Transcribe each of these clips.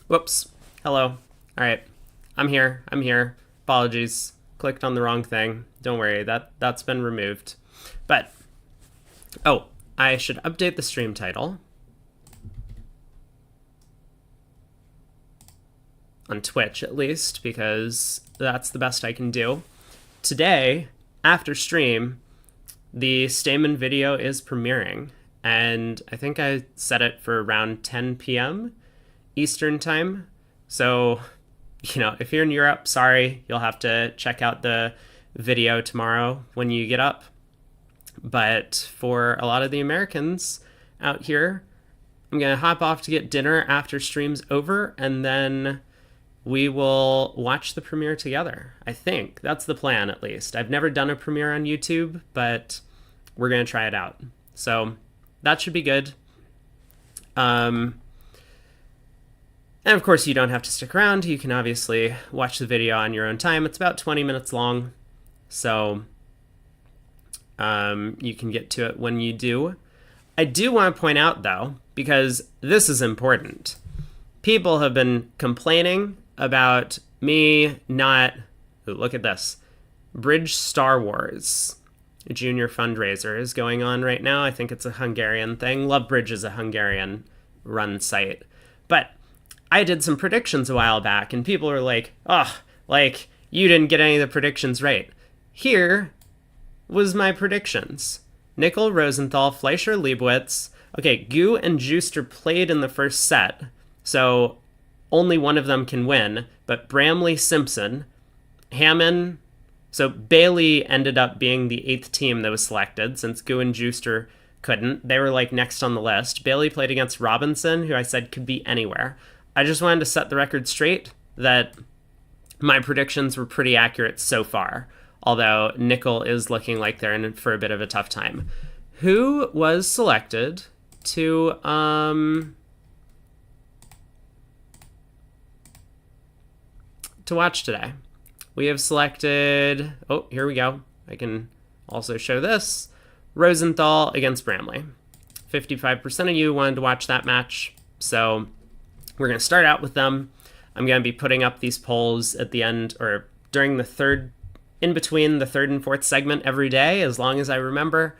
Whoops. Hello. All right. I'm here. I'm here. Apologies. Clicked on the wrong thing. Don't worry. That's been removed. But oh, I should update the stream title on Twitch at least because that's the best I can do. Today, after stream, the Stamen video is premiering, and I think I set it for around 10 p.m. Eastern time. So, if you're in Europe, sorry, you'll have to check out the video tomorrow when you get up. But for a lot of the Americans out here, I'm going to hop off to get dinner after stream's over, and then we will watch the premiere together. I think that's the plan, at least. I've never done a premiere on YouTube, but we're going to try it out. So that should be good. And of course, you don't have to stick around. You can obviously watch the video on your own time. It's about 20 minutes long, so you can get to it when you do. I do want to point out, though, because this is important. People have been complaining about me not... Ooh, look at this. Bridge Star Wars Junior fundraiser is going on right now. I think it's a Hungarian thing. Love Bridge is a Hungarian-run site. But I did some predictions a while back, and people were like, you didn't get any of the predictions right. Here was my predictions. Nickel, Rosenthal, Fleischer, Leibowitz. Okay, Gu and Juster played in the first set, so only one of them can win, but Bramley, Simpson, Hammond... So Bailey ended up being the 8th team that was selected, since Gu and Juster couldn't. They were, next on the list. Bailey played against Robinson, who I said could be anywhere. I just wanted to set the record straight that my predictions were pretty accurate so far, although Nickel is looking like they're in for a bit of a tough time. Who was selected to watch today? We have selected... Oh, here we go. I can also show this. Rosenthal against Bramley. 55% of you wanted to watch that match, so we're going to start out with them. I'm going to be putting up these polls at the end, or during the third... in between the third and fourth segment every day, as long as I remember,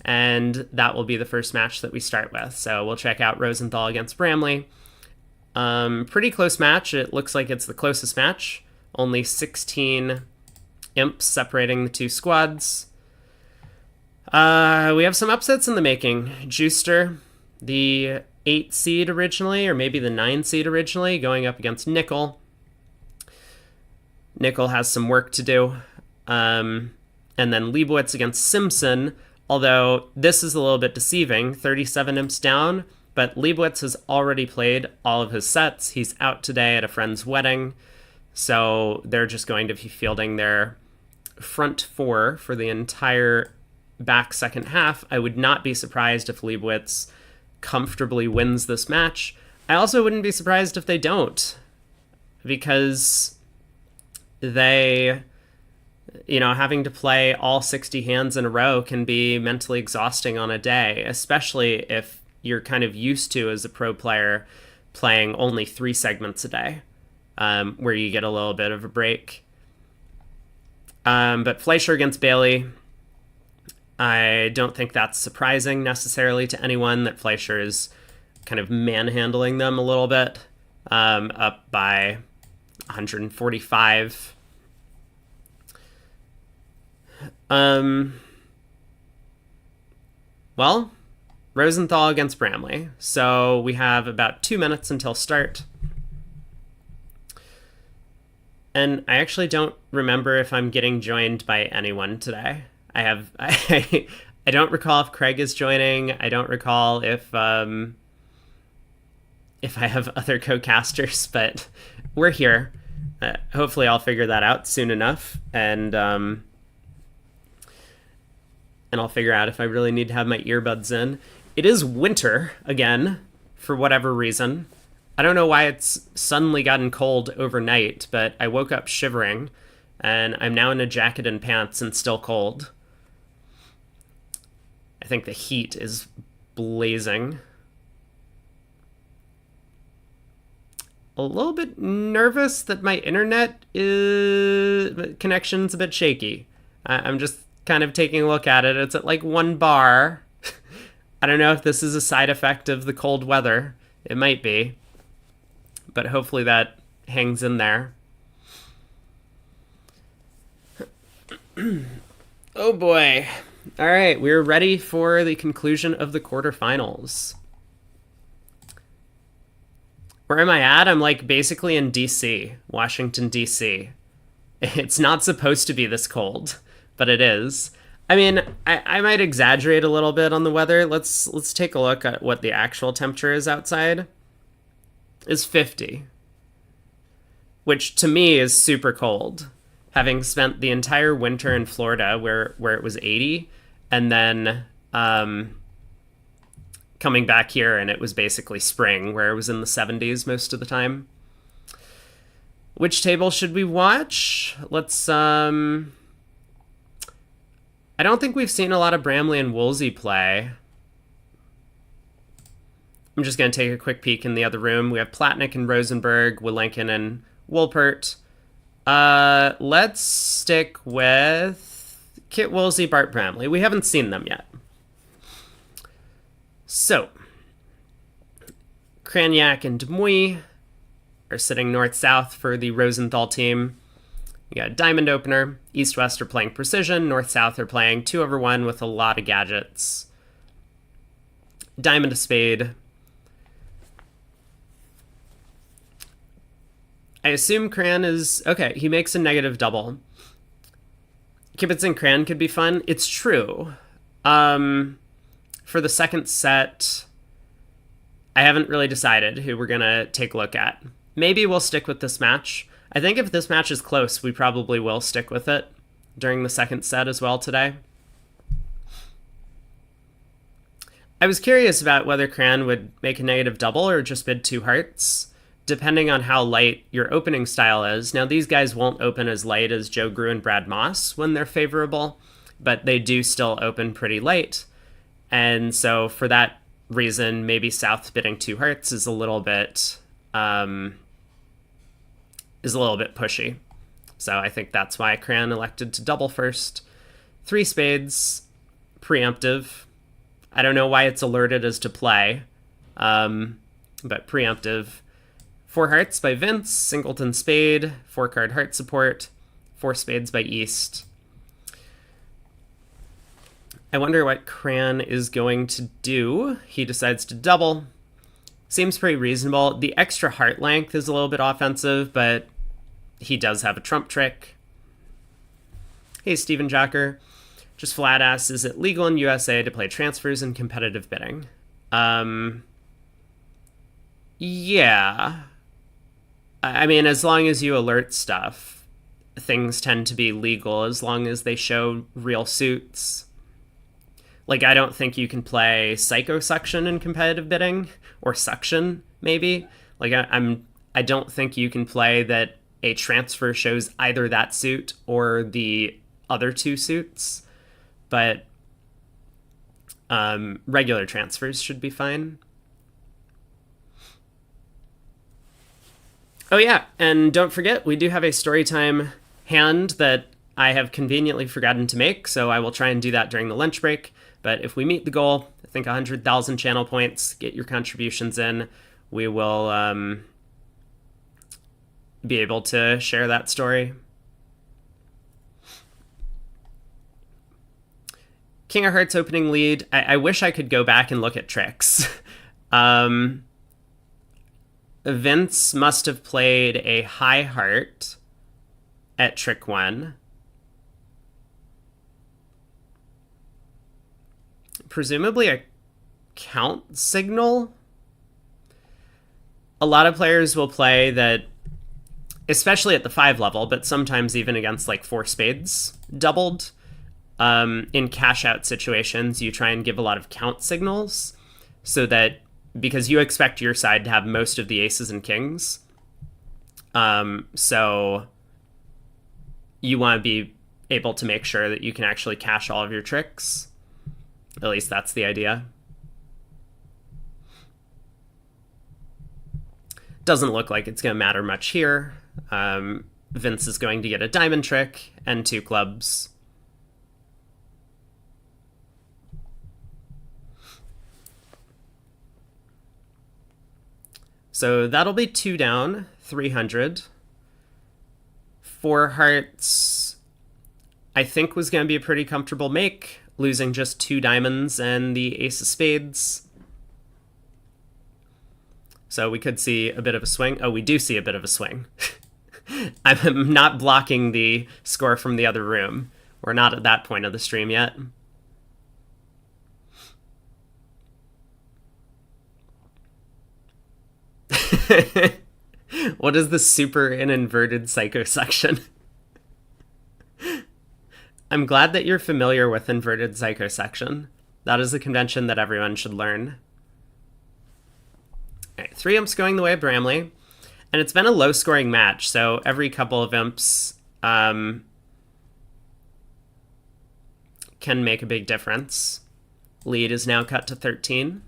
and that will be the first match that we start with. So we'll check out Rosenthal against Bramley. Pretty close match. It looks like it's the closest match. Only 16 imps separating the two squads. We have some upsets in the making. Juster, the 8 seed originally, or maybe the 9 seed originally, going up against Nickel. Nickel has some work to do. And then Leibowitz against Simpson, although this is a little bit deceiving. 37 imps down, but Leibowitz has already played all of his sets. He's out today at a friend's wedding. So they're just going to be fielding their front 4 for the entire back second half. I would not be surprised if Leibowitz comfortably wins this match. I also wouldn't be surprised if they don't, because they, having to play all 60 hands in a row can be mentally exhausting on a day, especially if you're kind of used to, as a pro player, playing only 3 segments a day. Where you get a little bit of a break. But Fleischer against Bailey, I don't think that's surprising necessarily to anyone that Fleischer is kind of manhandling them a little bit, up by 145. Well, Rosenthal against Bramley. So we have about 2 minutes until start. And I actually don't remember if I'm getting joined by anyone today. I don't recall if Craig is joining. I don't recall if I have other co-casters, but we're here. Hopefully I'll figure that out soon enough, and I'll figure out if I really need to have my earbuds in. It is winter again, for whatever reason. I don't know why it's suddenly gotten cold overnight, but I woke up shivering, and I'm now in a jacket and pants and still cold. I think the heat is blazing. a little bit nervous that my internet connection's a bit shaky. I'm just kind of taking a look at it. It's at like 1 bar. I don't know if this is a side effect of the cold weather. It might be. But hopefully that hangs in there. Oh boy. All right, we're ready for the conclusion of the quarterfinals. Where am I at? I'm like basically in DC, Washington, DC. It's not supposed to be this cold, but it is. I mean, I might exaggerate a little bit on the weather. Let's take a look at what the actual temperature is outside. It's 50, which to me is super cold. Having spent the entire winter in Florida where it was 80, and then coming back here and it was basically spring where it was in the 70s most of the time. Which table should we watch? Let's I don't think we've seen a lot of Bramley and Woolsey play. I'm just going to take a quick peek in the other room. We have Platnick and Rosenberg, Wilenkin and Wolpert. Let's stick with Kit Woolsey, Bart Bramley. We haven't seen them yet. So, Cragnac and Demuy are sitting north-south for the Rosenthal team. You got Diamond Opener. East-West are playing Precision. North-South are playing 2/1 with a lot of gadgets. Diamond to Spade. I assume Cran is... Okay, he makes a negative double. Kibitz and Cran could be fun. It's true. For the second set, I haven't really decided who we're going to take a look at. Maybe we'll stick with this match. I think if this match is close, we probably will stick with it during the second set as well today. I was curious about whether Cran would make a negative double or just bid 2 hearts, depending on how light your opening style is. Now, these guys won't open as light as Joe Grew and Brad Moss when they're favorable, but they do still open pretty light. And so for that reason, maybe South bidding 2 hearts is a little bit pushy. So I think that's why Cran elected to double first. 3 spades, preemptive. I don't know why it's alerted as to play, but preemptive. 4 hearts by Vince, singleton spade, 4-card heart support, 4 spades by East. I wonder what Cran is going to do. He decides to double. Seems pretty reasonable. The extra heart length is a little bit offensive, but he does have a trump trick. Hey, Steven Jocker. Just flat asks, is it legal in USA to play transfers in competitive bidding? Yeah. I mean, as long as you alert stuff, things tend to be legal as long as they show real suits. Like, I don't think you can play Psycho Suction in competitive bidding, or Suction, maybe. Like, I don't think you can play that a transfer shows either that suit or the other 2 suits, but regular transfers should be fine. Oh yeah, and don't forget, we do have a Storytime hand that I have conveniently forgotten to make, so I will try and do that during the lunch break. But if we meet the goal, I think 100,000 channel points, get your contributions in, we will be able to share that story. King of Hearts opening lead. I wish I could go back and look at tricks. Vince must have played a high heart at trick 1. Presumably a count signal. A lot of players will play that, especially at the 5 level, but sometimes even against like 4 spades doubled. In cash out situations, you try and give a lot of count signals so that, because you expect your side to have most of the aces and kings. So you want to be able to make sure that you can actually cash all of your tricks. At least that's the idea. Doesn't look like it's going to matter much here. Vince is going to get a diamond trick and 2 clubs. So that'll be 2 down, 300. 4 hearts, I think, was going to be a pretty comfortable make, losing just 2 diamonds and the ace of spades. So we could see a bit of a swing. Oh, we do see a bit of a swing. I'm not blocking the score from the other room. We're not at that point of the stream yet. What is the super in inverted psychosection? I'm glad that you're familiar with inverted psychosection. That is a convention that everyone should learn. All right, 3 imps going the way of Bramley. And it's been a low-scoring match, so every couple of imps can make a big difference. Lead is now cut to 13.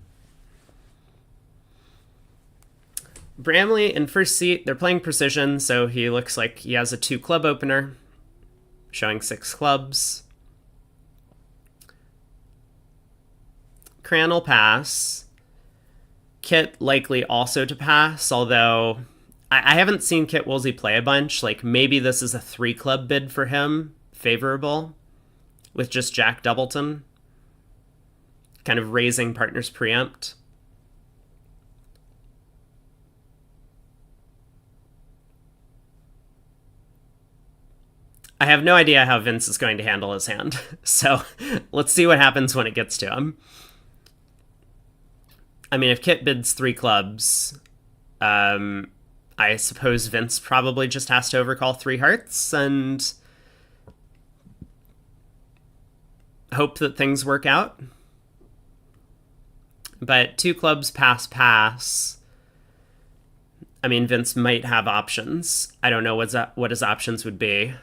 Bramley in first seat, they're playing precision, so he looks like he has a 2 club opener, showing 6 clubs. Cran will pass. Kit likely also to pass, although I haven't seen Kit Woolsey play a bunch. Like, maybe this is a 3 club bid for him, favorable, with just Jack Doubleton, kind of raising partner's preempt. I have no idea how Vince is going to handle his hand, so let's see what happens when it gets to him. I mean, if Kit bids 3 clubs, I suppose Vince probably just has to overcall 3 hearts and hope that things work out. But 2 clubs pass. I mean, Vince might have options. I don't know what his options would be.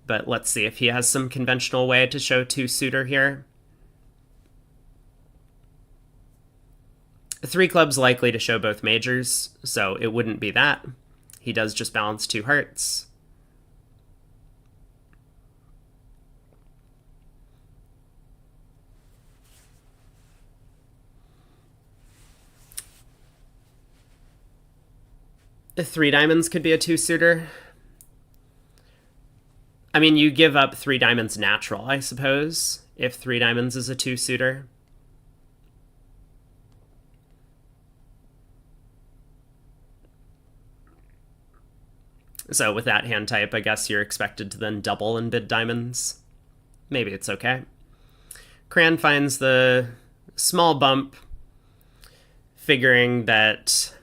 But let's see if he has some conventional way to show 2 suitor here. 3 clubs likely to show both majors, so it wouldn't be that. He does just balance 2 hearts. The 3 diamonds could be a 2 suitor. I mean, you give up 3 diamonds natural, I suppose, if 3 diamonds is a 2 suitor. So with that hand type, I guess you're expected to then double and bid diamonds. Maybe it's okay. Cran finds the small bump, figuring that,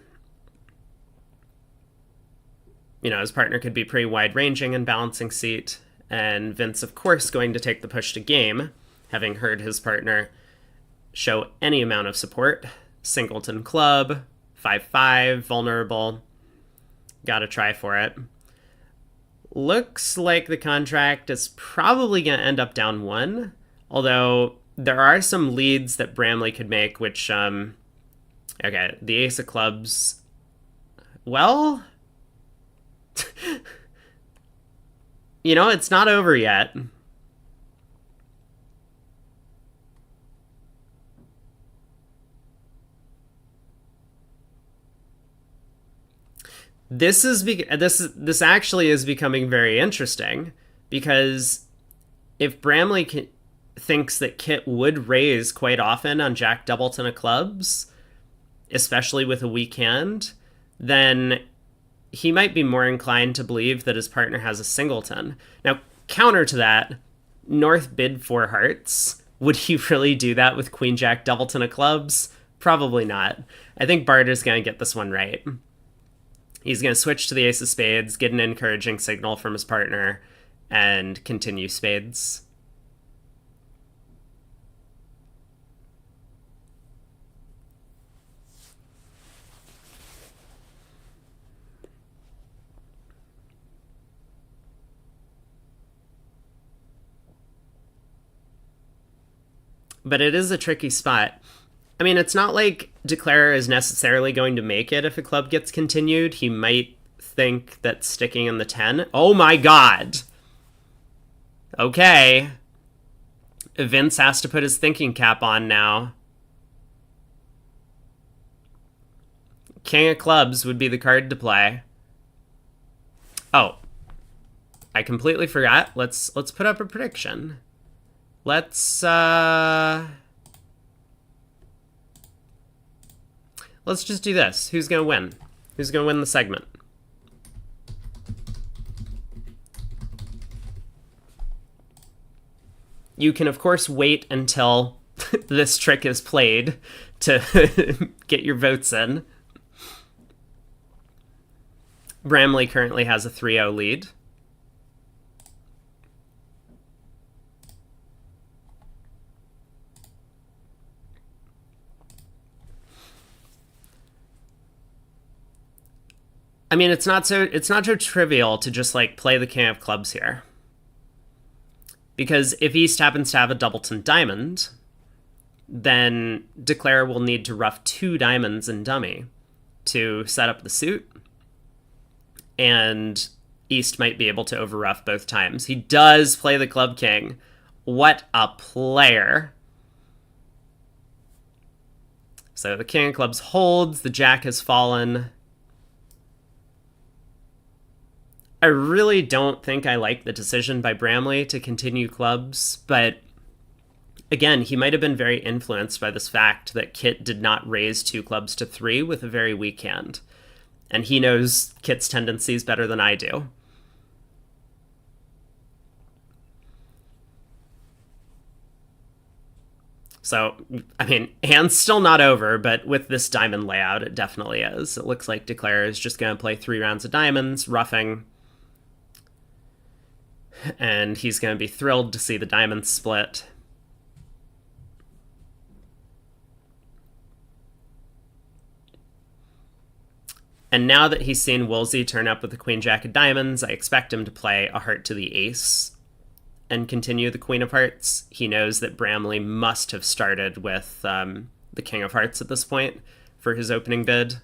you know, his partner could be pretty wide-ranging in balancing seat, and Vince, of course, going to take the push to game, having heard his partner show any amount of support. Singleton club, 5-5, vulnerable. Gotta try for it. Looks like the contract is probably going to end up down 1, although there are some leads that Bramley could make, which, okay, the ace of clubs, well, you know, it's not over yet. This actually is becoming very interesting, because if Bramley thinks that Kit would raise quite often on Jack Doubleton of clubs, especially with a weak hand, then he might be more inclined to believe that his partner has a singleton. Now, counter to that, North bid 4 hearts. Would he really do that with Queen Jack Doubleton of clubs? Probably not. I think Barter's going to get this one right. He's going to switch to the ace of spades, get an encouraging signal from his partner, and continue spades. But it is a tricky spot. I mean, it's not like Declarer is necessarily going to make it if a club gets continued. He might think that sticking in the 10. Oh my god! Okay. Vince has to put his thinking cap on now. King of clubs would be the card to play. Oh. I completely forgot. Let's put up a prediction. Let's just do this. Who's gonna win? Who's gonna win the segment? You can, of course, wait until this trick is played to get your votes in. Bramley currently has a 3-0 lead. I mean, it's not so trivial to just like play the king of clubs here. Because if East happens to have a doubleton diamond, then Declare will need to ruff 2 diamonds in dummy to set up the suit. And East might be able to overruff both times. He does play the club king. What a player. So the king of clubs holds, the jack has fallen. I really don't think I like the decision by Bramley to continue clubs, but again, he might have been very influenced by this fact that Kit did not raise 2 clubs to 3 with a very weak hand. And he knows Kit's tendencies better than I do. So, I mean, hand's still not over, but with this diamond layout, it definitely is. It looks like Declare is just going to play 3 rounds of diamonds, roughing. And he's going to be thrilled to see the diamonds split. And now that he's seen Woolsey turn up with the Queen Jack of Diamonds, I expect him to play a heart to the ace and continue the Queen of Hearts. He knows that Bramley must have started with the King of Hearts at this point for his opening bid.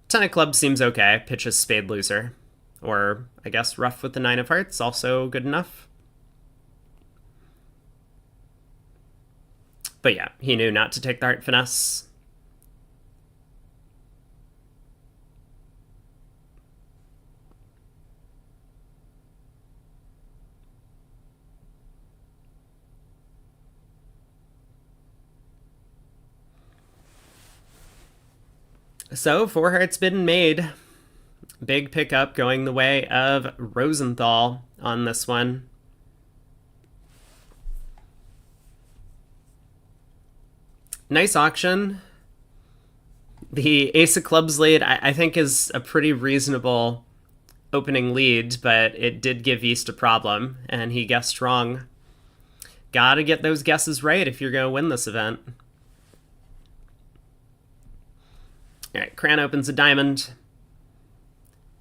10 of clubs seems okay. Pitches spade loser. Or, I guess, ruff with the 9 of hearts, also good enough. But yeah, he knew not to take the heart finesse. So, 4 hearts bid and made. Big pickup going the way of Rosenthal on this one. Nice auction. The ace of clubs lead, I think, is a pretty reasonable opening lead, but it did give East a problem, and he guessed wrong. Gotta get those guesses right if you're gonna win this event. Alright, Cran opens a diamond.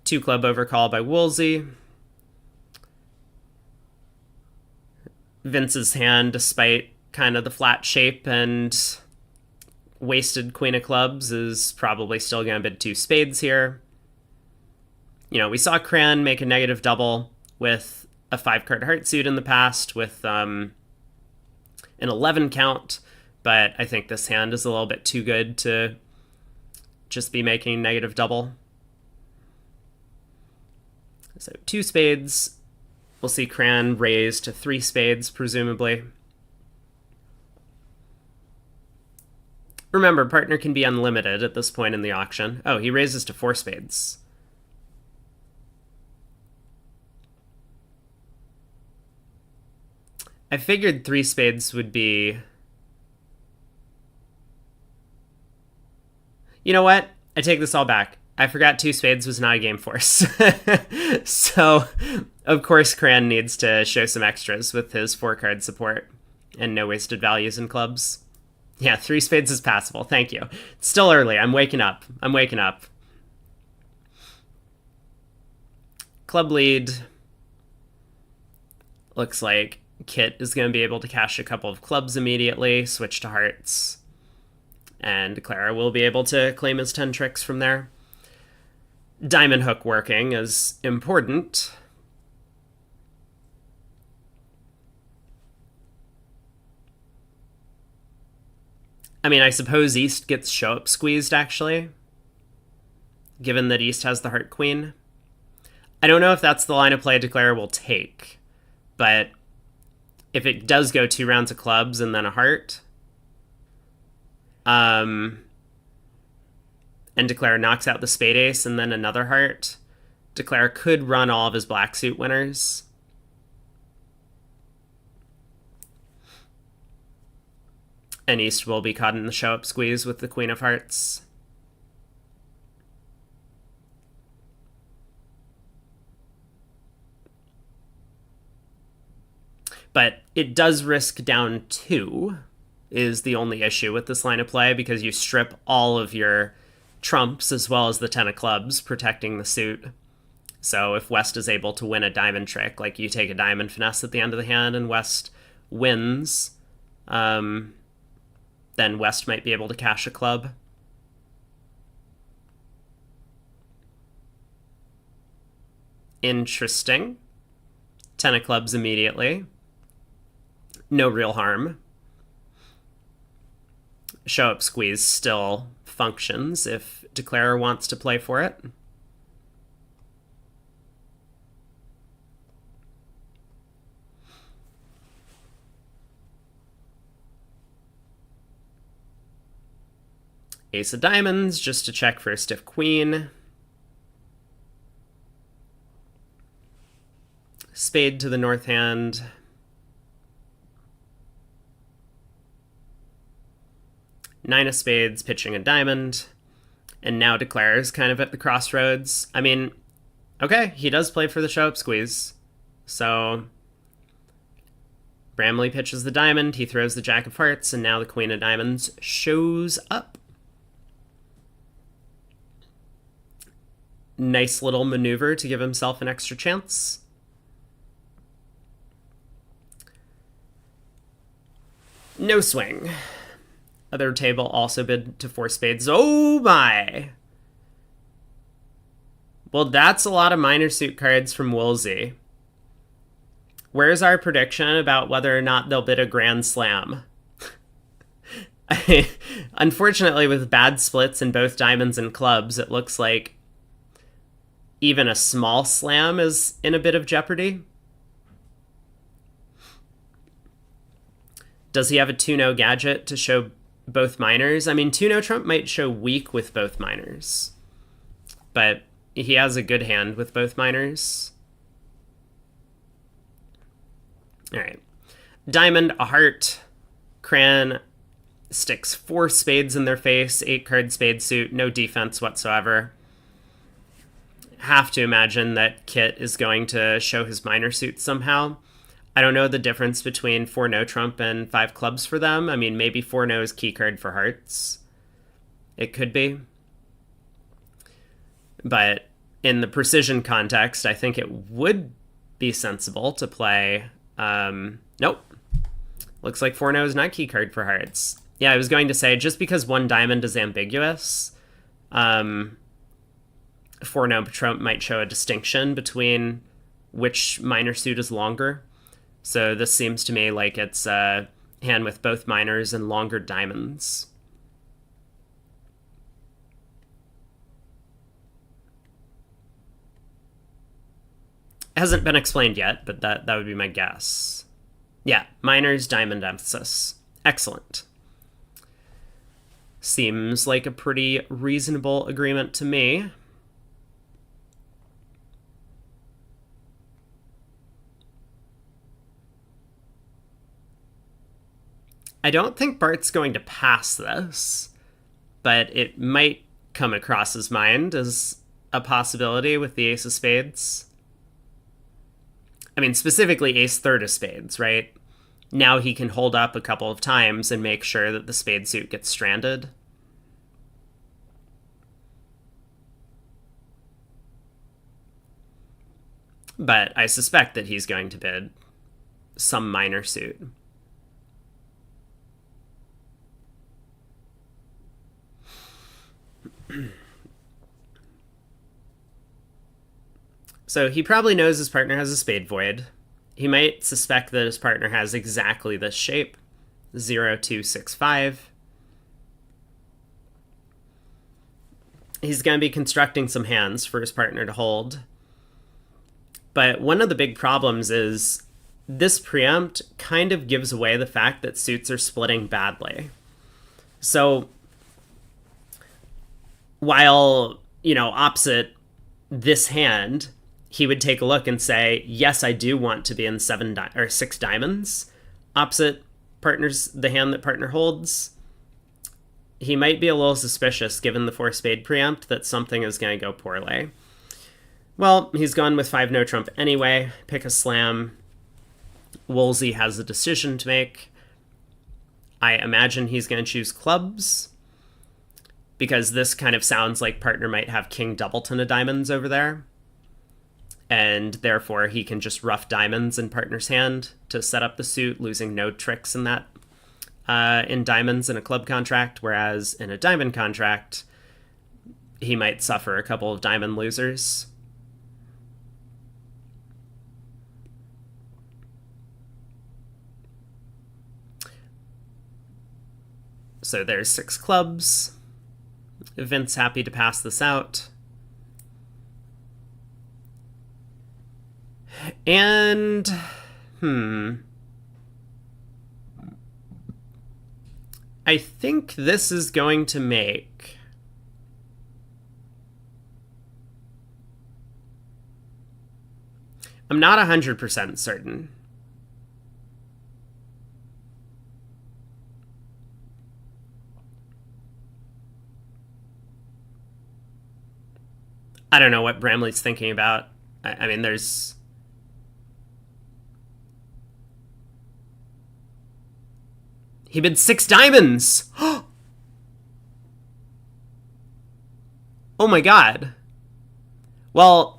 2 club overcall by Woolsey. Vince's hand, despite kind of the flat shape and wasted Queen of Clubs, is probably still going to bid 2 spades here. You know, we saw Cran make a negative double with a 5-card heart suit in the past with an 11 count, but I think this hand is a little bit too good to just be making negative double. So 2 spades. We'll see Cran raise to 3 spades, presumably. Remember, partner can be unlimited at this point in the auction. Oh, he raises to 4 spades. I figured 3 spades would be... You know what? I take this all back. I forgot 2 spades was not a game force. So, of course, Cran needs to show some extras with his 4-card support and no wasted values in clubs. Yeah, 3 spades is passable. Thank you. It's still early. I'm waking up. Club lead looks like Kit is going to be able to cash a couple of clubs immediately, switch to hearts, and Clara will be able to claim his 10 tricks from there. Diamond hook working is important. I mean, I suppose East gets show up squeezed, actually, given that East has the heart queen. I don't know if that's the line of play Declare will take, but if it does go 2 rounds of clubs and then a heart, and Declare knocks out the spade ace and then another heart, Declare could run all of his black suit winners. And East will be caught in the show-up squeeze with the Queen of Hearts. But it does risk down 2, is the only issue with this line of play, because you strip all of your trumps as well as the 10 of clubs, protecting the suit. So if West is able to win a diamond trick, like you take a diamond finesse at the end of the hand and West wins, then West might be able to cash a club. Interesting. 10 of clubs immediately. No real harm. Show up squeeze still functions if Declarer wants to play for it. Ace of diamonds, just to check for a stiff queen. Spade to the north hand. Nine of spades, pitching a diamond. And now Declares kind of at the crossroads. I mean, okay, he does play for the show-up squeeze. So Bramley pitches the diamond, he throws the jack of hearts, and now the queen of diamonds shows up. Nice little maneuver to give himself an extra chance. No swing. Other table also bid to 4 spades. Oh my! Well, that's a lot of minor suit cards from Woolsey. Where's our prediction about whether or not they'll bid a grand slam? Unfortunately, with bad splits in both diamonds and clubs, it looks like even a small slam is in a bit of jeopardy. Does he have a 2-no gadget to show both minors? I mean, 2-no trump might show weak with both minors, but he has a good hand with both minors. All right. Diamond, a heart. Cran sticks 4 spades in their face, 8-card spade suit, no defense whatsoever. Have to imagine that Kit is going to show his minor suit somehow. I don't know the difference between 4-no trump and 5 clubs for them. I mean, maybe 4-no is key card for hearts. It could be. But in the precision context, I think it would be sensible to play... nope. Looks like 4-no is not key card for hearts. Yeah, I was going to say, just because one diamond is ambiguous, 4-no trump might show a distinction between which minor suit is longer. So this seems to me like it's a hand with both minors and longer diamonds. It hasn't been explained yet, but that would be my guess. Yeah, minors, diamond emphasis. Excellent. Seems like a pretty reasonable agreement to me. I don't think Bart's going to pass this, but it might come across his mind as a possibility with the ace of spades. I mean, specifically ace third of spades, right? Now he can hold up a couple of times and make sure that the spade suit gets stranded. But I suspect that he's going to bid some minor suit. So he probably knows his partner has a spade void. He might suspect that his partner has exactly this shape, 0, 2, 6, 5. He's going to be constructing some hands for his partner to hold. But one of the big problems is this preempt kind of gives away the fact that suits are splitting badly. So while, opposite this hand, he would take a look and say, yes, I do want to be in 6 diamonds. Opposite partners, the hand that partner holds, he might be a little suspicious given the 4 spade preempt that something is going to go poorly. Well, he's gone with 5 no trump anyway. Pick a slam. Wolsey has a decision to make. I imagine he's going to choose clubs, because this kind of sounds like partner might have king doubleton of diamonds over there. And therefore he can just rough diamonds in partner's hand to set up the suit, losing no tricks in that, in diamonds in a club contract, whereas in a diamond contract, he might suffer a couple of diamond losers. So there's 6 clubs. Vince happy to pass this out. And, I think this is going to make I'm not 100% certain. I don't know what Bramley's thinking about. I mean, there's... He bid 6 diamonds! Oh my god. Well...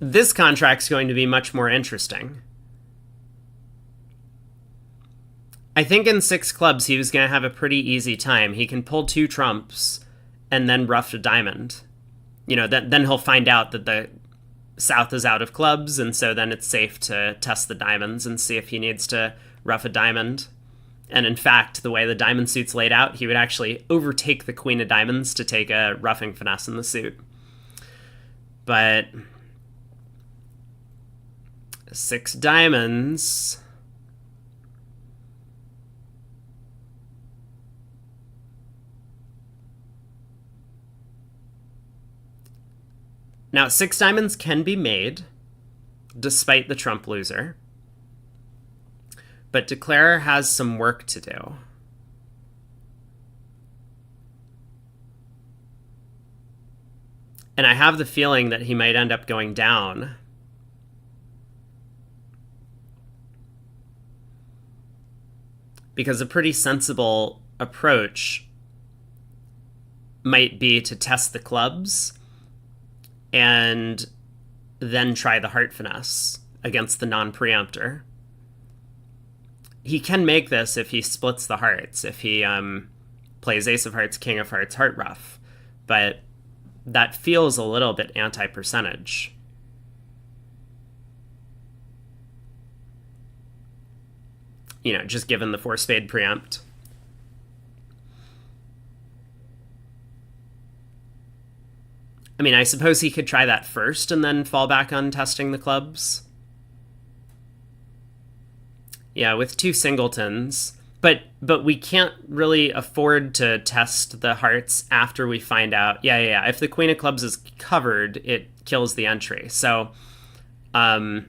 This contract's going to be much more interesting. I think in 6 clubs he was going to have a pretty easy time. He can pull 2 trumps and then rough a diamond. Then he'll find out that the South is out of clubs, and so then it's safe to test the diamonds and see if he needs to rough a diamond. And in fact, the way the diamond suit's laid out, he would actually overtake the queen of diamonds to take a roughing finesse in the suit. But 6 diamonds... Now, 6 diamonds can be made, despite the trump loser. But Declarer has some work to do. And I have the feeling that he might end up going down. Because a pretty sensible approach might be to test the clubs and then try the heart finesse against the non-preemptor. He can make this if he splits the hearts, if he plays ace of hearts, king of hearts, heart rough. But that feels a little bit anti-percentage. Just given the 4 spade preempt. I mean, I suppose he could try that first and then fall back on testing the clubs. Yeah, with 2 singletons. But we can't really afford to test the hearts after we find out. Yeah. If the queen of clubs is covered, it kills the entry. So, we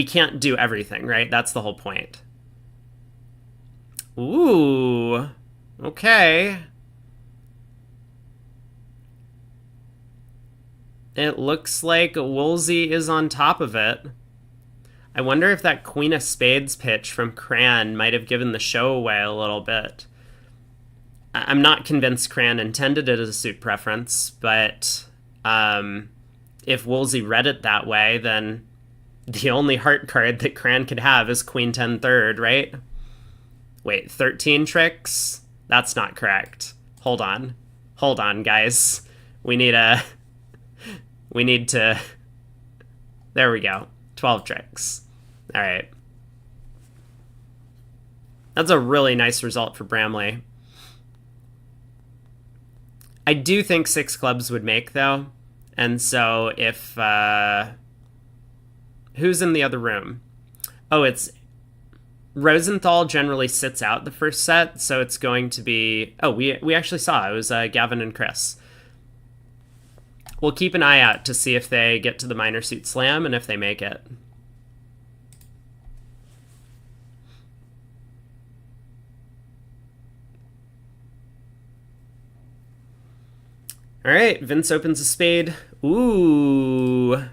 can't do everything, right? That's the whole point. Ooh, okay. It looks like Wolsey is on top of it. I wonder if that Queen of Spades pitch from Cran might have given the show away a little bit. I'm not convinced Cran intended it as a suit preference, but if Woolsey read it that way, then the only heart card that Cran could have is Queen 10 third, right? Wait, 13 tricks? That's not correct. Hold on. Hold on, guys. We need to... There we go. 12 tricks. All right. That's a really nice result for Bramley. I do think 6 clubs would make, though. And so if... who's in the other room? Oh, it's... Rosenthal generally sits out the first set, so it's going to be... Oh, we actually saw. It was Gavin and Chris. We'll keep an eye out to see if they get to the minor suit slam and if they make it. All right, Vince opens a spade. Ooh.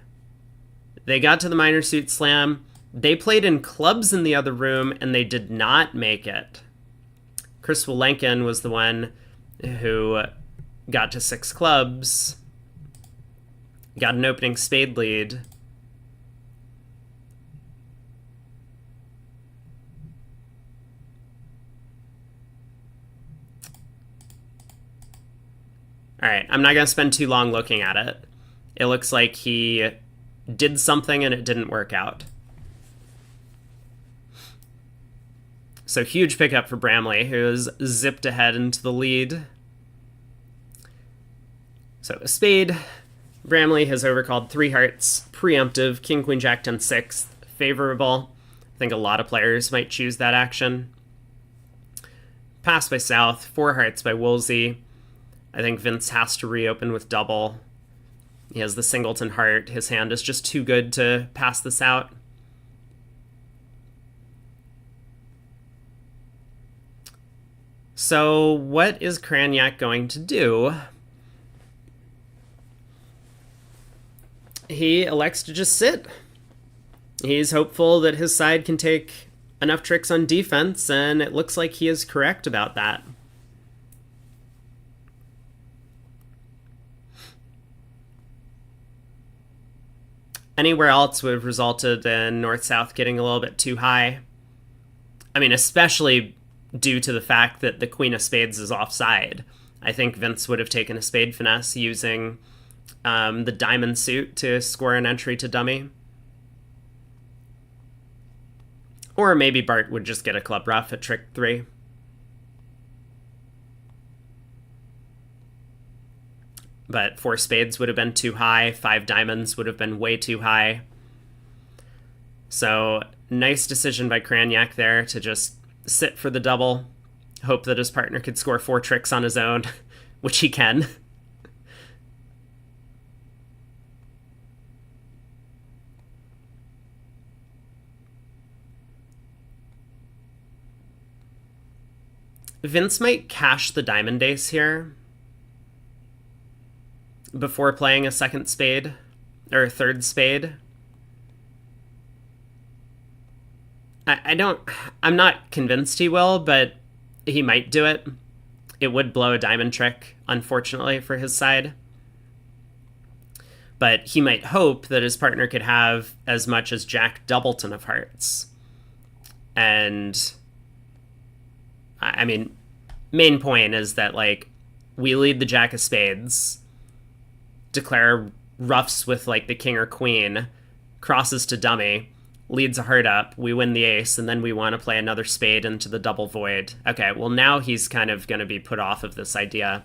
They got to the minor suit slam. They played in clubs in the other room, and they did not make it. Chris Walenkin was the one who got to 6 clubs. Got an opening spade lead. All right, I'm not going to spend too long looking at it. It looks like he did something and it didn't work out. So huge pickup for Bramley, who has zipped ahead into the lead. So a spade. Bramley has overcalled 3 hearts. Preemptive. King, Queen, Jack, 10, 6. Favorable. I think a lot of players might choose that action. Pass by South. 4 hearts by Woolsey. I think Vince has to reopen with double. He has the singleton heart. His hand is just too good to pass this out. So what is Cranyak going to do? He elects to just sit. He's hopeful that his side can take enough tricks on defense, and it looks like he is correct about that. Anywhere else would have resulted in North-South getting a little bit too high. I mean, especially due to the fact that the Queen of Spades is offside. I think Vince would have taken a spade finesse using the diamond suit to score an entry to dummy. Or maybe Bart would just get a club rough at trick 3. But 4 spades would have been too high. 5 diamonds would have been way too high. So nice decision by Cranyak there to just sit for the double. Hope that his partner could score 4 tricks on his own, which he can. Vince might cash the diamond ace here before playing a second spade, or a third spade. I'm not convinced he will, but he might do it. It would blow a diamond trick, unfortunately, for his side. But he might hope that his partner could have as much as Jack Doubleton of hearts. And, I mean, main point is that, like, we lead the Jack of Spades, declare roughs with, like, the king or queen, crosses to dummy, leads a heart up, we win the ace, and then we want to play another spade into the double void. Okay, well, now he's kind of going to be put off of this idea.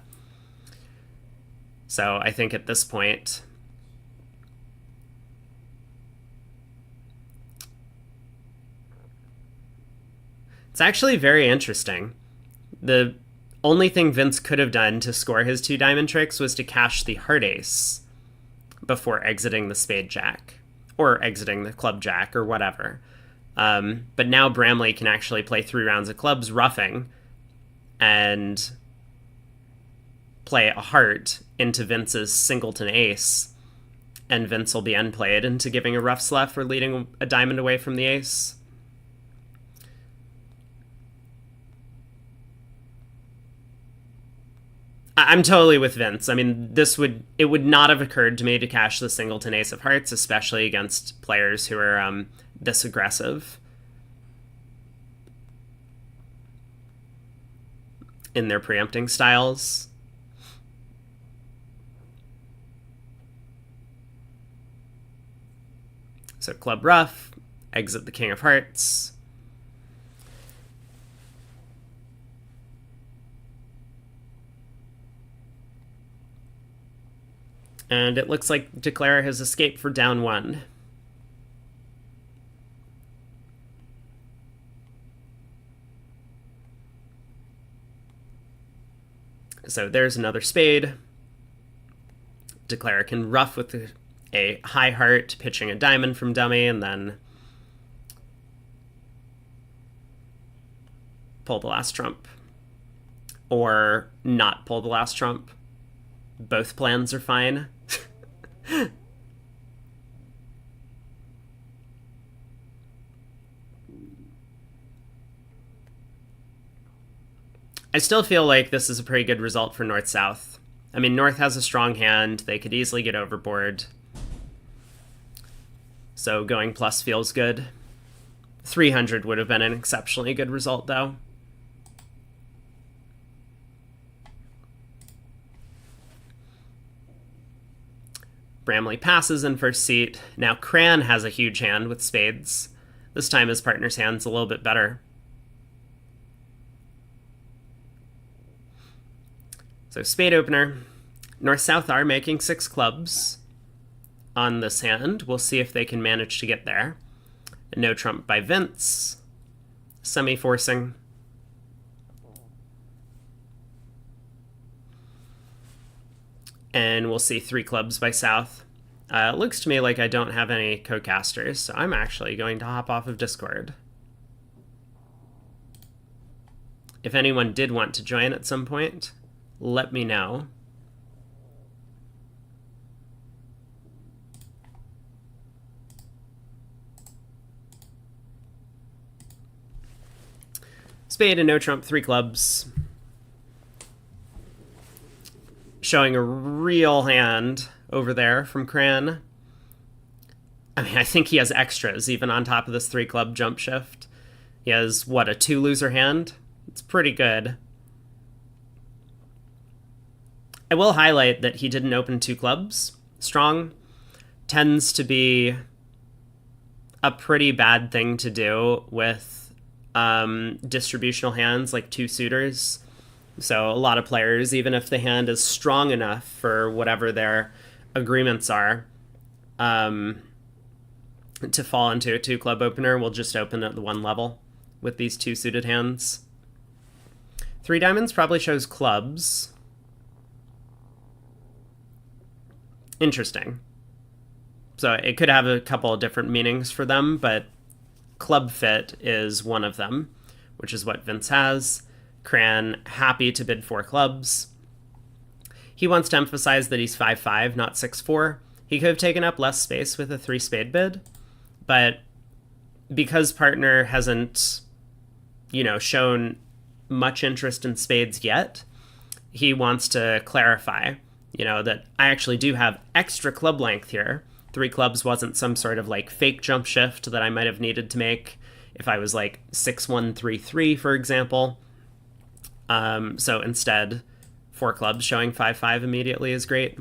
So I think at this point, it's actually very interesting. The only thing Vince could have done to score his 2 diamond tricks was to cash the heart ace before exiting the spade jack, or exiting the club jack, or whatever. But now Bramley can actually play 3 rounds of clubs roughing and play a heart into Vince's singleton ace, and Vince will be unplayed into giving a rough sluff or leading a diamond away from the ace. I'm totally with Vince. I mean, it would not have occurred to me to cash the singleton ace of hearts, especially against players who are this aggressive in their preempting styles. So club ruff, exit the king of hearts. And it looks like Declare has escaped for down one. So there's another spade. Declare can ruff with a high heart, pitching a diamond from dummy, and then pull the last trump. Or not pull the last trump. Both plans are fine. I still feel like this is a pretty good result for North-South. I mean, North has a strong hand. They could easily get overboard. So going plus feels good. 300 would have been an exceptionally good result, though. Bramley passes in first seat. Now Cran has a huge hand with spades. This time his partner's hand's a little bit better. So spade opener. North-South are making 6 clubs on this hand. We'll see if they can manage to get there. No trump by Vince. Semi-forcing. And we'll see 3 clubs by South. It looks to me like I don't have any co-casters, so I'm actually going to hop off of Discord. If anyone did want to join at some point, let me know. Spade and no trump, 3 clubs. Showing a real hand over there from Cran. I mean, I think he has extras even on top of this 3 club jump shift. He has, what, a 2 loser hand? It's pretty good. I will highlight that he didn't open 2 clubs. Strong tends to be a pretty bad thing to do with distributional hands like 2 suitors. So a lot of players, even if the hand is strong enough for whatever their agreements are, to fall into a 2 club opener, will just open at the 1 level with these 2 suited hands. 3 diamonds probably shows clubs. Interesting. So it could have a couple of different meanings for them, but club fit is one of them, which is what Vince has. Cran happy to bid 4 clubs. He wants to emphasize that he's 5-5, not 6-4. He could have taken up less space with a 3 spade bid, but because partner hasn't, shown much interest in spades yet, he wants to clarify, that I actually do have extra club length here. 3 clubs wasn't some sort of like fake jump shift that I might have needed to make if I was like 6-1-3-3, for example. So instead, 4 clubs showing 5-5 immediately is great.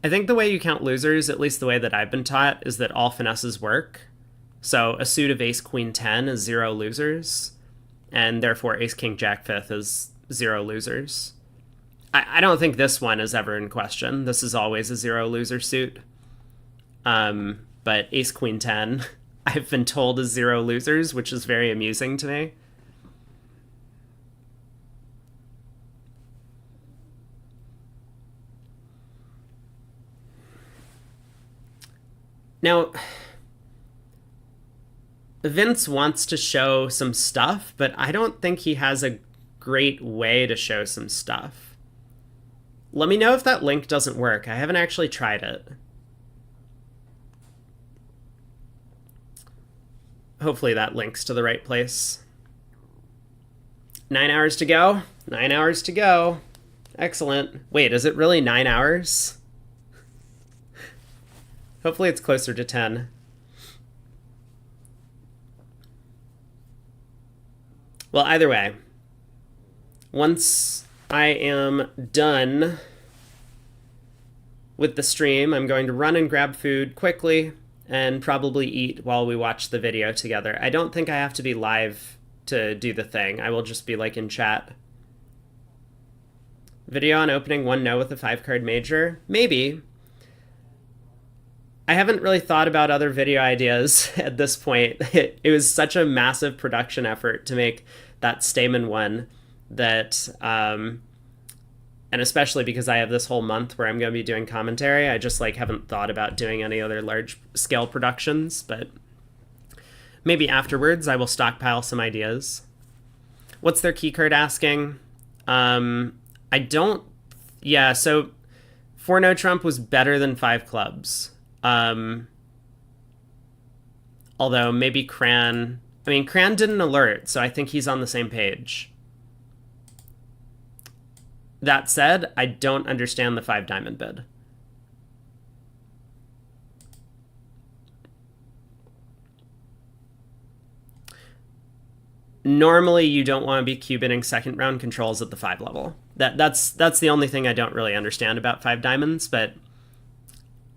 I think the way you count losers, at least the way that I've been taught, is that all finesses work. So a suit of ace queen 10 is 0 losers, and therefore ace king jack 5th is 0 losers. I don't think this one is ever in question. This is always a 0 loser suit. But ace queen 10, I've been told is 0 losers, which is very amusing to me. Now, Vince wants to show some stuff, but I don't think he has a great way to show some stuff. Let me know if that link doesn't work. I haven't actually tried it. Hopefully that links to the right place. 9 hours to go. 9 hours to go. Excellent. Wait, is it really 9 hours? Hopefully it's closer to 10. Well, either way, once I am done with the stream, I'm going to run and grab food quickly and probably eat while we watch the video together. I don't think I have to be live to do the thing. I will just be like in chat. Video on opening 1-0 with a 5-card major? Maybe. I haven't really thought about other video ideas at this point. It was such a massive production effort to make that Stamen one that, and especially because I have this whole month where I'm going to be doing commentary, I just like haven't thought about doing any other large scale productions, but maybe afterwards I will stockpile some ideas. What's their keycard asking? I don't... Yeah, so 4-No Trump was better than 5 clubs. Although maybe Cran... I mean, Cran didn't alert, so I think he's on the same page. That said, I don't understand the 5 diamond bid. Normally, you don't want to be Q-bidding second round controls at the 5 level. That's the only thing I don't really understand about 5 diamonds, but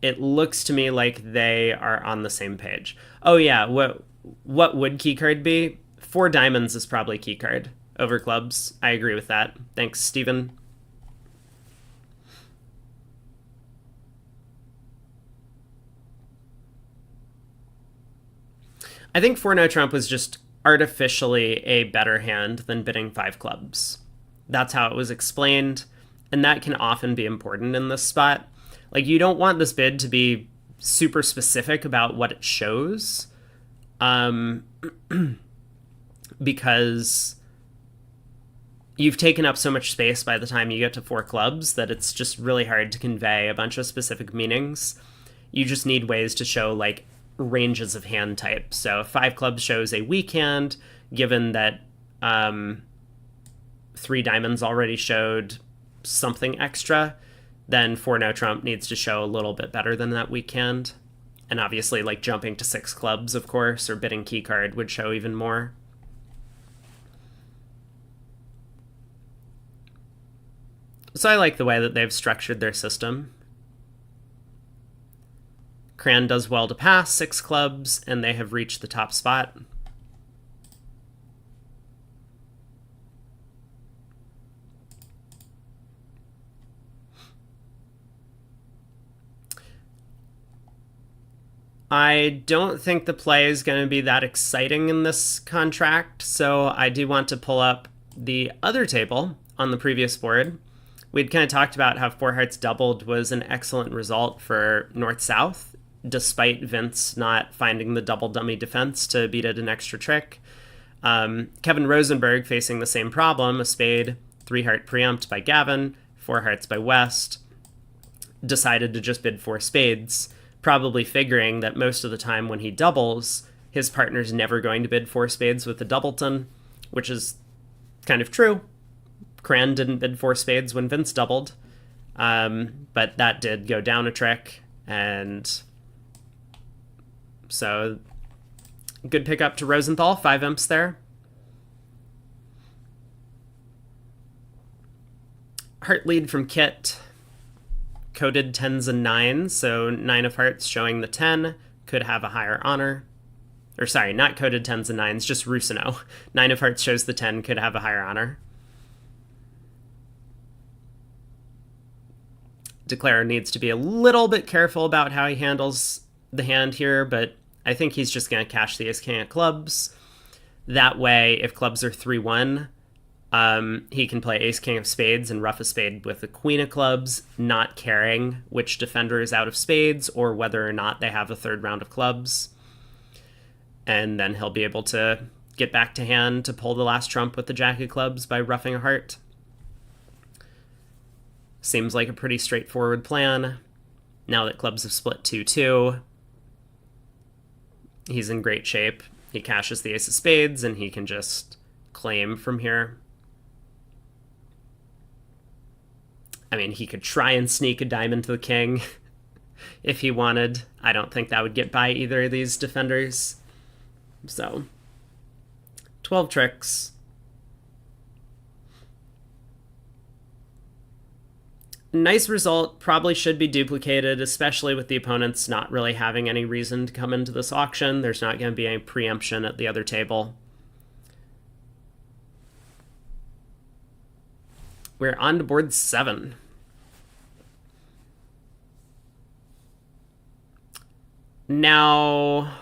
it looks to me like they are on the same page. Oh yeah, what would keycard be? 4 diamonds is probably keycard over clubs. I agree with that. Thanks, Steven. I think 4-No Trump was just artificially a better hand than bidding 5 clubs. That's how it was explained, and that can often be important in this spot. Like, you don't want this bid to be super specific about what it shows, because you've taken up so much space by the time you get to 4 clubs that it's just really hard to convey a bunch of specific meanings. You just need ways to show, like, ranges of hand type. So if 5 clubs shows a weak hand, given that 3 diamonds already showed something extra, then 4-No Trump needs to show a little bit better than that weak hand. And obviously, like, jumping to 6 clubs, of course, or bidding keycard would show even more. So I like the way that they've structured their system. Cran does well to pass 6 clubs, and they have reached the top spot. I don't think the play is going to be that exciting in this contract, so I do want to pull up the other table on the previous board. We'd kind of talked about how 4 hearts doubled was an excellent result for North-South, despite Vince not finding the double dummy defense to beat it an extra trick. Kevin Rosenberg facing the same problem, a spade, 3-heart preempt by Gavin, 4 hearts by West, decided to just bid 4 spades, probably figuring that most of the time when he doubles, his partner's never going to bid 4 spades with the doubleton, which is kind of true. Cran didn't bid 4 spades when Vince doubled, but that did go down a trick, and so good pickup to Rosenthal, 5 imps there. Heart lead from Kit. Coded 10s and 9s, so 9 of hearts showing the 10 could have a higher honor. Or sorry, not coded 10s and 9s, just Rusino. 9 of hearts shows the 10 could have a higher honor. Declarer needs to be a little bit careful about how he handles the hand here, but I think he's just going to cash the ace-king of clubs. That way, if clubs are 3-1, he can play ace-king of spades and rough a spade with the queen of clubs, not caring which defender is out of spades or whether or not they have a 3rd round of clubs. And then he'll be able to get back to hand to pull the last trump with the jack of clubs by roughing a heart. Seems like a pretty straightforward plan. Now that clubs have split 2-2, he's in great shape. He cashes the ace of spades, and he can just claim from here. I mean, he could try and sneak a diamond to the king if he wanted. I don't think that would get by either of these defenders. So, 12 tricks. Nice result, probably should be duplicated, especially with the opponents not really having any reason to come into this auction. There's not going to be any preemption at the other table. We're on to board 7. Now,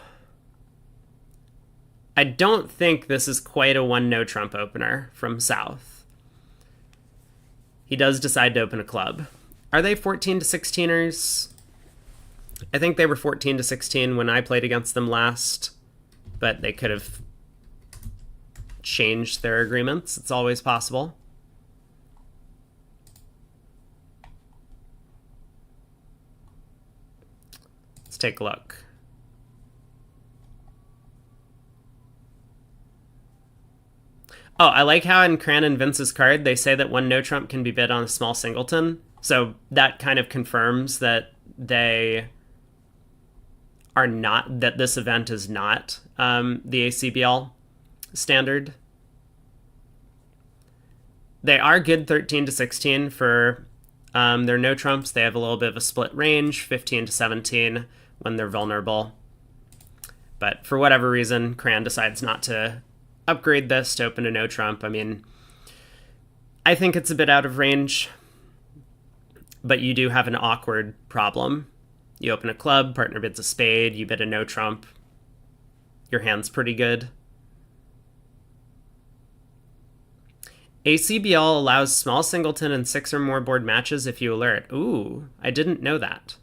I don't think this is quite a 1-no trump opener from South. He does decide to open a club. Are they 14 to 16ers? I think they were 14 to 16 when I played against them last, but they could have changed their agreements. It's always possible. Let's take a look. Oh, I like how in Cran and Vince's card, they say that 1-no trump can be bid on a small singleton. So that kind of confirms that they are not, that this event is not the ACBL standard. They are good 13 to 16 for their no trumps. They have a little bit of a split range, 15 to 17 when they're vulnerable. But for whatever reason, Cran decides not to upgrade this to open a no trump. I mean, I think it's a bit out of range, but you do have an awkward problem. You open a club, partner bids a spade, you bid a no trump. Your hand's pretty good. ACBL allows small singleton and 6 or more board matches if you alert. Ooh, I didn't know that.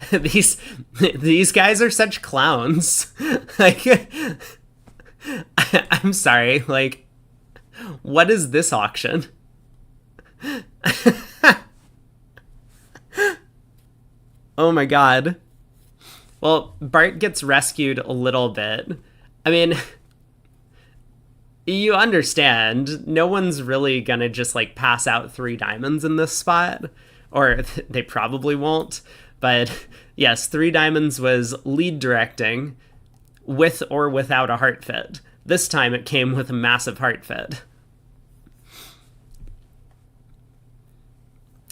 These guys are such clowns. Like, I'm sorry. Like, what is this auction? Oh my god. Well, Bart gets rescued a little bit. I mean, you understand, no one's really gonna just like pass out 3 diamonds in this spot, or they probably won't. But yes, 3 diamonds was lead directing with or without a heart fit. This time it came with a massive heart fit.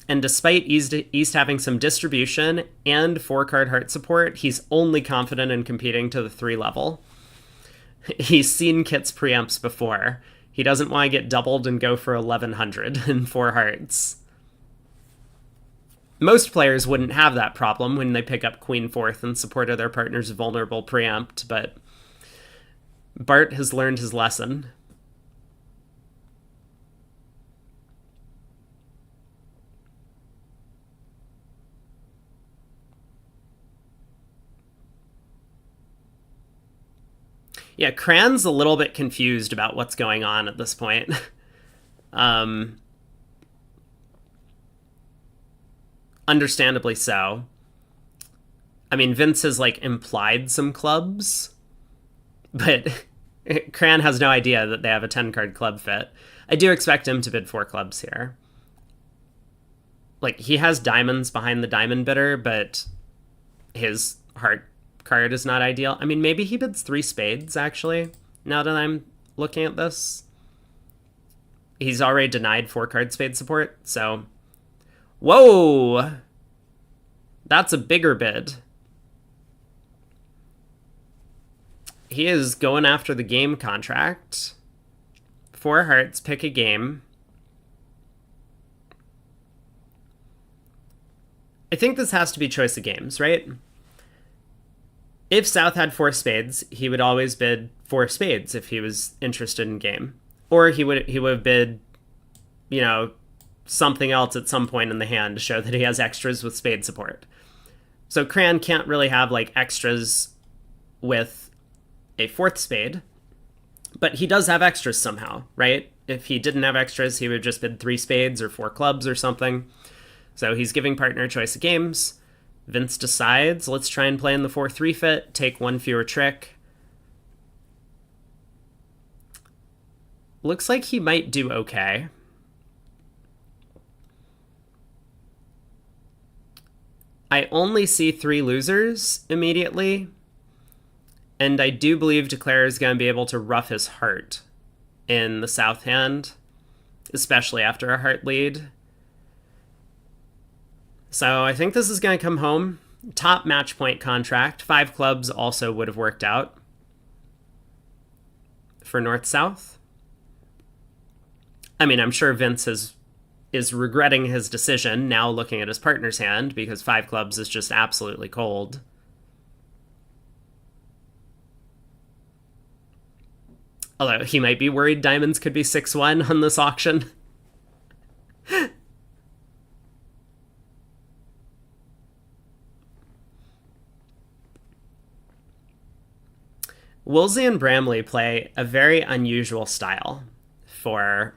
And despite East having some distribution and 4-card heart support, he's only confident in competing to the 3 level. He's seen Kit's preempts before. He doesn't want to get doubled and go for 1100 and 4 hearts. Most players wouldn't have that problem when they pick up Queen 4th in support of their partner's vulnerable preempt, but Bart has learned his lesson. Yeah, Cran's a little bit confused about what's going on at this point. Understandably so. I mean, Vince has, like, implied some clubs, but Cran has no idea that they have a 10-card club fit. I do expect him to bid 4 clubs here. Like, he has diamonds behind the diamond bidder, but his heart card is not ideal. I mean, maybe he bids 3 spades, actually, now that I'm looking at this. He's already denied 4-card spade support, so... Whoa! That's a bigger bid. He is going after the game contract. 4 hearts, pick a game. I think this has to be choice of games, right? If South had 4 spades, he would always bid 4 spades if he was interested in game. Or he would have bid, you know, something else at some point in the hand to show that he has extras with spade support. So Cran can't really have, like, extras with a 4th spade, but he does have extras somehow, right? If he didn't have extras, he would just bid 3 spades or 4 clubs or something. So he's giving partner choice of games. Vince decides, let's try and play in the 4-3 fit, take one fewer trick. Looks like he might do okay. I only see 3 losers immediately, and I do believe Declare is going to be able to rough his heart in the south hand, especially after a heart lead. So I think this is going to come home. Top match point contract. 5 clubs also would have worked out for North-South. I mean, I'm sure Vince is regretting his decision now looking at his partner's hand, because 5 clubs is just absolutely cold. Although he might be worried diamonds could be 6-1 on this auction. Woolsey and Bramley play a very unusual style for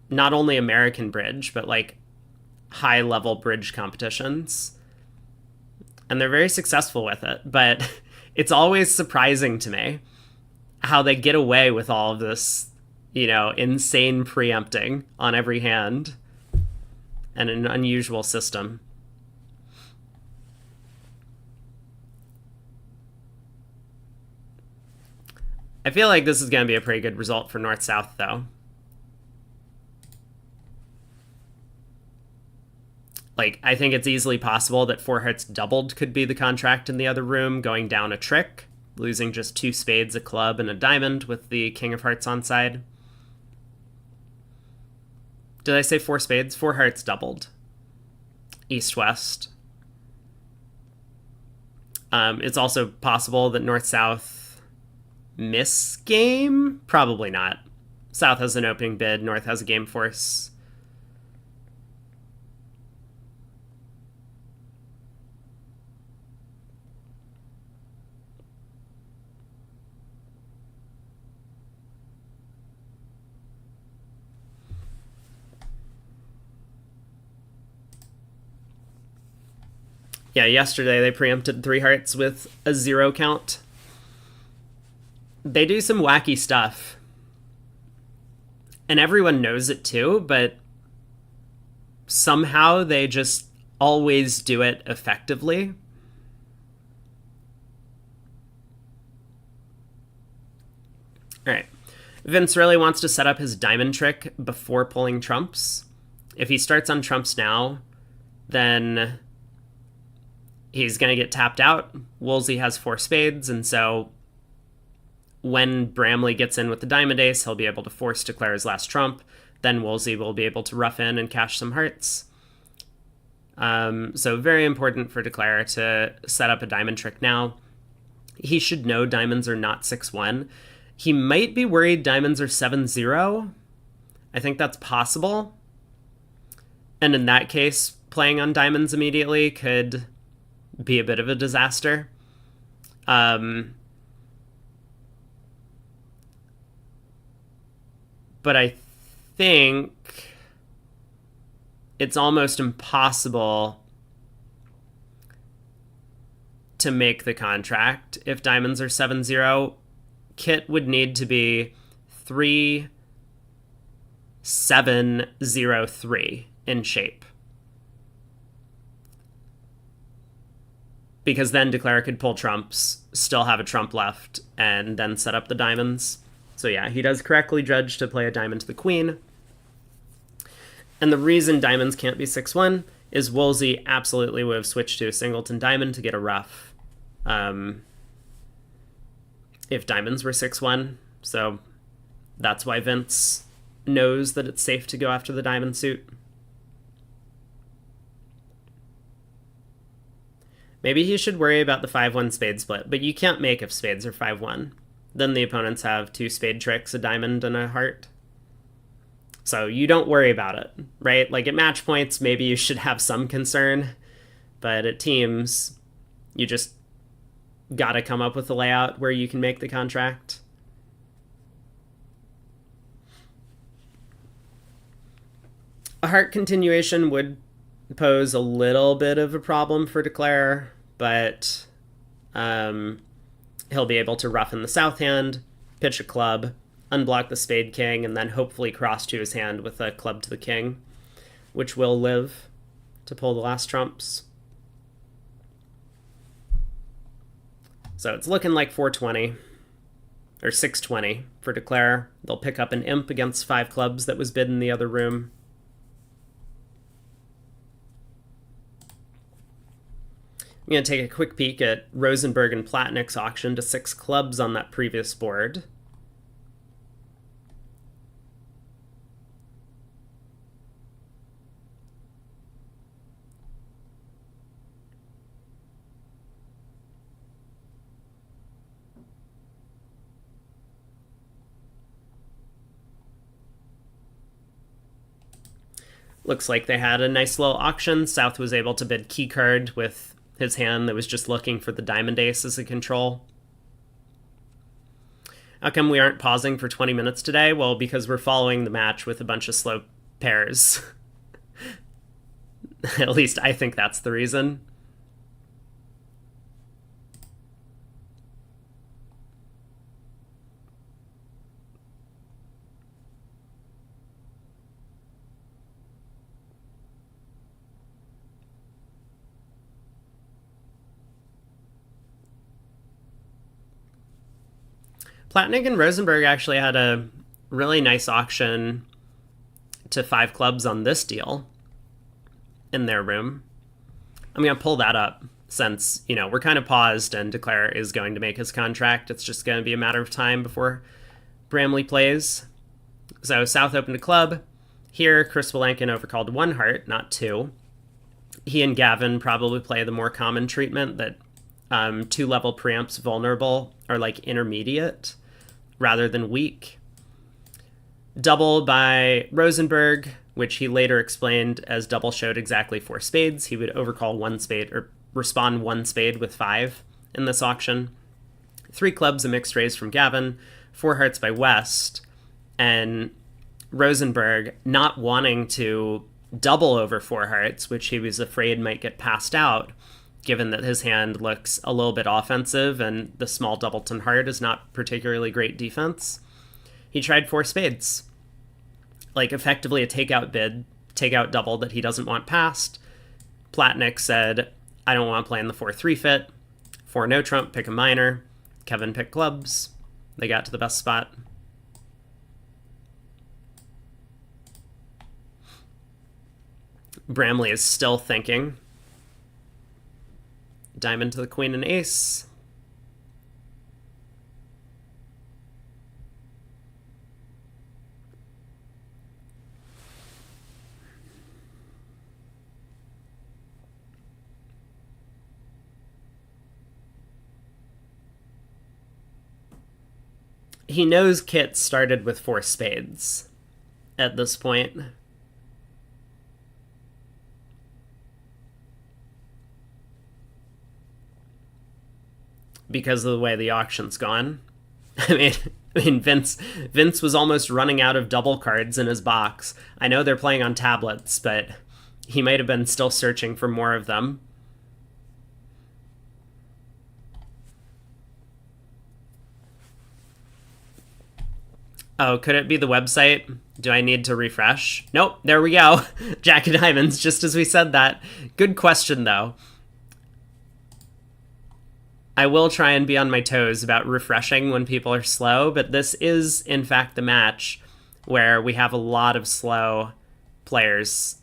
not only American bridge, but like high-level bridge competitions. And they're very successful with it, but it's always surprising to me how they get away with all of this, insane preempting on every hand and an unusual system. I feel like this is going to be a pretty good result for North-South, though. Like, I think it's easily possible that 4 hearts doubled could be the contract in the other room, going down a trick, losing just 2 spades, a club, and a diamond with the King of Hearts on side. Did I say 4 spades? 4 hearts doubled. East-West. It's also possible that North-South miss game? Probably not. South has an opening bid, North has a game force. Yeah, yesterday they preempted 3 hearts with a 0 count. They do some wacky stuff. And everyone knows it too, but somehow they just always do it effectively. All right. Vince really wants to set up his diamond trick before pulling trumps. If he starts on trumps now, then he's going to get tapped out. Woolsey has 4 spades, and so when Bramley gets in with the diamond ace, he'll be able to force Declare his last trump. Then Woolsey will be able to rough in and cash some hearts. So very important for Declare to set up a diamond trick now. He should know diamonds are not 6-1. He might be worried diamonds are 7-0. I think that's possible. And in that case, playing on diamonds immediately could be a bit of a disaster. But I think it's almost impossible to make the contract if diamonds are 7-0. Kit would need to be 3-7-0-3 in shape. Because then Declare could pull trumps, still have a trump left, and then set up the diamonds. So yeah, he does correctly judge to play a diamond to the queen. And the reason diamonds can't be 6-1 is Woolsey absolutely would have switched to a singleton diamond to get a rough if diamonds were 6-1. So that's why Vince knows that it's safe to go after the diamond suit. Maybe he should worry about the 5-1 spade split, but you can't make if spades are 5-1. Then the opponents have 2 spade tricks, a diamond, and a heart. So you don't worry about it, right? Like at match points, maybe you should have some concern, but at teams, you just gotta come up with a layout where you can make the contract. A heart continuation would pose a little bit of a problem for Declare, but he'll be able to roughen the south hand, pitch a club, unblock the spade king, and then hopefully cross to his hand with a club to the king, which will live to pull the last trumps. So it's looking like 420 or 620 for Declare. They'll pick up an imp against 5 clubs that was bid in the other room. I'm going to take a quick peek at Rosenberg and Platnick's auction to 6 clubs on that previous board. Looks like they had a nice little auction. South was able to bid key card with his hand that was just looking for the diamond ace as a control. How come we aren't pausing for 20 minutes today? Well, because we're following the match with a bunch of slow pairs. At least I think that's the reason. Platnick and Rosenberg actually had a really nice auction to 5 clubs on this deal in their room. I'm going to pull that up since, we're kind of paused and Declare is going to make his contract. It's just going to be a matter of time before Bramley plays. So South opened a club. Here, Chris Wilankin overcalled 1 heart, not 2. He and Gavin probably play the more common treatment that 2-level preamps vulnerable are like intermediate rather than weak. Double by Rosenberg, which he later explained as double showed exactly 4 spades. He would overcall 1 spade or respond 1 spade with 5 in this auction. 3 clubs, a mixed raise from Gavin, 4 hearts by West, and Rosenberg not wanting to double over 4 hearts, which he was afraid might get passed out, given that his hand looks a little bit offensive and the small doubleton heart is not particularly great defense. He tried 4 spades. Like, effectively a takeout double that he doesn't want passed. Platnick said, I don't want to play in the 4-3 fit. 4 no trump, pick a minor. Kevin picked clubs. They got to the best spot. Bramley is still thinking. Diamond to the queen and ace. He knows Kit started with 4 spades at this point. Because of the way the auction's gone. I mean, Vince was almost running out of double cards in his box. I know they're playing on tablets, but he might have been still searching for more of them. Oh, could it be the website? Do I need to refresh? Nope, there we go. Jack of diamonds, just as we said that. Good question, though. I will try and be on my toes about refreshing when people are slow, but this is, in fact, the match where we have a lot of slow players,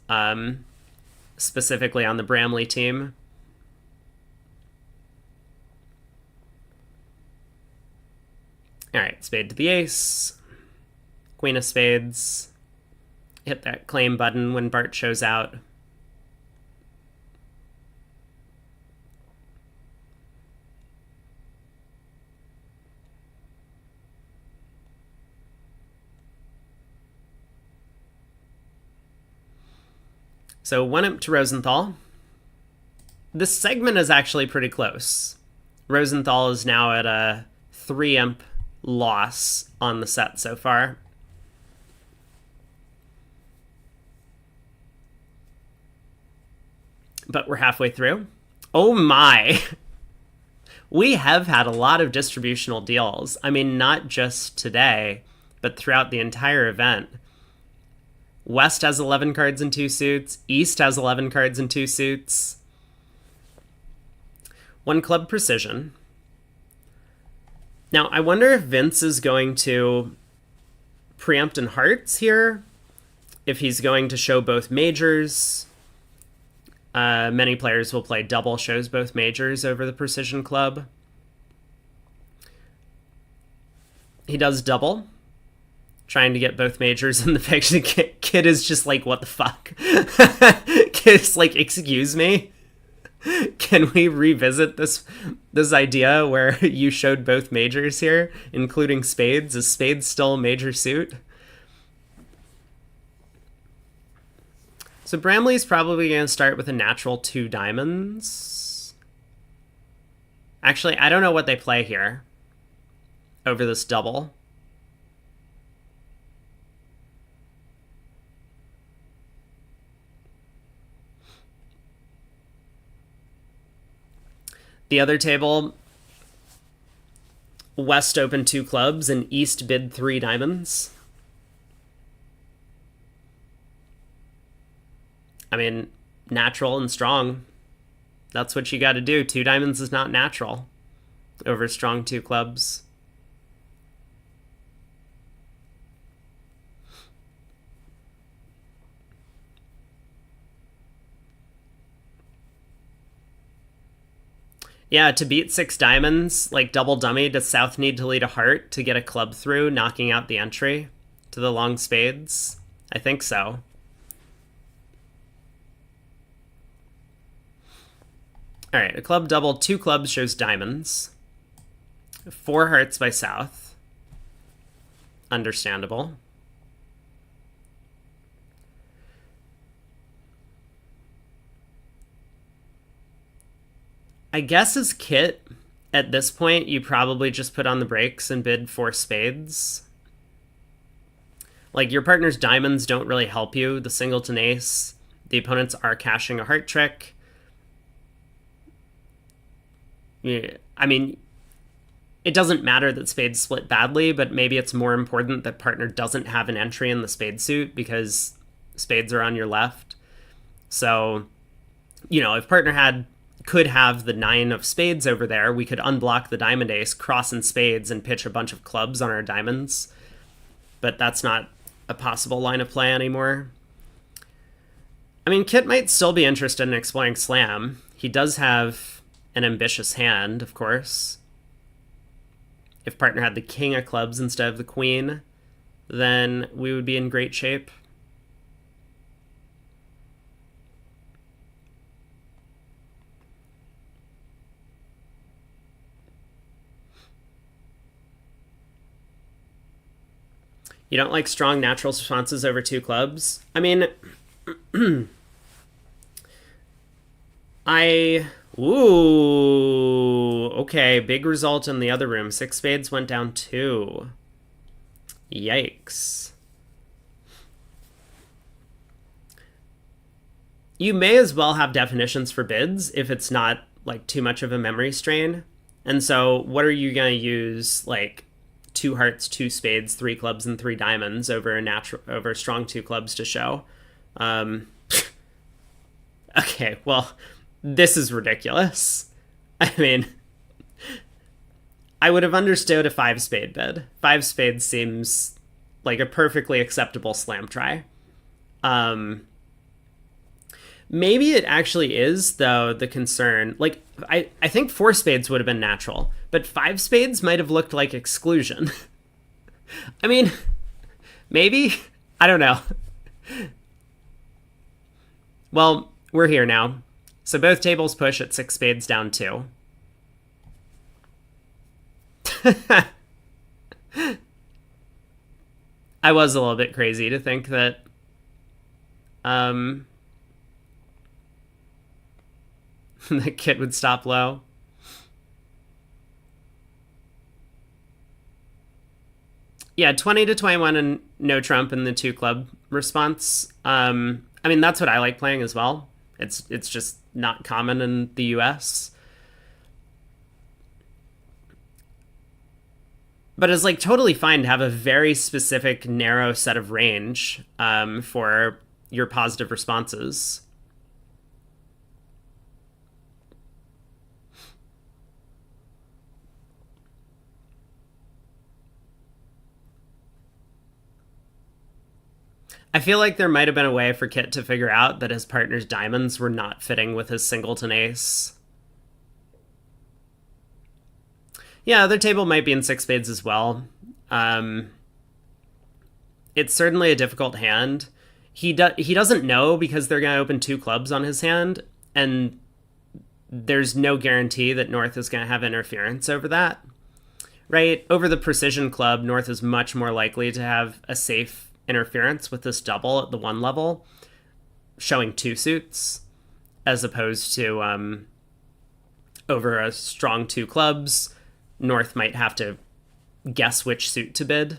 specifically on the Bramley team. All right, spade to the ace. Queen of spades. Hit that claim button when Bart shows out. So 1 imp to Rosenthal. This segment is actually pretty close. Rosenthal is now at a 3 imp loss on the set so far. but we're halfway through. Oh my. We have had a lot of distributional deals. I mean, not just today, but throughout the entire event. West has 11 cards and 2 suits. East has 11 cards and 2 suits. 1 club precision. Now, I wonder if Vince is going to preempt in hearts here. If he's going to show both majors. Many players will play double shows both majors over the precision club. He does double, trying to get both majors in the picture. Kid is just like, what the fuck? Kid's like, excuse me? Can we revisit this idea where you showed both majors here, including spades? Is spades still a major suit? So Bramley's probably going to start with a natural 2 diamonds. Actually, I don't know what they play here over this double. The other table, West opened 2 clubs and East bid 3 diamonds. I mean, natural and strong. That's what you got to do. 2 diamonds is not natural over strong 2 clubs. Yeah, to beat 6 diamonds, like double dummy, does South need to lead a heart to get a club through, knocking out the entry to the long spades? I think so. All right, a club double, 2 clubs shows diamonds. 4 hearts by South. Understandable. I guess as kit, at this point, you probably just put on the brakes and bid 4 spades. Like, your partner's diamonds don't really help you. The singleton ace, the opponents are cashing a heart trick. Yeah, I mean, it doesn't matter that spades split badly, but maybe it's more important that partner doesn't have an entry in the spade suit because spades are on your left. So, you know, if partner could have the 9 of spades over there, we could unblock the diamond ace, cross in spades, and pitch a bunch of clubs on our diamonds. But that's not a possible line of play anymore. I mean, Kit might still be interested in exploring slam. He does have an ambitious hand, of course. If partner had the king of clubs instead of the queen, then we would be in great shape. You don't like strong natural responses over 2 clubs? I mean, Ooh, okay, big result in the other room. 6 spades went down 2. Yikes. You may as well have definitions for bids if it's not, like, too much of a memory strain. And so what are you going to use, like, 2 hearts, 2 spades, 3 clubs, and 3 diamonds over strong 2 clubs to show? Okay, well, this is ridiculous. I mean, I would have understood a 5 spade bid. 5 spades seems like a perfectly acceptable slam try. Maybe it actually is, though, the concern. Like, I think 4 spades would have been natural, but 5 spades might have looked like exclusion. I mean, maybe? I don't know. Well, we're here now. So both tables push at 6 spades down 2. I was a little bit crazy to think that the kid would stop low. Yeah, 20 to 21 and no trump in the 2 club response. I mean, that's what I like playing as well. It's just not common in the US. But it's like totally fine to have a very specific, narrow set of range for your positive responses. I feel like there might have been a way for Kit to figure out that his partner's diamonds were not fitting with his singleton ace. Yeah, their table might be in six spades as well. It's certainly a difficult hand. He doesn't know because they're going to open two clubs on his hand, and there's no guarantee that North is going to have interference over that. Right? Over the precision club, North is much more likely to have a safe interference with this double at the one level, showing two suits, as opposed to over a strong two clubs, North might have to guess which suit to bid.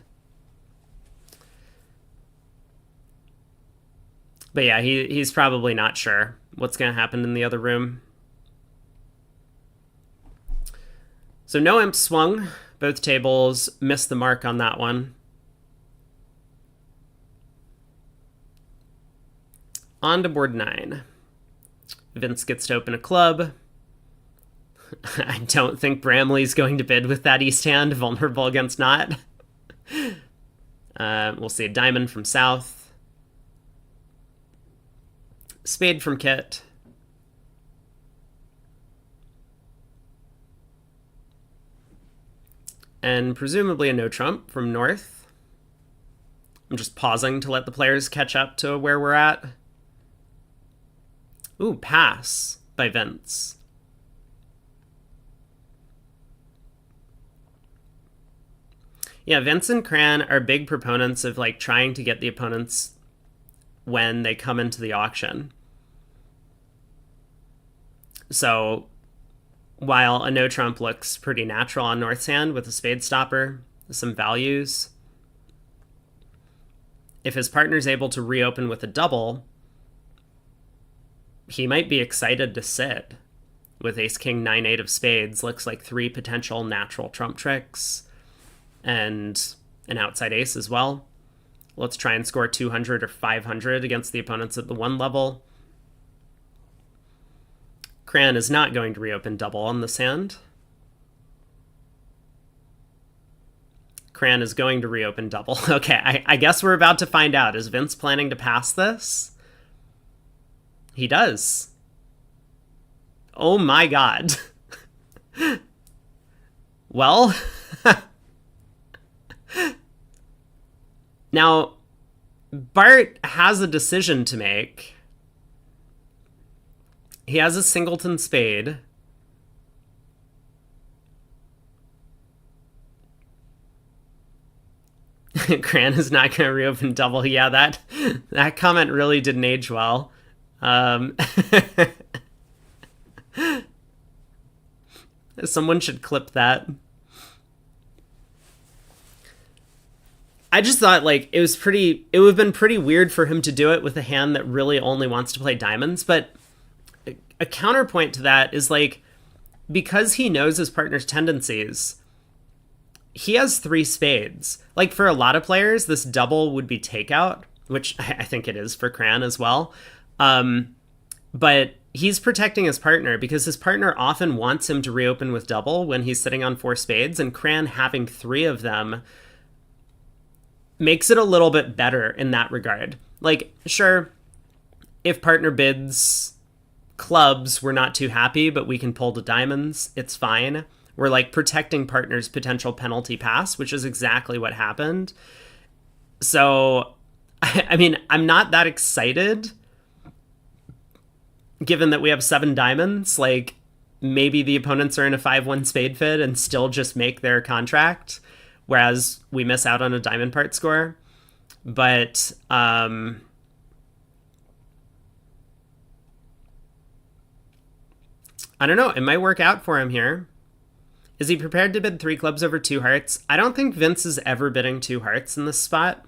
But yeah, he's probably not sure what's going to happen in the other room. So no imp swung. Both tables missed the mark on that one. On to board 9. Vince gets to open a club. I don't think Bramley's going to bid with that East hand, vulnerable against not. We'll see a diamond from South. Spade from Kit. And presumably a no trump from North. I'm just pausing to let the players catch up to where we're at. Ooh, pass by Vince. Yeah, Vince and Cran are big proponents of like trying to get the opponents when they come into the auction. So while a no trump looks pretty natural on North's hand with a spade stopper, some values, if his partner's able to reopen with a double, he might be excited to sit with ace king 9-8 of spades. Looks like 3 potential natural trump tricks and an outside ace as well. Let's try and score 200 or 500 against the opponents at the one level. Cran is not going to reopen double on this hand. Cran is going to reopen double. Okay, I guess we're about to find out. Is Vince planning to pass this? He does. Oh my god. Well, now, Bart has a decision to make. He has a singleton spade. Cran is not going to reopen double. Yeah, that comment really didn't age well. Someone should clip that. I just thought, like, it would have been pretty weird for him to do it with a hand that really only wants to play diamonds, but a counterpoint to that is, like, because he knows his partner's tendencies, he has 3 spades. Like, for a lot of players, this double would be takeout, which I think it is for Cran as well. But he's protecting his partner because his partner often wants him to reopen with double when he's sitting on 4 spades, and Cran having 3 of them makes it a little bit better in that regard. Like, sure, if partner bids clubs, we're not too happy, but we can pull to diamonds, it's fine. We're like protecting partner's potential penalty pass, which is exactly what happened. So, I mean, I'm not that excited, given that we have 7 diamonds. Like, maybe the opponents are in a 5-1 spade fit and still just make their contract, whereas we miss out on a diamond part score. But I don't know. It might work out for him here. Is he prepared to bid 3 clubs over 2 hearts? I don't think Vince is ever bidding 2 hearts in this spot.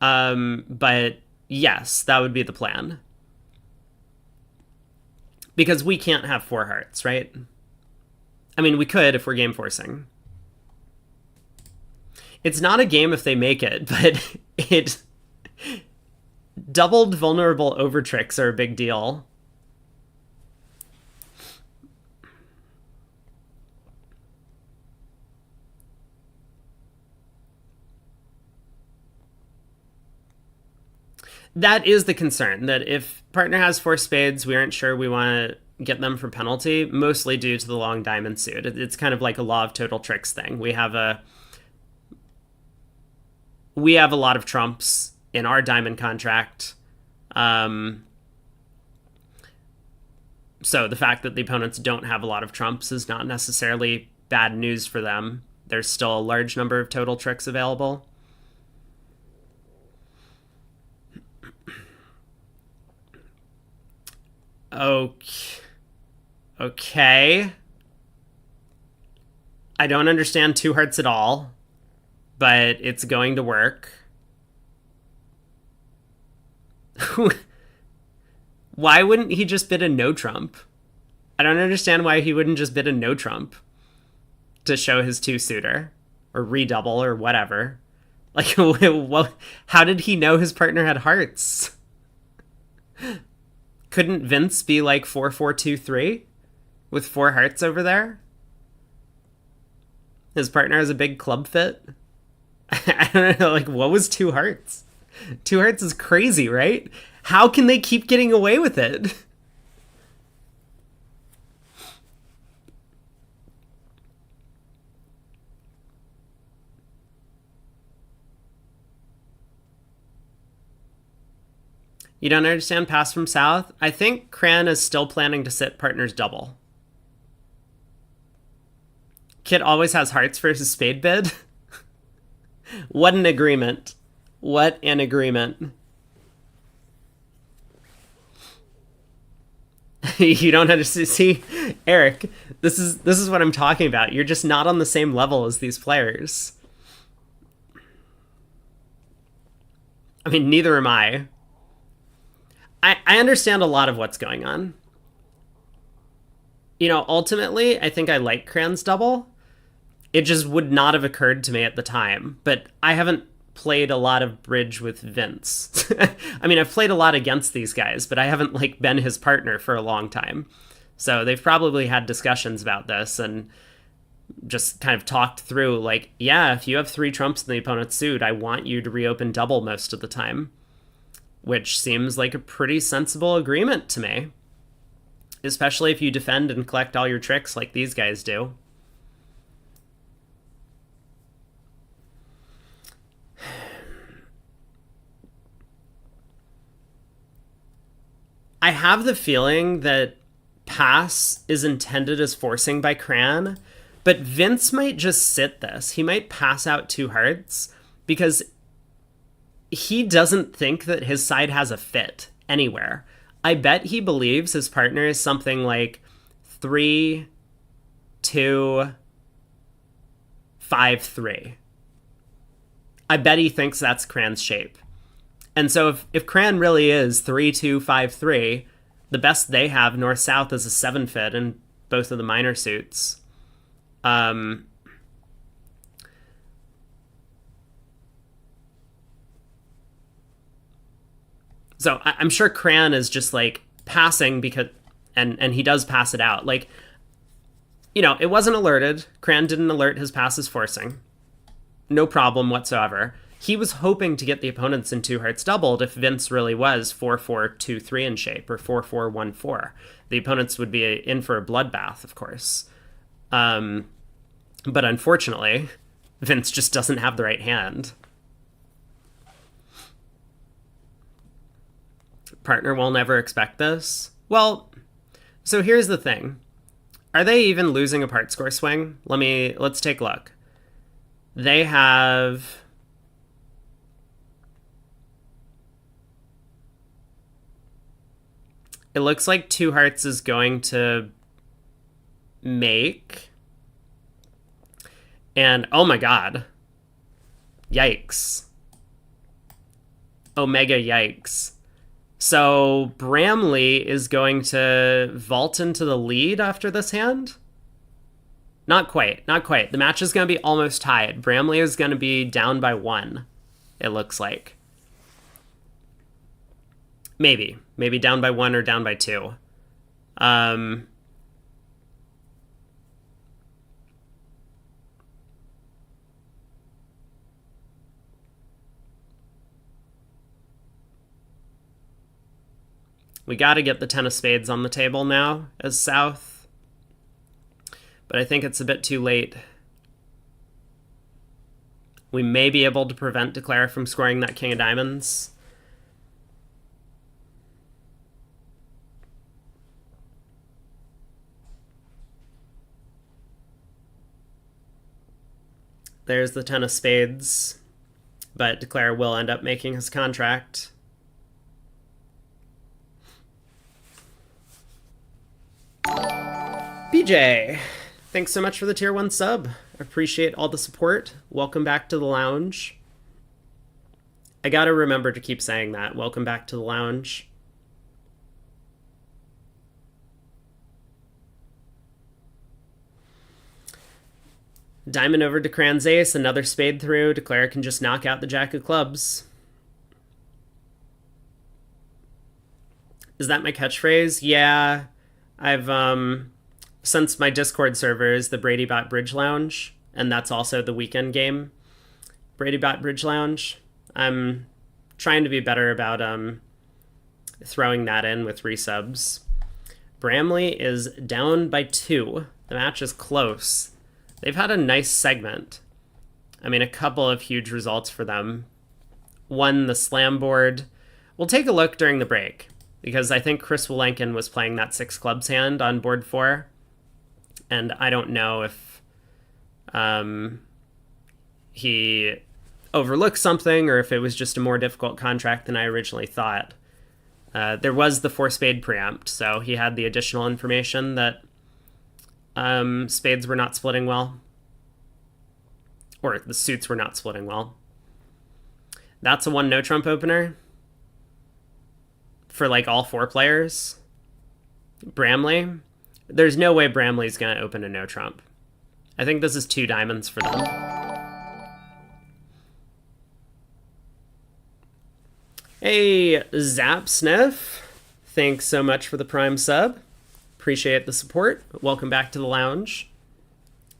But yes, that would be the plan. Because we can't have 4 hearts, right? I mean, we could if we're game forcing. It's not a game if they make it, but it... Doubled vulnerable over tricks are a big deal. That is the concern, that if partner has 4 spades, we aren't sure we want to get them for penalty, mostly due to the long diamond suit. It's kind of like a law of total tricks thing. We have a lot of trumps in our diamond contract. So the fact that the opponents don't have a lot of trumps is not necessarily bad news for them. There's still a large number of total tricks available. Okay. I don't understand 2 hearts at all, but it's going to work. Why wouldn't he just bid a no trump? I don't understand why he wouldn't just bid a no trump to show his 2 suitor or redouble or whatever. Like, how did he know his partner had hearts? Couldn't Vince be like 4-4-2-3 with 4 hearts over there? His partner has a big club fit. I don't know, like, what was 2 hearts? 2 hearts is crazy, right? How can they keep getting away with it? You don't understand pass from south? I think Cran is still planning to sit partners double. Kit always has hearts for his spade bid. What an agreement. What an agreement. You don't understand. See, Eric, this is what I'm talking about. You're just not on the same level as these players. I mean, neither am I. I understand a lot of what's going on. You know, ultimately, I think I like Cran's double. It just would not have occurred to me at the time. But I haven't played a lot of bridge with Vince. I mean, I've played a lot against these guys, but I haven't, like, been his partner for a long time. So they've probably had discussions about this and just kind of talked through, like, yeah, if you have 3 trumps in the opponent's suit, I want you to reopen double most of the time. Which seems like a pretty sensible agreement to me. Especially if you defend and collect all your tricks like these guys do. I have the feeling that pass is intended as forcing by Cran, but Vince might just sit this. He might pass out 2 hearts because he doesn't think that his side has a fit anywhere. I bet he believes his partner is something like 3, 2, 5, 3. I bet he thinks that's Cran's shape. And so if Cran really is 3, 2, 5, 3, the best they have north-south is a 7 fit in both of the minor suits. So I'm sure Cran is just, like, passing because... And he does pass it out. Like, you know, it wasn't alerted. Cran didn't alert his passes forcing. No problem whatsoever. He was hoping to get the opponents in 2 hearts doubled if Vince really was 4-4-2-3 in shape, or 4-4-1-4. The opponents would be in for a bloodbath, of course. But unfortunately, Vince just doesn't have the right hand. Partner will never expect this. Well, so here's the thing. Are they even losing a part score swing? Let's take a look. They have... It looks like 2 hearts is going to make. And, oh my god. Yikes. Omega yikes. So Bramley is going to vault into the lead after this hand? Not quite, not quite. The match is going to be almost tied. Bramley is going to be down by 1, it looks like. Maybe. Maybe down by 1 or down by 2. We got to get the 10 of spades on the table now as South. But I think it's a bit too late. We may be able to prevent Declare from scoring that king of diamonds. There's the 10 of spades. But Declare will end up making his contract. BJ, thanks so much for the tier 1 sub. Appreciate all the support. Welcome back to the lounge. I gotta remember to keep saying that. Welcome back to the lounge. Diamond over Decran's ace, another spade through. Declare can just knock out the jack of clubs. Is that my catchphrase? Yeah. I've, since my Discord server is the BradyBot Bridge Lounge, and that's also the weekend game, BradyBot Bridge Lounge, I'm trying to be better about throwing that in with resubs. Bramley is down by 2. The match is close. They've had a nice segment. I mean, a couple of huge results for them. Won the slam board. We'll take a look during the break, because I think Chris Walenkin was playing that 6 clubs hand on board 4. And I don't know if he overlooked something or if it was just a more difficult contract than I originally thought. There was the 4 spade preempt, so he had the additional information that spades were not splitting well. Or the suits were not splitting well. That's a 1 no trump opener for like all 4 players. Bramley, there's no way Bramley's going to open a no trump. I think this is 2 diamonds for them. Hey, Zap Sniff, thanks so much for the Prime sub. Appreciate the support. Welcome back to the lounge.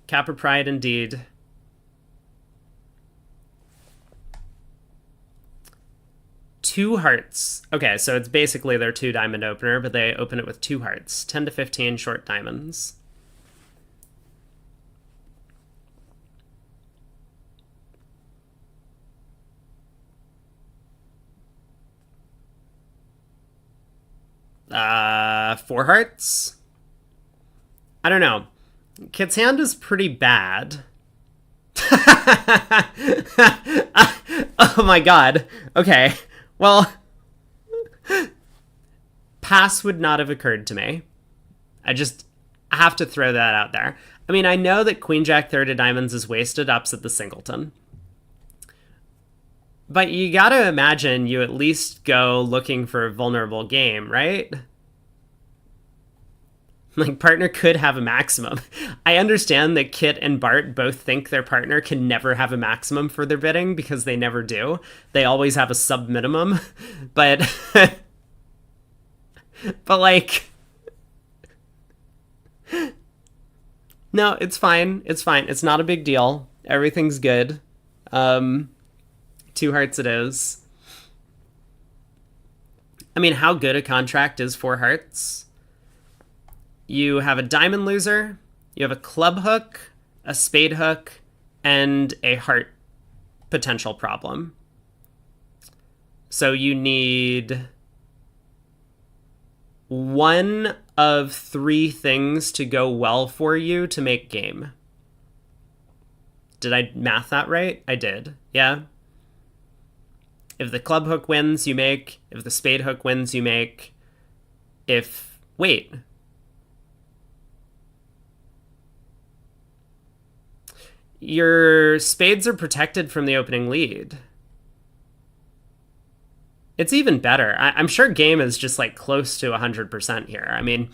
Kappa Pride indeed. Two hearts. Okay, so it's basically their 2 diamond opener, but they open it with 2 hearts. 10 to 15 short diamonds. Four hearts? I don't know. Kit's hand is pretty bad. Oh my god. Okay. Well, pass would not have occurred to me. I have to throw that out there. I mean, I know that Queen Jack third of diamonds is wasted ups at the singleton. But you gotta imagine you at least go looking for a vulnerable game, right? Like, partner could have a maximum. I understand that Kit and Bart both think their partner can never have a maximum for their bidding because they never do. They always have a sub-minimum. But, but like, no, it's fine. It's fine. It's not a big deal. Everything's good. 2 hearts it is. I mean, how good a contract is 4 hearts? You have a diamond loser, you have a club hook, a spade hook, and a heart potential problem. So you need 1 of 3 things to go well for you to make game. Did I math that right? I did. Yeah. If the club hook wins, you make. If the spade hook wins, you make. Wait. Your spades are protected from the opening lead. It's even better. I'm sure game is just like close to 100% here. I mean,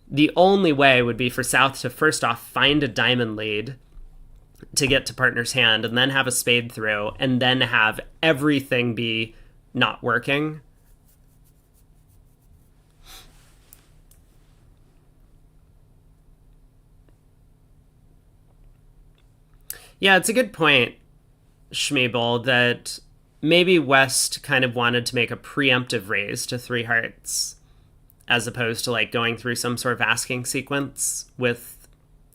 the only way would be for South to first off find a diamond lead to get to partner's hand and then have a spade through and then have everything be not working. Yeah, it's a good point, Schmeebel, that maybe West kind of wanted to make a preemptive raise to three hearts as opposed to like going through some sort of asking sequence with,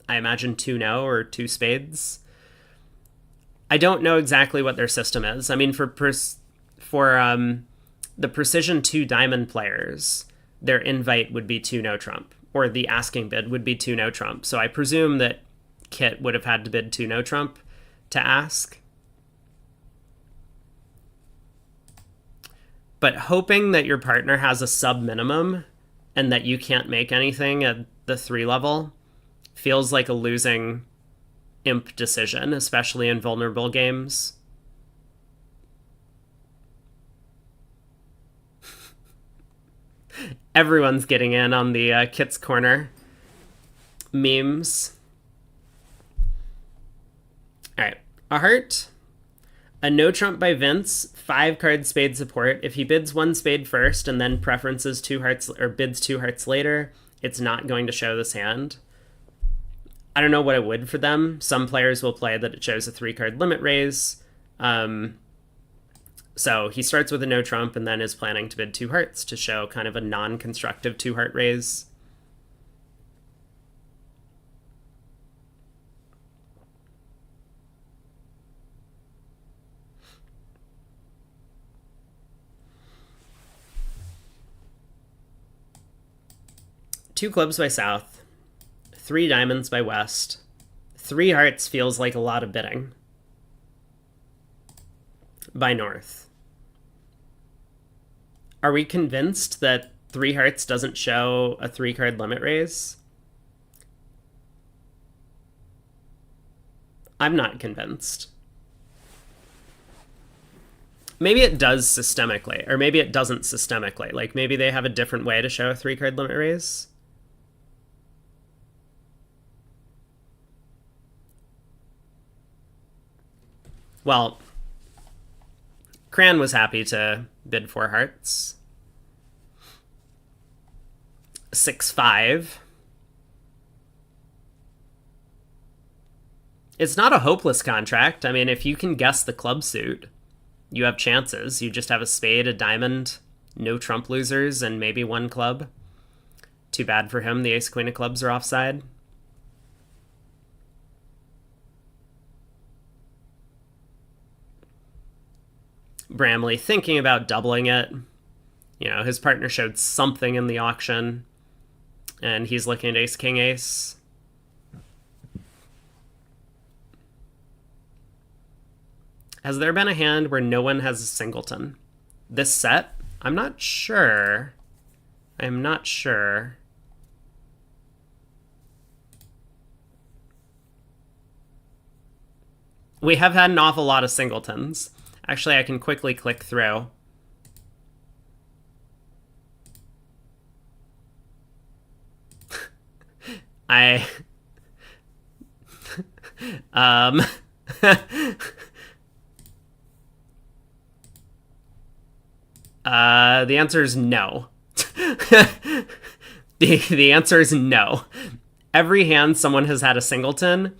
I imagine, two no or two spades. I don't know exactly what their system is. I mean, for the precision two diamond players, their invite would be two no trump, or the asking bid would be two no trump. So I presume that Kit would have had to bid two no trump to ask. But hoping that your partner has a sub minimum and that you can't make anything at the 3 level feels like a losing imp decision, especially in vulnerable games. Everyone's getting in on the Kit's Corner memes. All right, a heart, a no trump by Vince, 5 card spade support. If he bids 1 spade first and then preferences 2 hearts or bids 2 hearts later, it's not going to show this hand. I don't know what it would for them. Some players will play that it shows a 3 card limit raise. So he starts with a no trump and then is planning to bid 2 hearts to show kind of a non-constructive 2 heart raise. Two clubs by South, 3 diamonds by West. 3 hearts feels like a lot of bidding by North. Are we convinced that 3 hearts doesn't show a 3 card limit raise? I'm not convinced. Maybe it does systemically, or maybe it doesn't systemically. Like maybe they have a different way to show a 3 card limit raise. Well, Cran was happy to bid 4 hearts. 6-5. It's not a hopeless contract. I mean, if you can guess the club suit, you have chances. You just have a spade, a diamond, no trump losers, and maybe 1 club. Too bad for him, the ace queen of clubs are offside. Bramley thinking about doubling it. You know, his partner showed something in the auction, and he's looking at ace, king, ace. Has there been a hand where no one has a singleton? This set? I'm not sure. I'm not sure. We have had an awful lot of singletons. Actually, I can quickly click through. The answer is no. The answer is no. Every hand someone has had a singleton,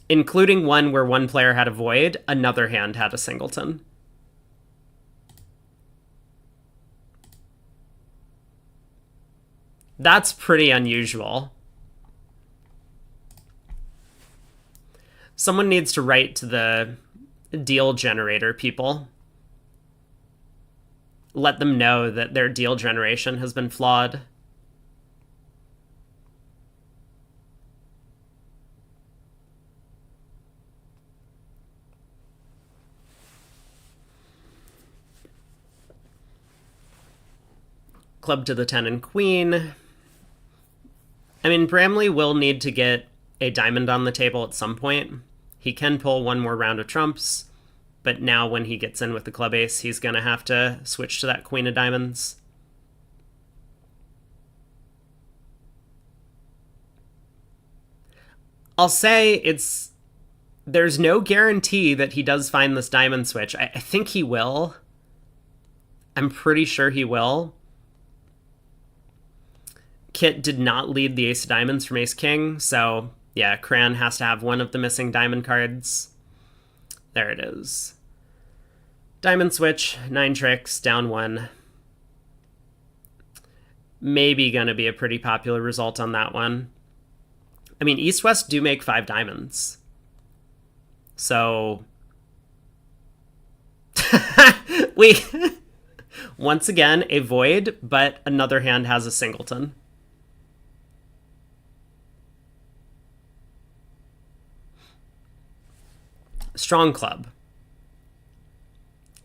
including one where one player had a void, another hand had a singleton. That's pretty unusual. Someone needs to write to the deal generator people. Let them know that their deal generation has been flawed. Club to the 10 and queen. I mean, Bramley will need to get a diamond on the table at some point. He can pull one more round of trumps. But now when he gets in with the club ace, he's going to have to switch to that queen of diamonds. I'll say there's no guarantee that he does find this diamond switch. I think he will. I'm pretty sure he will. Kit did not lead the ace of diamonds from ace king, so yeah, Cran has to have one of the missing diamond cards. There it is. Diamond switch, 9 tricks, down 1. Maybe gonna be a pretty popular result on that one. I mean, East-West do make 5 diamonds. So... we... Once again, a void, but another hand has a singleton. Strong club.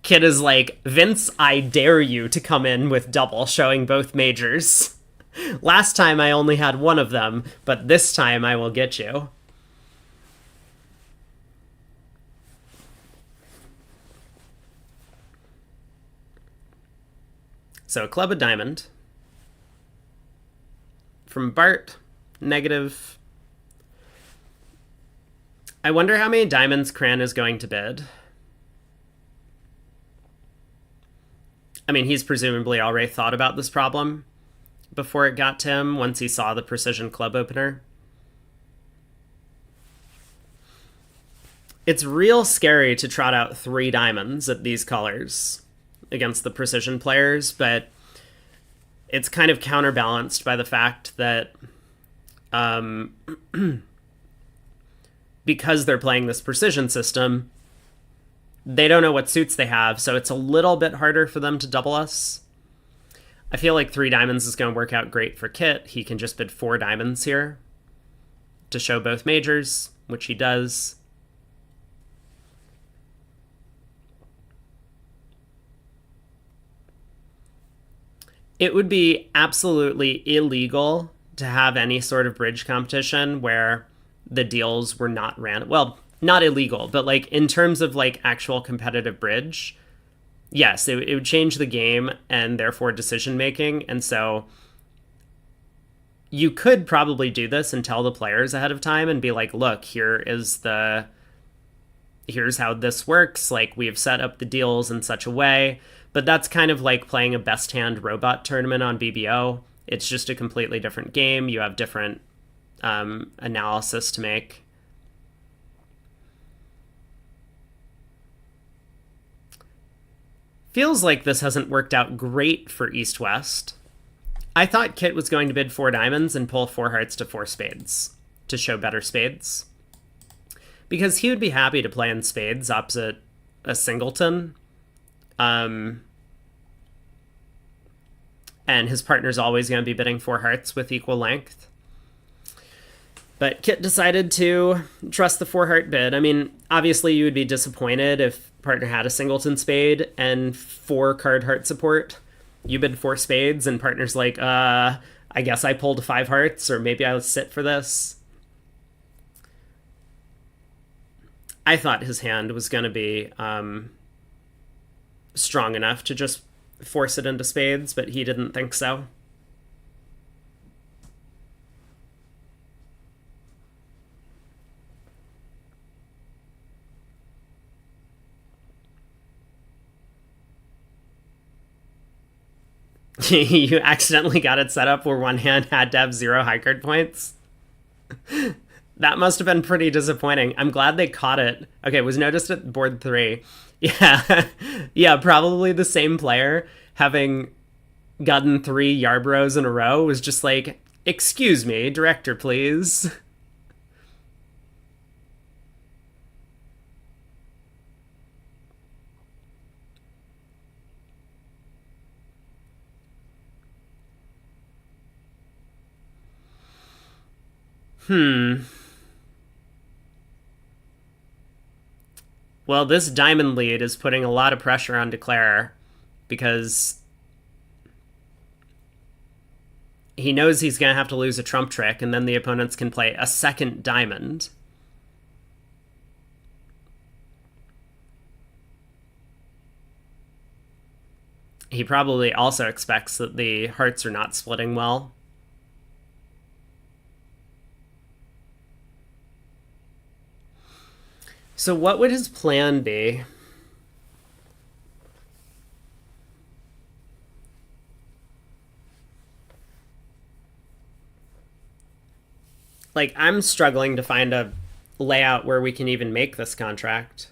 Kid is like, Vince, I dare you to come in with double, showing both majors. Last time I only had one of them, but this time I will get you. So a club of diamond. From Bart, negative. I wonder how many diamonds Cran is going to bid. I mean, he's presumably already thought about this problem before it got to him once he saw the precision club opener. It's real scary to trot out 3 diamonds at these colors against the precision players, but it's kind of counterbalanced by the fact that because they're playing this precision system, they don't know what suits they have, so it's a little bit harder for them to double us. I feel like 3 diamonds is going to work out great for Kit. He can just bid 4 diamonds here to show both majors, which he does. It would be absolutely illegal to have any sort of bridge competition where the deals were not random. Well, not illegal, but like in terms of like actual competitive bridge, yes, it would change the game and therefore decision making. And so you could probably do this and tell the players ahead of time and be like, look, here's how this works. Like, we have set up the deals in such a way. But that's kind of like playing a best hand robot tournament on BBO. It's just a completely different game. You have different analysis to make. Feels like this hasn't worked out great for East-West. I thought Kit was going to bid 4 diamonds and pull 4 hearts to 4 spades to show better spades. Because he would be happy to play in spades opposite a singleton. And his partner's always going to be bidding 4 hearts with equal length. But Kit decided to trust the 4 heart bid. I mean, obviously you would be disappointed if partner had a singleton spade and 4 card heart support. You bid 4 spades and partner's like, I guess I pulled 5 hearts, or maybe I'll sit for this. I thought his hand was going to be strong enough to just force it into spades, but he didn't think so. You accidentally got it set up where one hand had to have 0 high card points. That must have been pretty disappointing. I'm glad they caught it. Okay, it was noticed at board 3. Yeah, yeah, probably the same player having gotten 3 Yarbrough in a row was just like, excuse me, director, please. Well, this diamond lead is putting a lot of pressure on Declare because he knows he's going to have to lose a trump trick, and then the opponents can play a second diamond. He probably also expects that the hearts are not splitting well. So what would his plan be? Like, I'm struggling to find a layout where we can even make this contract.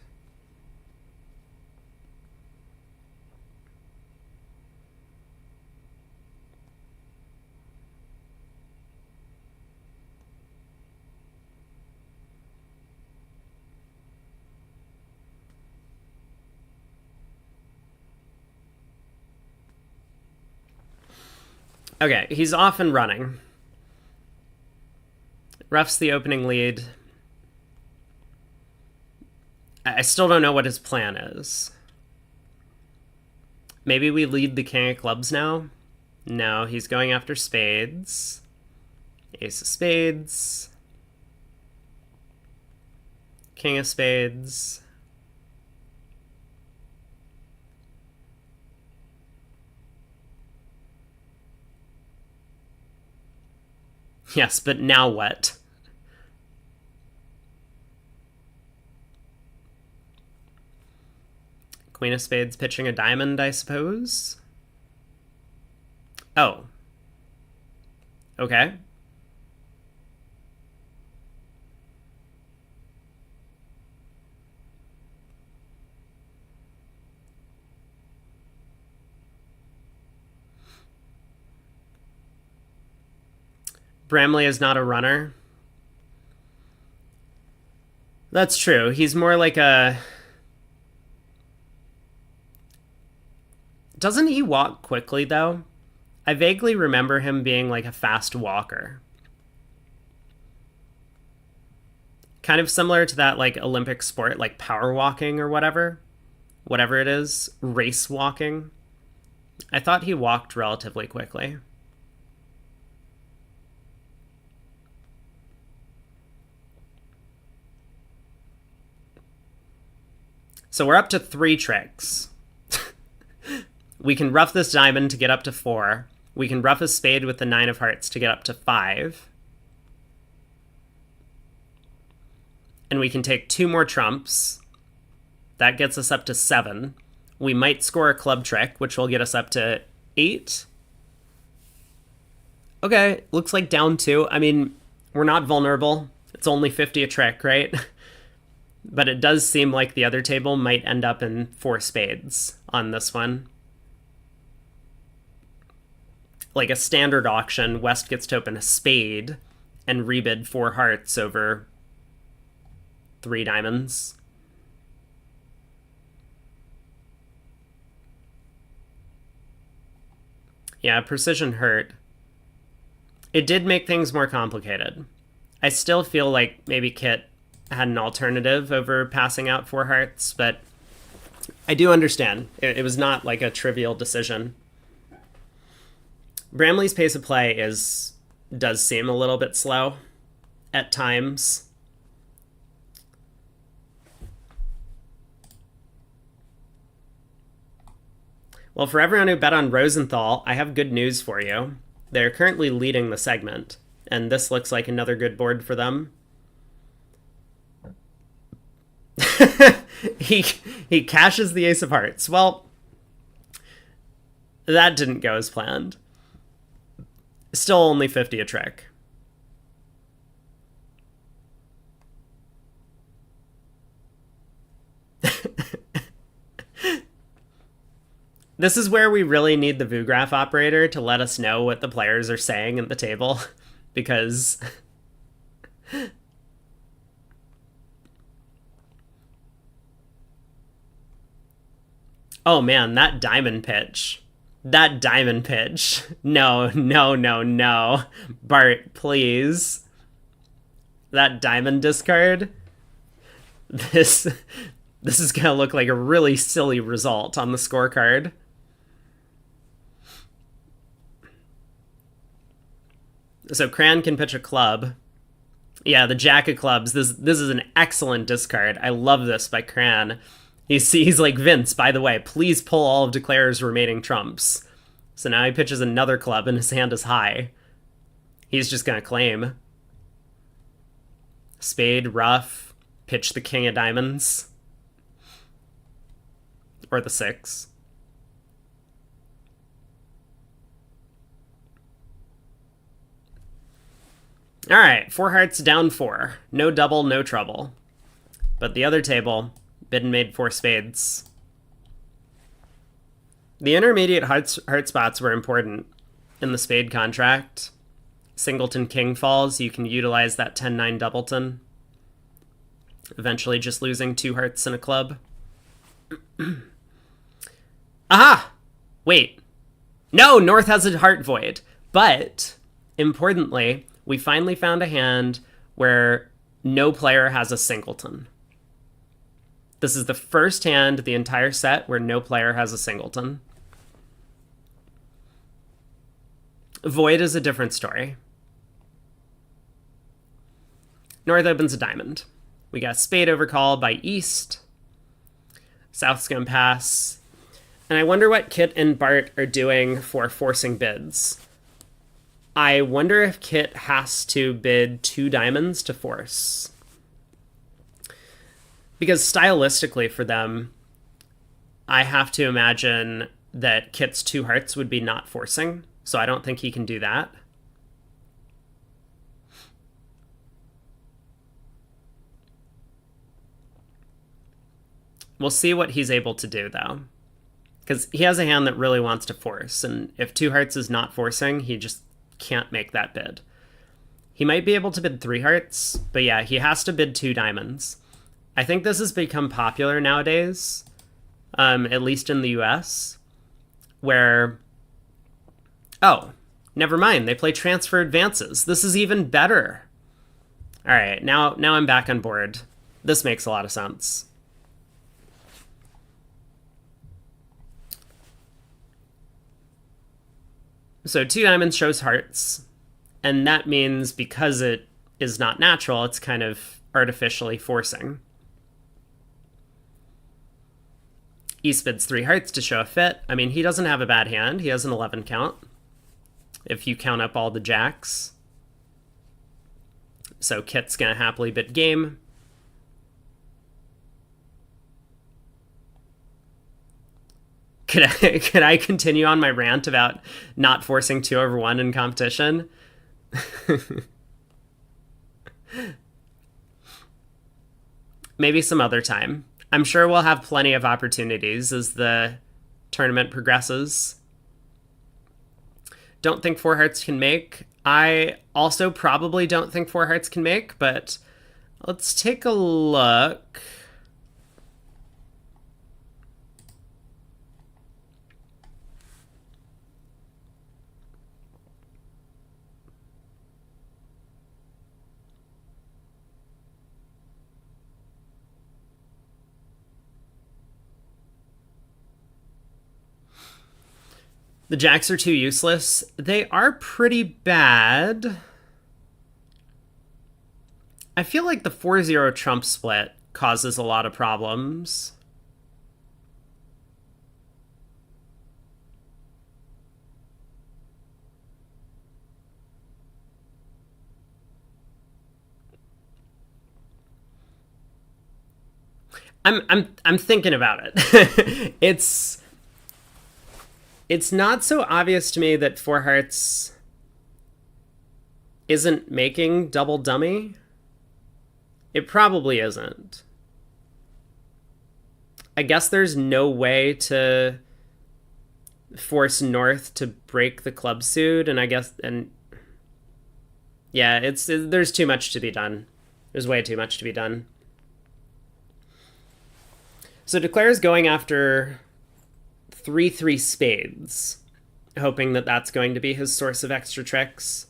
Okay, he's off and running. Roughs the opening lead. I still don't know what his plan is. Maybe we lead the king of clubs now? No, he's going after spades. Ace of spades. King of spades. Yes, but now what? Queen of spades pitching a diamond, I suppose? Oh. Okay. Bramley is not a runner. That's true. He's more like a... Doesn't he walk quickly, though? I vaguely remember him being like a fast walker. Kind of similar to that like Olympic sport, like power walking or whatever. Whatever it is. Race walking. I thought he walked relatively quickly. So we're up to 3 tricks. We can rough this diamond to get up to 4. We can rough a spade with the 9 of hearts to get up to 5. And we can take 2 more trumps. That gets us up to 7. We might score a club trick, which will get us up to 8. Okay, looks like down 2. I mean, we're not vulnerable. It's only 50 a trick, right? But it does seem like the other table might end up in 4 spades on this one. Like a standard auction, West gets to open a spade and rebid 4 hearts over 3 diamonds. Yeah, precision hurt. It did make things more complicated. I still feel like maybe Kit had an alternative over passing out 4 hearts, but I do understand. It was not like a trivial decision. Bramley's pace of play does seem a little bit slow at times. Well, for everyone who bet on Rosenthal, I have good news for you. They're currently leading the segment, and this looks like another good board for them. He cashes the ace of hearts. Well, that didn't go as planned. Still only 50 a trick. This is where we really need the VuGraph operator to let us know what the players are saying at the table, because oh man, that diamond pitch. That diamond pitch. No, no, no, no. Bart, please. That diamond discard. This is gonna look like a really silly result on the scorecard. So Cran can pitch a club. Yeah, the jack of clubs. This is an excellent discard. I love this by Cran. He's like, Vince, by the way, please pull all of Declare's remaining trumps. So now he pitches another club and his hand is high. He's just going to claim. Spade, ruff, pitch the king of diamonds. Or the six. All right, four hearts down four. No double, no trouble. But the other table, Bidden made four spades. The intermediate heart spots were important in the spade contract. Singleton king falls, you can utilize that 10-9 doubleton. Eventually just losing two hearts in a club. Aha! Wait. No, North has a heart void. But, importantly, we finally found a hand where no player has a singleton. This is the first hand of the entire set where no player has a singleton. Void is a different story. North opens a diamond. We got spade overcall by East. South's gonna pass. And I wonder what Kit and Bart are doing for forcing bids. I wonder if Kit has to bid two diamonds to force. Because stylistically for them, I have to imagine that Kit's two hearts would be not forcing, so I don't think he can do that. We'll see what he's able to do, though. Because he has a hand that really wants to force, and if two hearts is not forcing, he just can't make that bid. He might be able to bid three hearts, but yeah, he has to bid two diamonds. I think this has become popular nowadays, at least in the US, where... Oh, never mind, they play transfer advances. This is even better. All right, now I'm back on board. This makes a lot of sense. So two diamonds shows hearts, and that means because it is not natural, it's kind of artificially forcing. East bids three hearts to show a fit. I mean, he doesn't have a bad hand. He has an 11 count, if you count up all the jacks. So Kit's going to happily bid game. Could I continue on my rant about not forcing 2/1 in competition? Maybe some other time. I'm sure we'll have plenty of opportunities as the tournament progresses. Don't think four hearts can make. I also probably don't think four hearts can make, but let's take a look. The jacks are too useless. They are pretty bad. I feel like the 4-0 trump split causes a lot of problems. I'm thinking about it. It's not so obvious to me that four hearts isn't making double dummy. It probably isn't. I guess there's no way to force North to break the club suit, and yeah, there's too much to be done. There's way too much to be done. So Declare's going after 3-3 spades, hoping that that's going to be his source of extra tricks.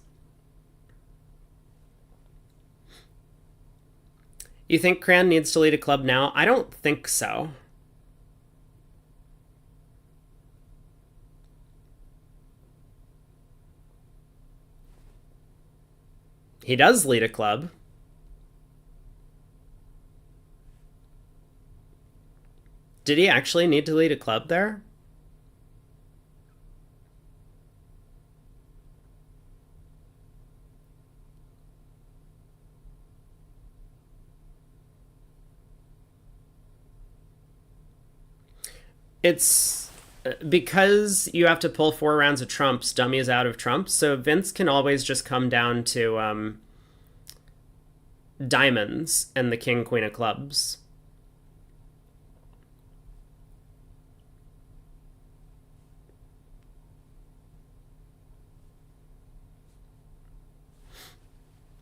You think Cran needs to lead a club now? I don't think so. He does lead a club. Did he actually need to lead a club there? It's because you have to pull 4 rounds of trumps, dummy is out of trumps, so Vince can always just come down to diamonds and the king, queen of clubs.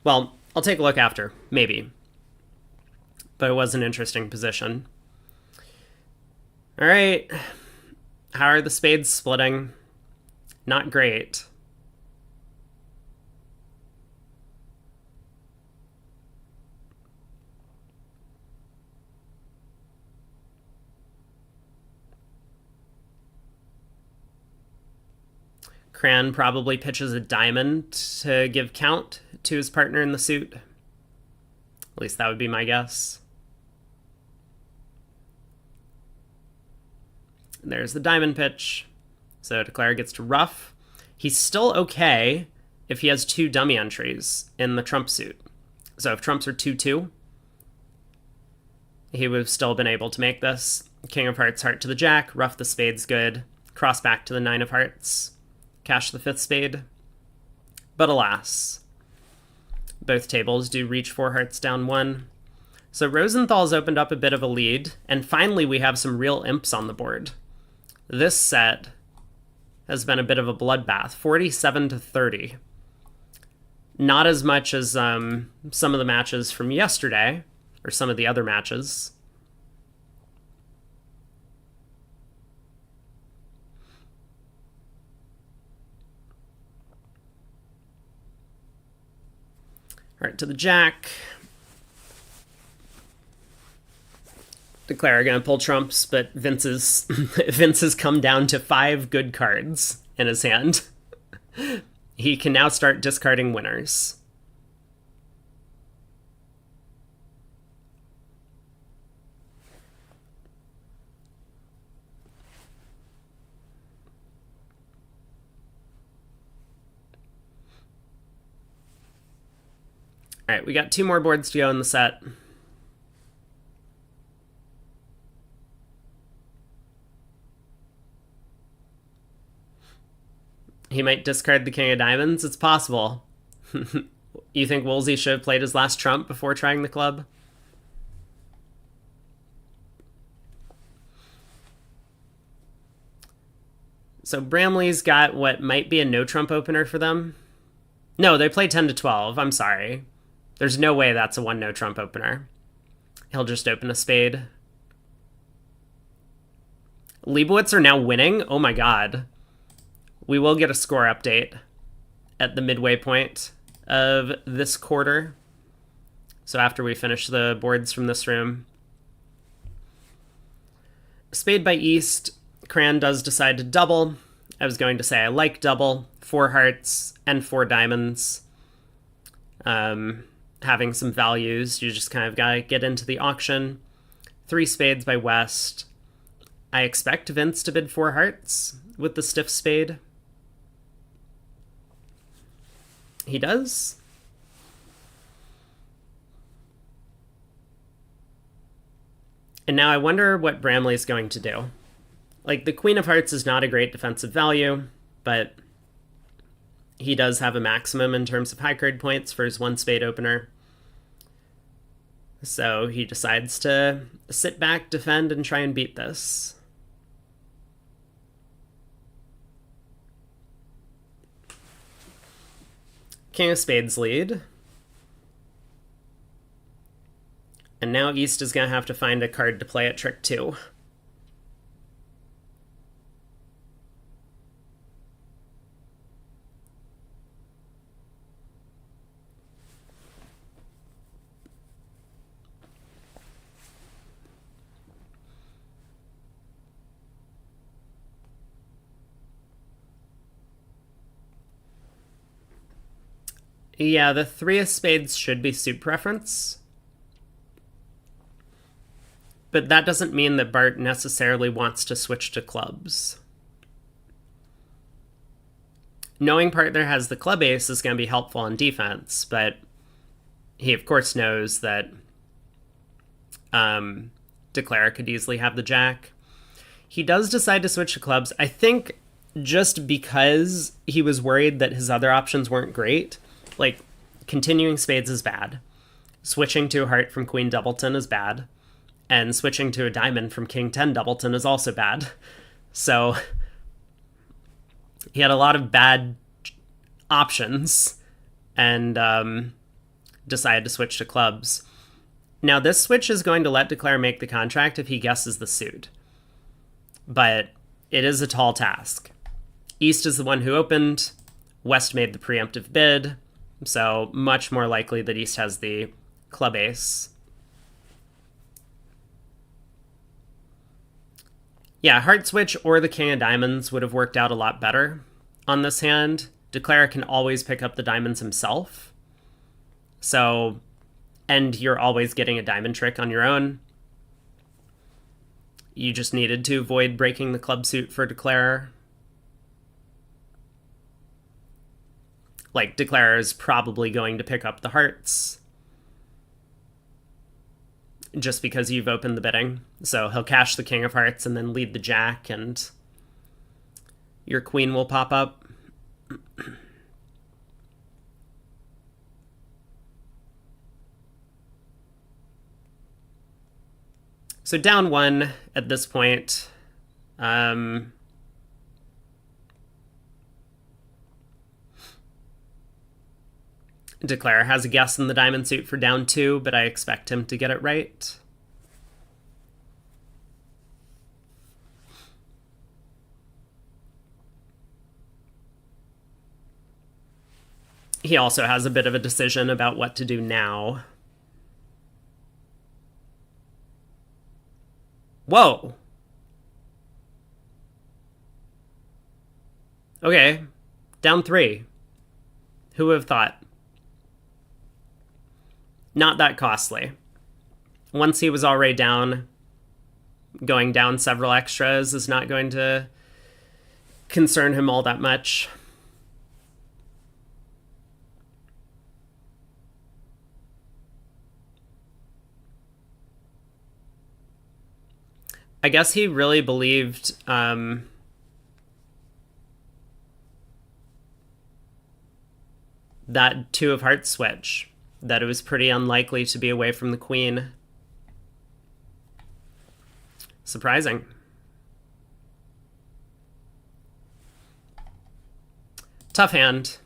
Well, I'll take a look after, maybe. But it was an interesting position. All right. How are the spades splitting? Not great. Cran probably pitches a diamond to give count to his partner in the suit. At least that would be my guess. There's the diamond pitch. So Declare gets to ruff. He's still okay if he has 2 dummy entries in the trump suit. So if trumps are 2-2, he would have still been able to make this. King of hearts, heart to the jack, ruff the spade's good, cross back to the 9 of hearts, cash the 5th spade. But alas, both tables do reach 4 hearts down 1. So Rosenthal's opened up a bit of a lead, and finally we have some real imps on the board. This set has been a bit of a bloodbath, 47-30. Not as much as some of the matches from yesterday, or some of the other matches. All right, to the jack. Declare going to pull trumps, but Vince has come down to 5 good cards in his hand. He can now start discarding winners. All right, we got 2 more boards to go in the set. He might discard the king of diamonds. It's possible. You think Woolsey should have played his last trump before trying the club? So Bramley's got what might be a no trump opener for them. No, they play 10-12. I'm sorry. There's no way that's a 1 no trump opener. He'll just open a spade. Leibowitz are now winning? Oh my god. We will get a score update at the midway point of this quarter. So after we finish the boards from this room. Spade by East. Cran does decide to double. I was going to say I like double. 4 hearts and 4 diamonds. Having some values. You just kind of got to get into the auction. 3 spades by West. I expect Vince to bid 4 hearts with the stiff spade. He does. And now I wonder what Bramley's going to do. Like, the Queen of Hearts is not a great defensive value, but he does have a maximum in terms of high card points for his 1 spade opener. So he decides to sit back, defend, and try and beat this. King of Spades lead. And now East is going to have to find a card to play at trick 2. Yeah, the 3 of spades should be suit preference. but that doesn't mean that Bart necessarily wants to switch to clubs. Knowing partner has the club ace is going to be helpful on defense, but he of course knows that Declare could easily have the jack. He does decide to switch to clubs, I think just because he was worried that his other options weren't great. Like, continuing spades is bad. Switching to a heart from Queen Doubleton is bad. And switching to a diamond from King 10 Doubleton is also bad. So he had a lot of bad options and decided to switch to clubs. Now, this switch is going to let Declare make the contract if he guesses the suit. But it is a tall task. East is the one who opened. West made the preemptive bid. So much more likely that East has the club ace. Yeah, heart switch or the king of diamonds would have worked out a lot better on this hand. Declare can always pick up the diamonds himself. So, and you're always getting a diamond trick on your own. You just needed to avoid breaking the club suit for Declare. Like, Declare is probably going to pick up the hearts just because you've opened the bidding. So he'll cash the king of hearts and then lead the jack, and your queen will pop up. So down one at this point. Declare has a guess in the diamond suit for down two, but I expect him to get it right. He also has a bit of a decision about what to do now. Whoa! Okay, down three. Who would have thought? Not that costly. Once he was already down, going down several extras is not going to concern him all that much. I guess he really believed that two of hearts switch, that it was pretty unlikely to be away from the queen. Surprising. Tough hand.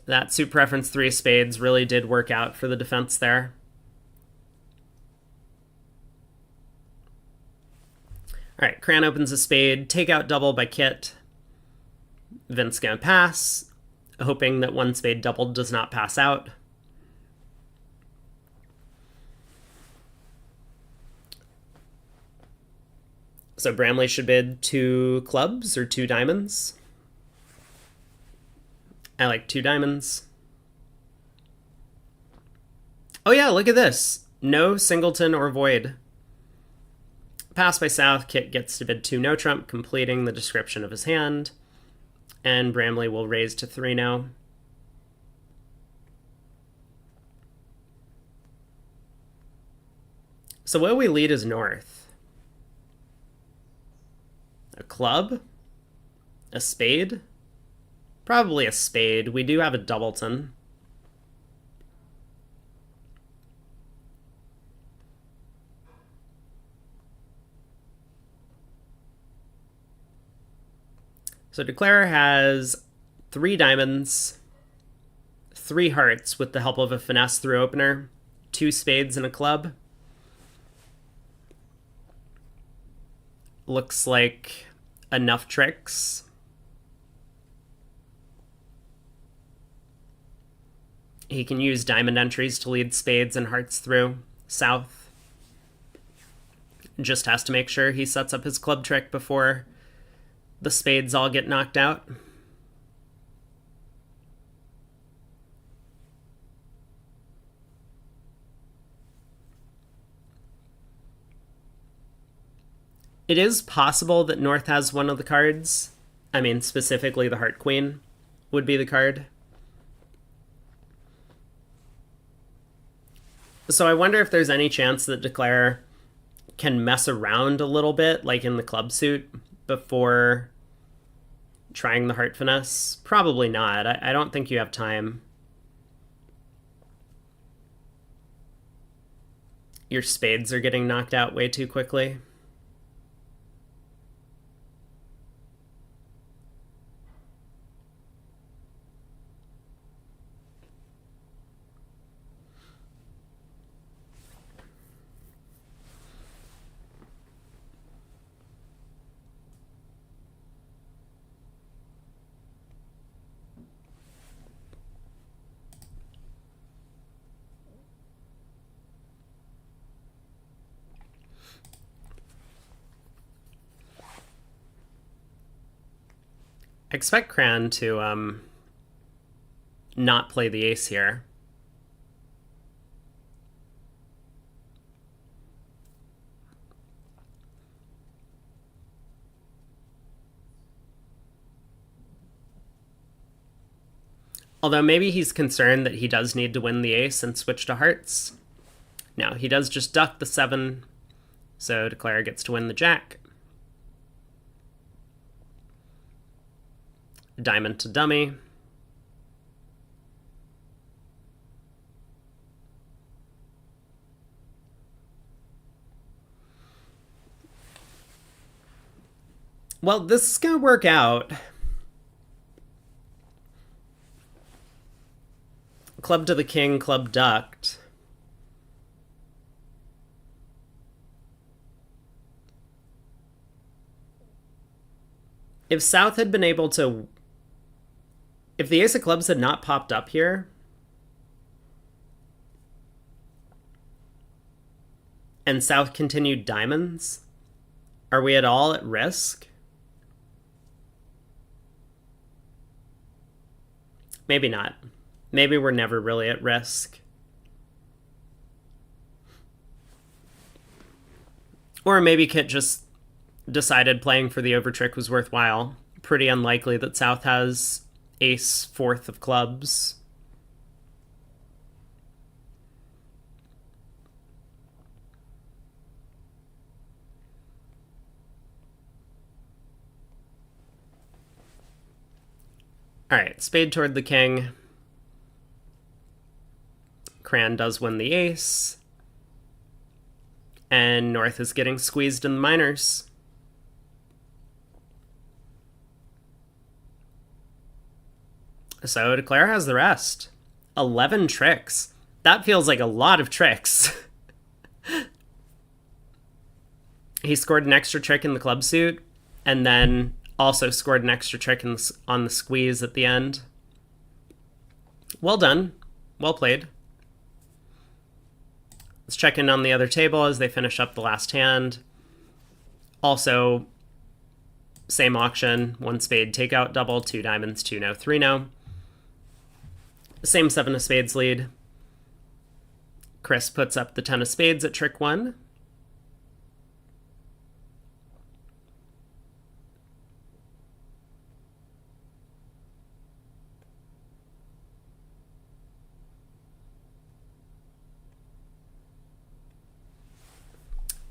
That suit preference 3 of spades really did work out for the defense there. All right, Cran opens a spade. Takeout double by Kit. Vince gonna pass, hoping that one spade doubled does not pass out. So Bramley should bid 2 clubs or 2 diamonds. I like 2 diamonds. Oh yeah, look at this. No singleton or void. Pass by South, Kit gets to bid 2 no trump, completing the description of his hand. And Bramley will raise to 3 now. So what we lead is North. A club? A spade? Probably a spade. We do have a doubleton. So Declare has 3 diamonds, 3 hearts with the help of a finesse through opener, 2 spades and a club. Looks like enough tricks. He can use diamond entries to lead spades and hearts through South. Just has to make sure he sets up his club trick before the spades all get knocked out. It is possible that North has one of the cards. I mean, specifically the Heart Queen would be the card. So I wonder if there's any chance that Declare can mess around a little bit, like in the club suit, before trying the Heart Finesse. Probably not. I don't think you have time. Your spades are getting knocked out way too quickly. I expect Cran to not play the ace here. Although maybe he's concerned that he does need to win the ace and switch to hearts. No, he does just duck the 7, so Declare gets to win the jack. Diamond to dummy. Well, this is going to work out. Club to the king, club ducked. If South had been able to... If the ace of clubs had not popped up here, and South continued diamonds, are we at all at risk? Maybe not. Maybe we're never really at risk. Or maybe Kit just decided playing for the overtrick was worthwhile. Pretty unlikely that South has ace 4th of clubs. Alright, spade toward the king. Cran does win the ace. And North is getting squeezed in the minors. So Declare has the rest. 11 tricks. That feels like a lot of tricks. He scored an extra trick in the club suit, and then also scored an extra trick on the squeeze at the end. Well done. Well played. Let's check in on the other table as they finish up the last hand. Also, same auction. 1 spade takeout double, 2 diamonds, 2 no, 3 no. Same 7 of spades lead. Chris puts up the 10 of spades at trick 1.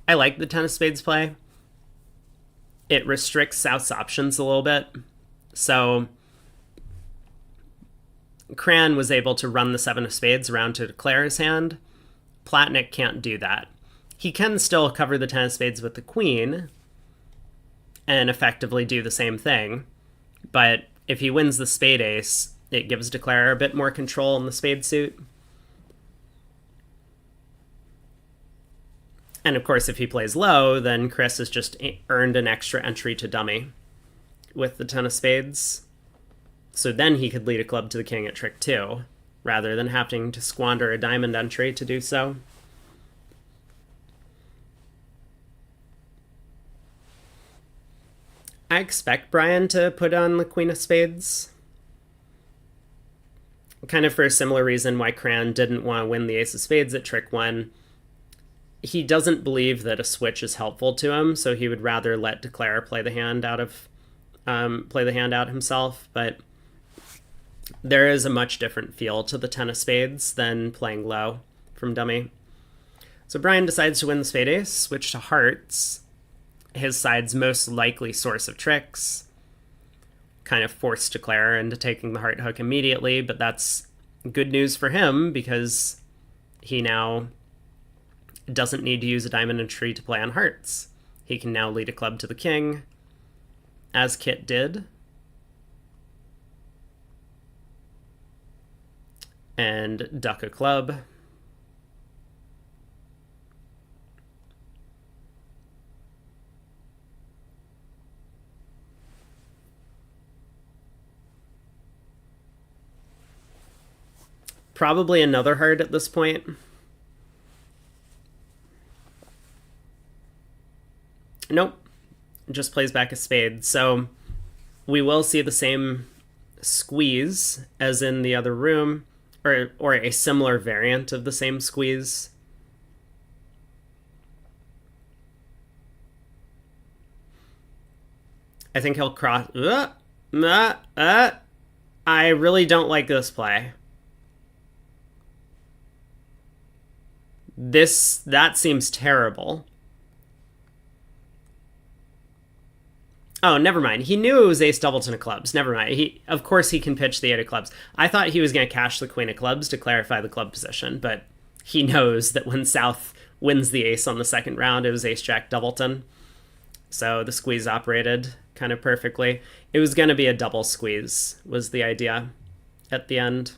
I like the 10 of spades play. It restricts South's options a little bit. So Cran was able to run the 7 of spades around to declare his hand. Platnick can't do that. He can still cover the 10 of spades with the queen and effectively do the same thing. But if he wins the spade ace, it gives Declare a bit more control in the spade suit. And of course, if he plays low, then Chris has just earned an extra entry to dummy with the 10 of spades. So then he could lead a club to the king at trick 2, rather than having to squander a diamond entry to do so. I expect Brian to put on the queen of spades. Kind of for a similar reason why Cran didn't want to win the ace of spades at trick 1. he doesn't believe that a switch is helpful to him, so he would rather let declare play the hand out himself. But there is a much different feel to the 10 of spades than playing low from dummy. So Brian decides to win the spade ace, switch to hearts, his side's most likely source of tricks. Kind of forced declare into taking the heart hook immediately, but that's good news for him because he now doesn't need to use a diamond and tree to play on hearts. He can now lead a club to the king, as Kit did. And duck a club. Probably another heart at this point. Nope. Just plays back a spade. So we will see the same squeeze as in the other room, or a similar variant of the same squeeze. I think he'll cross. I really don't like this play. That seems terrible. Oh, never mind. He knew it was ace doubleton of clubs. Never mind. Of course he can pitch the 8 of clubs. I thought he was going to cash the queen of clubs to clarify the club position, but he knows that when South wins the ace on the second round, it was ace jack doubleton. So the squeeze operated kind of perfectly. It was going to be a double squeeze, was the idea at the end.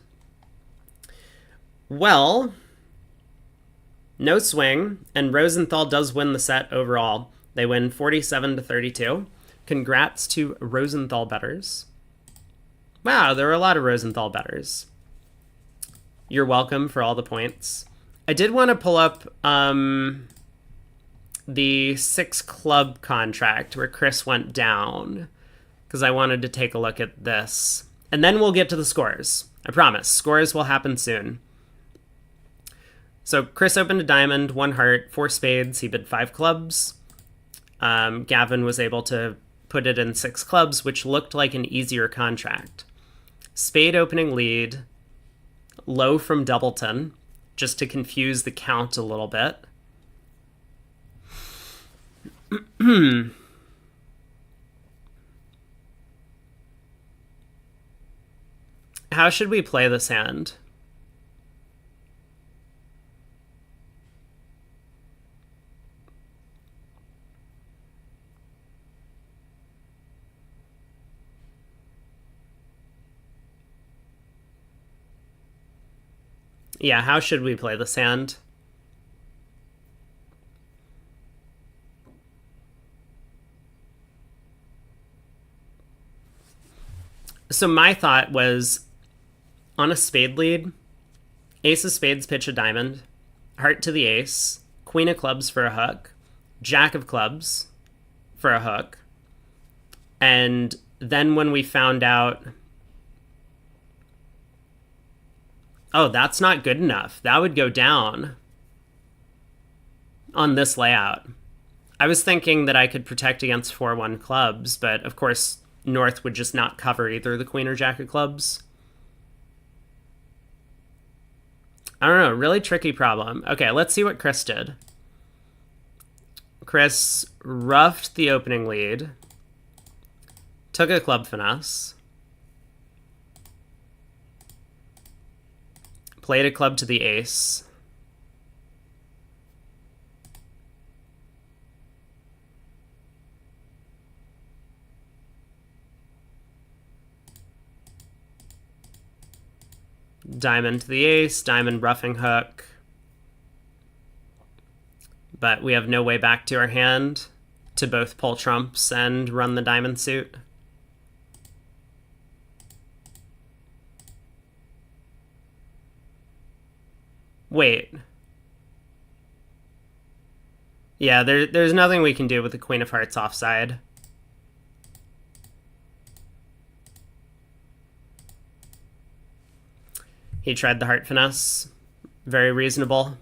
Well, no swing, and Rosenthal does win the set overall. They win 47-32. Congrats to Rosenthal bettors. Wow, there were a lot of Rosenthal bettors. You're welcome for all the points. I did want to pull up the 6 club contract where Chris went down, because I wanted to take a look at this. And then we'll get to the scores. I promise. Scores will happen soon. So Chris opened a diamond, 1 heart, 4 spades. He bid 5 clubs. Gavin was able to put it in 6 clubs, which looked like an easier contract. Spade opening lead, low from doubleton, just to confuse the count a little bit. How should we play this hand? Yeah, how should we play this hand? So my thought was, on a spade lead, ace of spades pitch a diamond, heart to the ace, queen of clubs for a hook, jack of clubs for a hook, and then when we found out, oh, that's not good enough. That would go down on this layout. I was thinking that I could protect against 4-1 clubs, but of course North would just not cover either the queen or jack of clubs. I don't know, really tricky problem. Okay, let's see what Chris did. Chris roughed the opening lead, took a club finesse, played a club to the ace, diamond to the ace, diamond roughing hook, but we have no way back to our hand to both pull trumps and run the diamond suit. Wait. Yeah, there's nothing we can do with the queen of hearts offside. He tried the heart finesse. Very reasonable.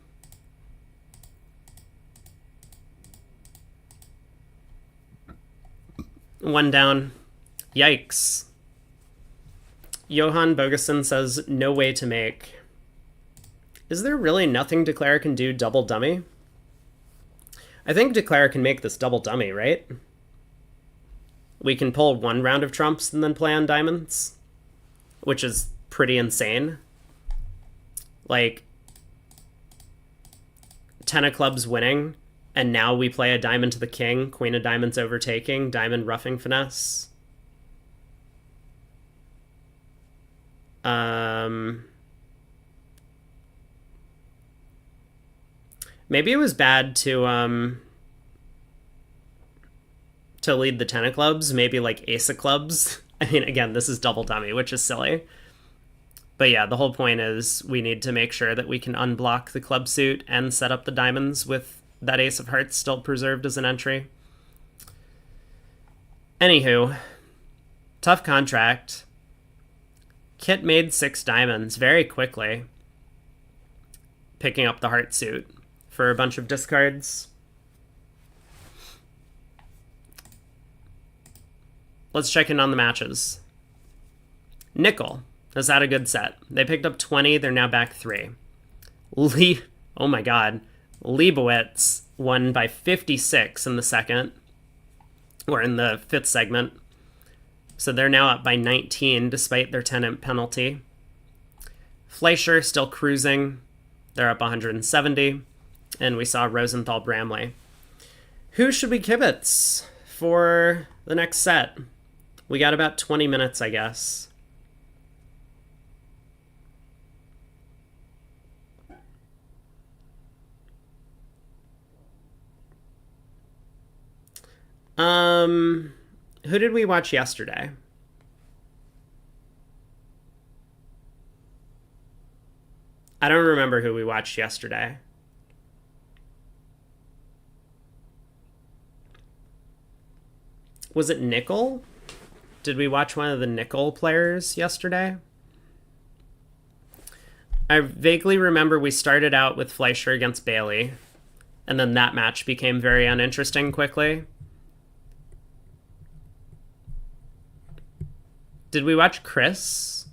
One down. Yikes. Johan Bogeson says, no way to make. Is there really nothing Declare can do double dummy? I think Declare can make this double dummy, right? We can pull one round of trumps and then play on diamonds, which is pretty insane. Like, 10 of clubs winning, and now we play a diamond to the king, queen of diamonds overtaking, diamond roughing finesse. Maybe it was bad to lead the 10 of clubs, maybe like ace of clubs. I mean, again, this is double dummy, which is silly. But yeah, the whole point is we need to make sure that we can unblock the club suit and set up the diamonds with that ace of hearts still preserved as an entry. Anywho, tough contract. Kit made 6 diamonds very quickly, picking up the heart suit for a bunch of discards. Let's check in on the matches. Nickel has had a good set. They picked up 20, they're now back 3. Oh my god. Leibowitz won by 56 in the second, or in the 5th segment. So they're now up by 19 despite their 10 penalty. Fleischer still cruising. They're up 170. And we saw Rosenthal Bramley. Who should we kibitz for the next set? We got about 20 minutes, I guess. Who did we watch yesterday? I don't remember who we watched yesterday. Was it Nickel? Did we watch one of the Nickel players yesterday? I vaguely remember we started out with Fleischer against Bailey, and then that match became very uninteresting quickly. Did we watch Chris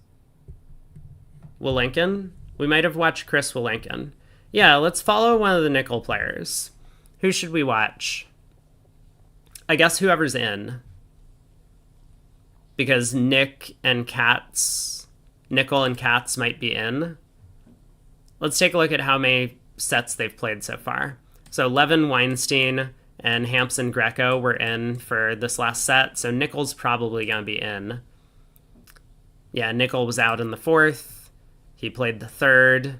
Walenkin? We might have watched Chris Walenkin. Yeah, let's follow one of the Nickel players. Who should we watch? I guess whoever's in. Because Nickel and Katz might be in. Let's take a look at how many sets they've played so far. So Levin, Weinstein, and Hampson Greco were in for this last set, so Nickel's probably going to be in. Yeah, Nickel was out in the 4th. He played the 3rd.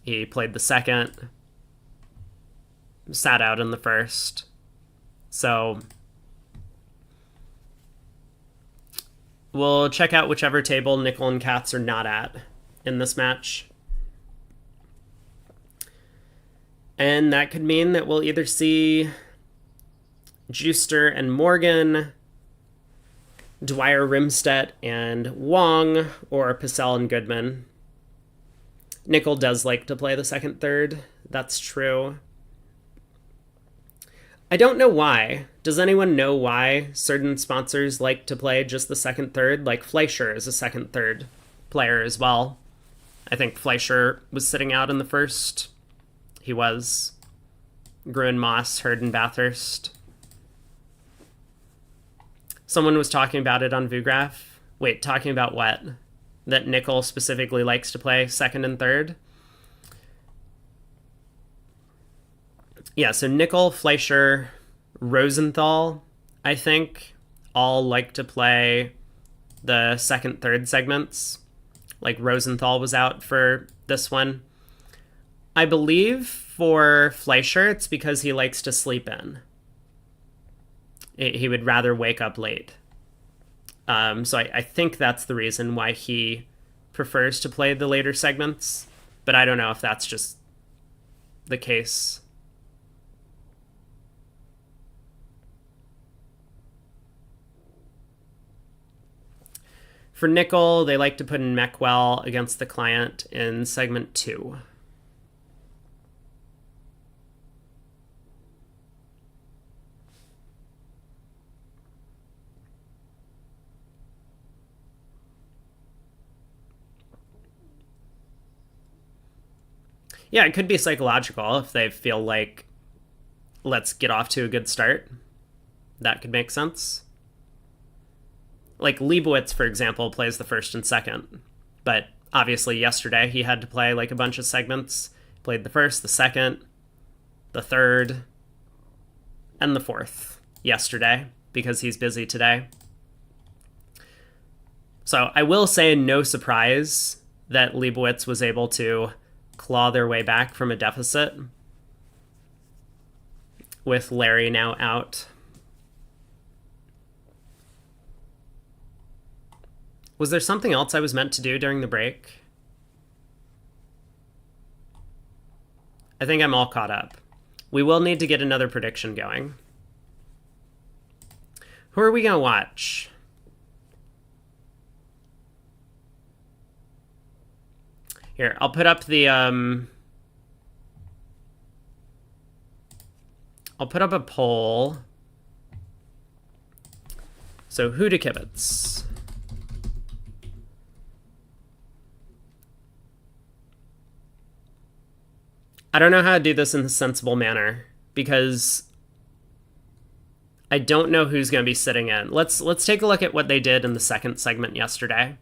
He played the 2nd. Sat out in the 1st. So we'll check out whichever table Nickel and Katz are not at in this match. And that could mean that we'll either see Juster and Morgan, Dwyer Rimstedt and Wong, or Pacell and Goodman. Nickel does like to play the 2nd, 3rd. That's true. I don't know why. Does anyone know why certain sponsors like to play just the 2nd, 3rd? Like Fleischer is a 2nd, 3rd player as well. I think Fleischer was sitting out in the 1st. He was. Gruen, Moss, Hurd, and Bathurst. Someone was talking about it on VuGraph. Wait, talking about what? That Nickel specifically likes to play 2nd and 3rd? Yeah, so Nickel, Fleischer, Rosenthal, I think, all like to play the 2nd, 3rd segments. Like Rosenthal was out for this one. I believe for Fleischer, it's because he likes to sleep in. He would rather wake up late. So I think that's the reason why he prefers to play the later segments. But I don't know if that's just the case. For Nickel, they like to put in Meckwell against the client in segment 2. Yeah, it could be psychological if they feel like, let's get off to a good start. That could make sense. Like Leibowitz, for example, plays the first and second. But obviously yesterday he had to play like a bunch of segments. Played the first, the second, the third, and the fourth yesterday because he's busy today. So I will say no surprise that Leibowitz was able to claw their way back from a deficit with Larry now out. Was there something else I was meant to do during the break? I think I'm all caught up. We will need to get another prediction going. Who are we going to watch? Here, I'll put up the... I'll put up a poll. So, who to kibitz? I don't know how to do this in a sensible manner because I don't know who's going to be sitting in. Let's take a look at what they did in the second segment yesterday.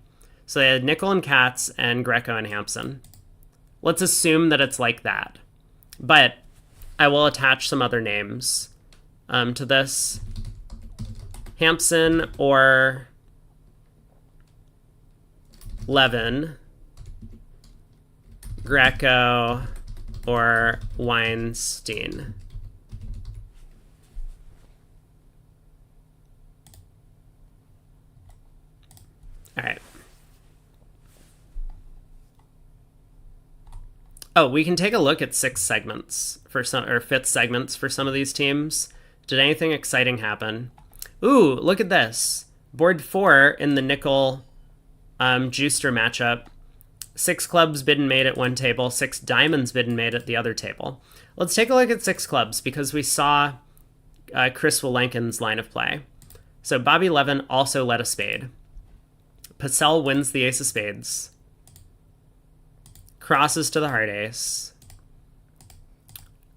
So they had Nickel and Katz and Greco and Hampson. Let's assume that it's like that. But I will attach some other names to this. Hampson or Levin, Greco or Weinstein. All right. Oh, we can take a look at sixth segments for some, or fifth segments for some of these teams. Did anything exciting happen? Ooh, look at this. Board 4 in the Nickel Juicer matchup. 6 clubs bid and made at one table, 6 diamonds bid and made at the other table. Let's take a look at 6 clubs because we saw Chris Willenkin's line of play. So Bobby Levin also led a spade. Pacell wins the ace of spades. Crosses to the heart ace.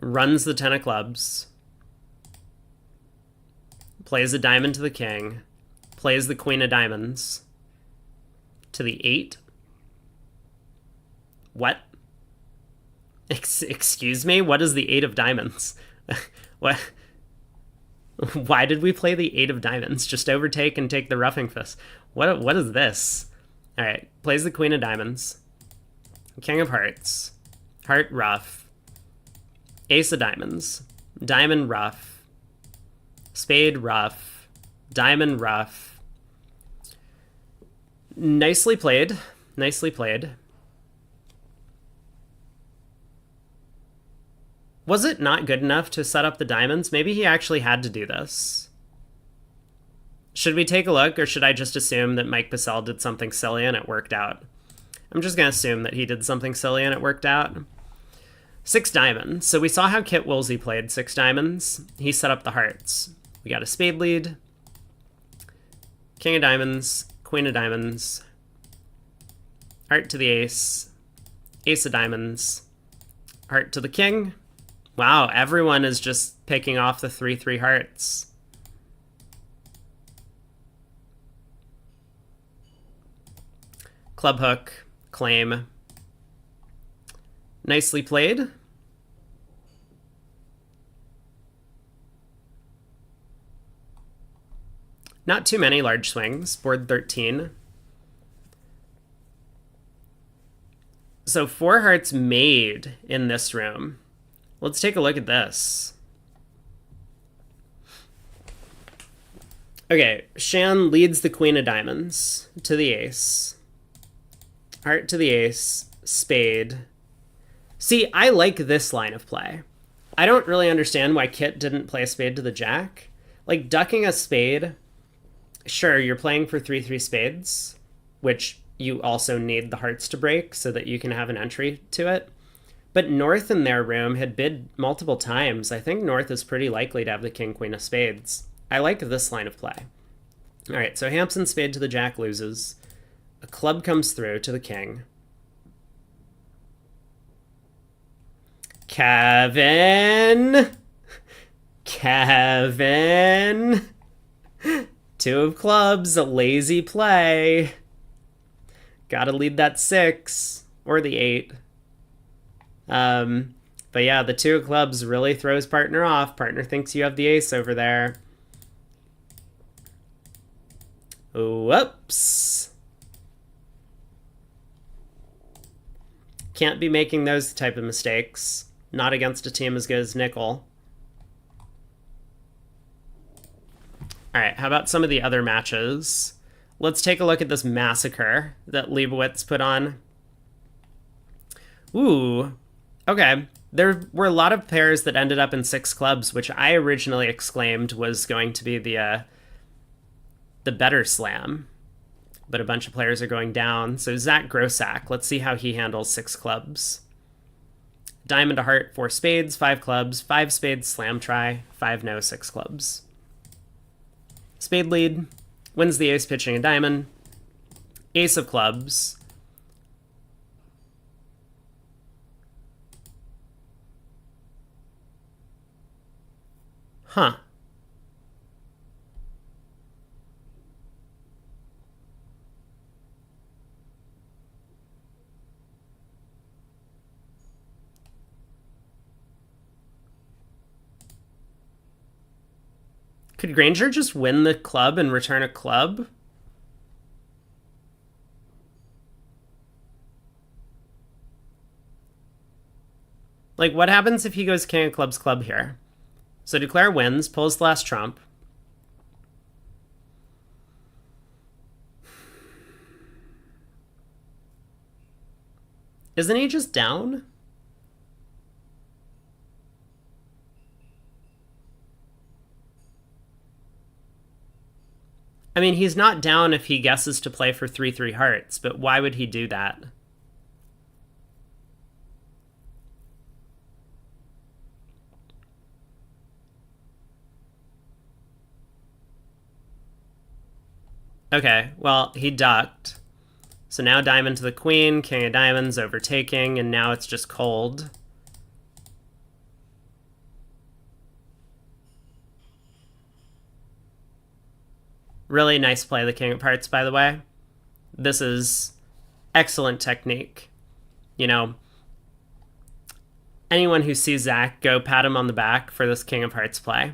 Runs the 10 of clubs. Plays a diamond to the king. Plays the queen of diamonds to the 8. What? Excuse me? What is the 8 of diamonds? What? Why did we play the 8 of diamonds? Just overtake and take the roughing fist. What is this? All right. Plays the queen of diamonds. King of hearts. Heart rough. Ace of diamonds. Diamond rough. Spade rough. Diamond rough. Nicely played. Nicely played. Was it not good enough to set up the diamonds? Maybe he actually had to do this. Should we take a look, or should I just assume that Mike Pacell did something silly and it worked out? I'm just going to assume that he did something silly and it worked out. 6 diamonds. So we saw how Kit Woolsey played 6 diamonds. He set up the hearts. We got a spade lead. King of diamonds. Queen of diamonds. Heart to the ace. Ace of diamonds. Heart to the king. Wow, everyone is just picking off the 3-3 hearts. Club hook, claim. Nicely played. Not too many large swings. Board 13. So 4 hearts made in this room. Let's take a look at this. Okay, Shan leads the queen of diamonds to the ace. Heart to the ace. Spade. See, I like this line of play. I don't really understand why Kit didn't play a spade to the jack. Like, ducking a spade, sure, you're playing for 3-3 spades, which you also need the hearts to break so that you can have an entry to it. But North in their room had bid multiple times. I think North is pretty likely to have the king, queen of spades. I like this line of play. All right, so Hampson spade to the jack loses. A club comes through to the king. Kevin. Kevin. Two of clubs, a lazy play. Gotta lead that 6 or the 8. But yeah, the 2 of clubs really throws partner off. Partner thinks you have the ace over there. Whoops. Can't be making those type of mistakes. Not against a team as good as Nickel. All right, how about some of the other matches? Let's take a look at this massacre that Leibowitz put on. Ooh, okay. There were a lot of pairs that ended up in 6 clubs, which I originally exclaimed was going to be the better slam. But a bunch of players are going down. So Zach Grossack, let's see how he handles 6 clubs. Diamond to heart, 4 spades, 5 clubs, 5 spades, slam try, 5 no, 6 clubs. Spade lead, wins the ace pitching a diamond. Ace of clubs. Huh. Could Granger just win the club and return a club? Like, what happens if he goes king of clubs club here? So Declare wins, pulls the last trump. Isn't he just down? I mean, he's not down if he guesses to play for 3-3 hearts, but why would he do that? Okay, well, he ducked. So now diamond to the queen, king of diamonds overtaking, and now it's just cold. Really nice play, the king of hearts, by the way. This is excellent technique. You know, anyone who sees Zach, go pat him on the back for this king of hearts play.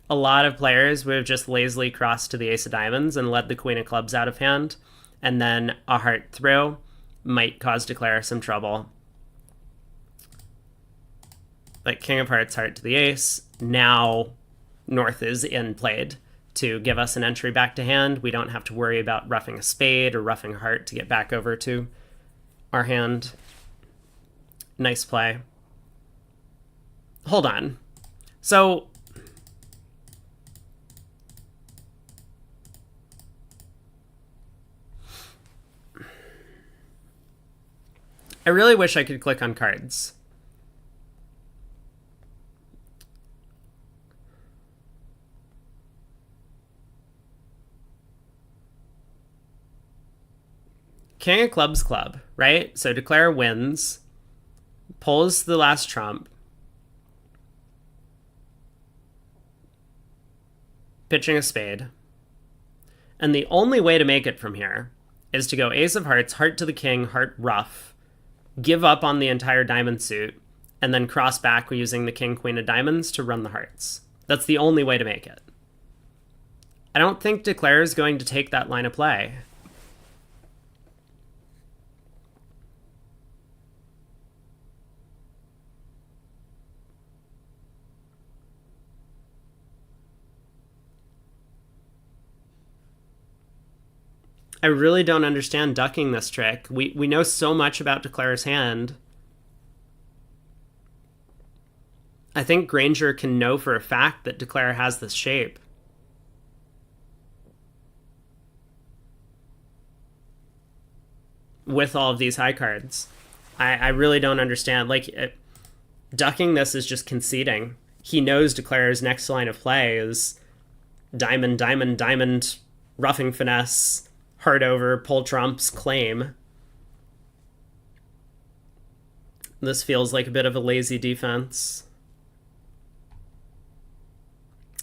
A lot of players would have just lazily crossed to the ace of diamonds and led the queen of clubs out of hand, and then a heart through might cause Declare some trouble. But king of hearts, heart to the ace. Now North is in played to give us an entry back to hand. We don't have to worry about roughing a spade or roughing a heart to get back over to our hand. Nice play. Hold on. So I really wish I could click on cards. King of clubs club, right? So Declare wins, pulls the last trump, pitching a spade. And the only way to make it from here is to go ace of hearts, heart to the king, heart rough, give up on the entire diamond suit, and then cross back using the king, queen of diamonds to run the hearts. That's the only way to make it. I don't think Declare is going to take that line of play. I really don't understand ducking this trick. We know so much about Declare's hand. I think Granger can know for a fact that Declare has this shape. With all of these high cards. I really don't understand. Like, ducking this is just conceding. He knows Declare's next line of play is diamond, diamond, diamond, roughing finesse, heart over, pull trumps, claim. This feels like a bit of a lazy defense.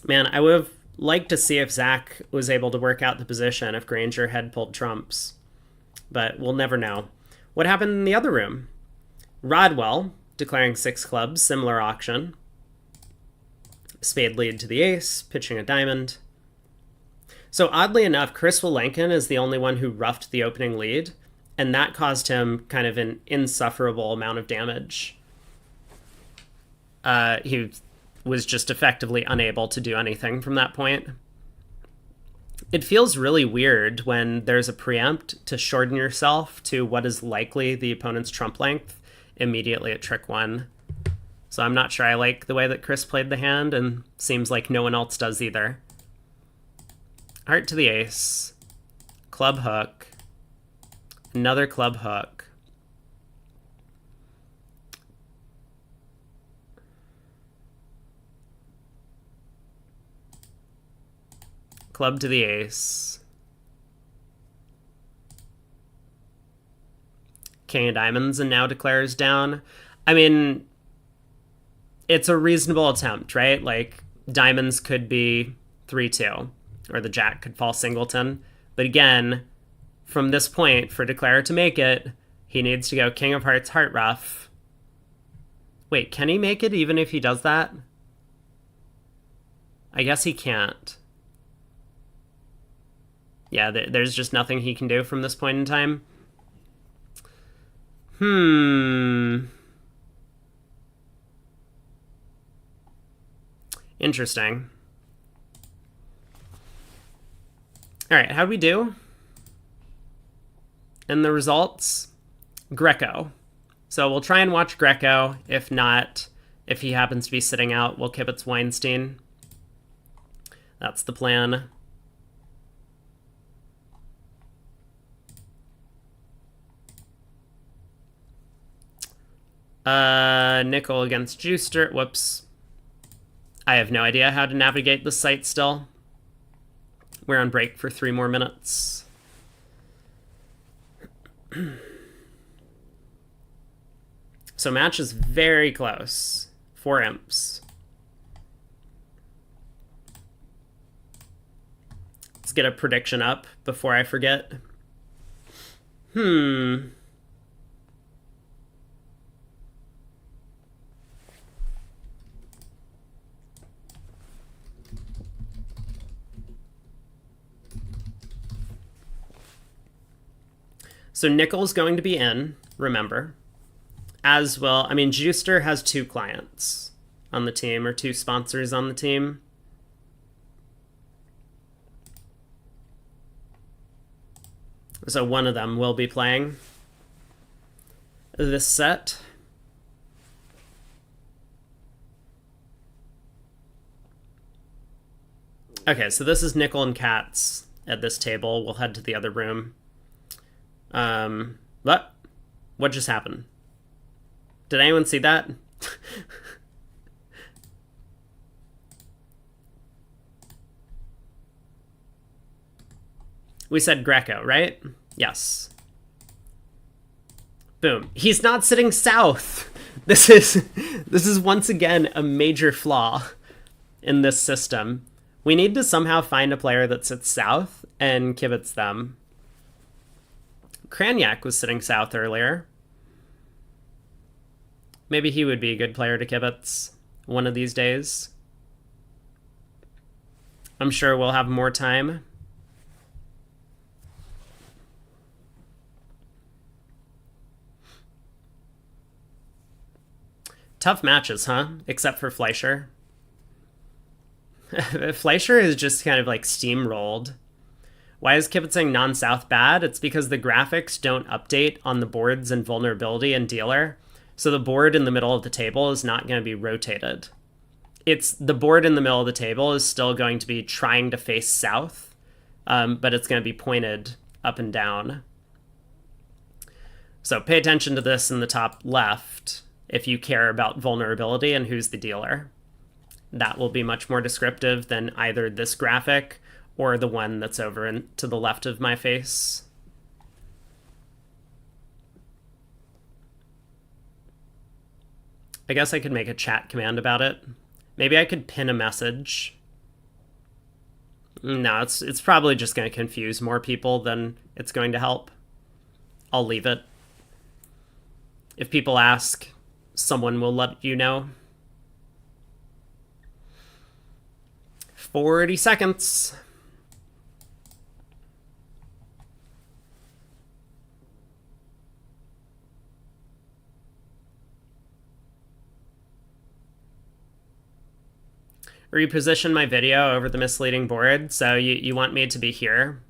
Man, I would have liked to see if Zach was able to work out the position if Granger had pulled trumps. But we'll never know. What happened in the other room? Rodwell declaring 6 clubs, similar auction. Spade lead to the ace, pitching a diamond. So oddly enough, Chris Willenkin is the only one who roughed the opening lead, and that caused him kind of an insufferable amount of damage. He was just effectively unable to do anything from that point. It feels really weird when there's a preempt to shorten yourself to what is likely the opponent's trump length immediately at trick 1. So I'm not sure I like the way that Chris played the hand, and seems like no one else does either. Heart to the ace. Club hook. Another club hook. Club to the ace. King of diamonds, and now declares down. I mean, it's a reasonable attempt, right? Like, diamonds could be 3-2, or the jack could fall singleton. But again, from this point, for declare to make it, he needs to go king of hearts, heart rough. Wait, can he make it even if he does that? I guess he can't. Yeah, there's just nothing he can do from this point in time. Interesting. All right, how'd we do? And the results? Greco. So we'll try and watch Greco. If not, if he happens to be sitting out, we'll kibitz Weinstein. That's the plan. Nickel against Juicer. Whoops. I have no idea how to navigate this site still. We're on break for 3 more minutes. So match is very close. 4 imps. Let's get a prediction up before I forget. So Nickel's going to be in, remember. As well, I mean, Juicer has 2 clients on the team, or 2 sponsors on the team. So one of them will be playing this set. Okay, so this is Nickel and Katz at this table. We'll head to the other room. What just happened? Did anyone see that? We said Greco, right? Yes. Boom. He's not sitting south. This is once again a major flaw in this system. We need to somehow find a player that sits south and kibitz them. Kranyak was sitting south earlier. Maybe he would be a good player to kibitz one of these days. I'm sure we'll have more time. Tough matches, huh? Except for Fleischer. Fleischer is just kind of like steamrolled. Why is kibitzing non-south bad? It's because the graphics don't update on the boards and vulnerability and dealer. So the board in the middle of the table is not going to be rotated. It's the board in the middle of the table is still going to be trying to face south, but it's going to be pointed up and down. So pay attention to this in the top left if you care about vulnerability and who's the dealer. That will be much more descriptive than either this graphic or the one that's over to the left of my face. I guess I could make a chat command about it. Maybe I could pin a message. No, it's probably just going to confuse more people than it's going to help. I'll leave it. If people ask, someone will let you know. 40 seconds. Reposition my video over the misleading board, so you want me to be here.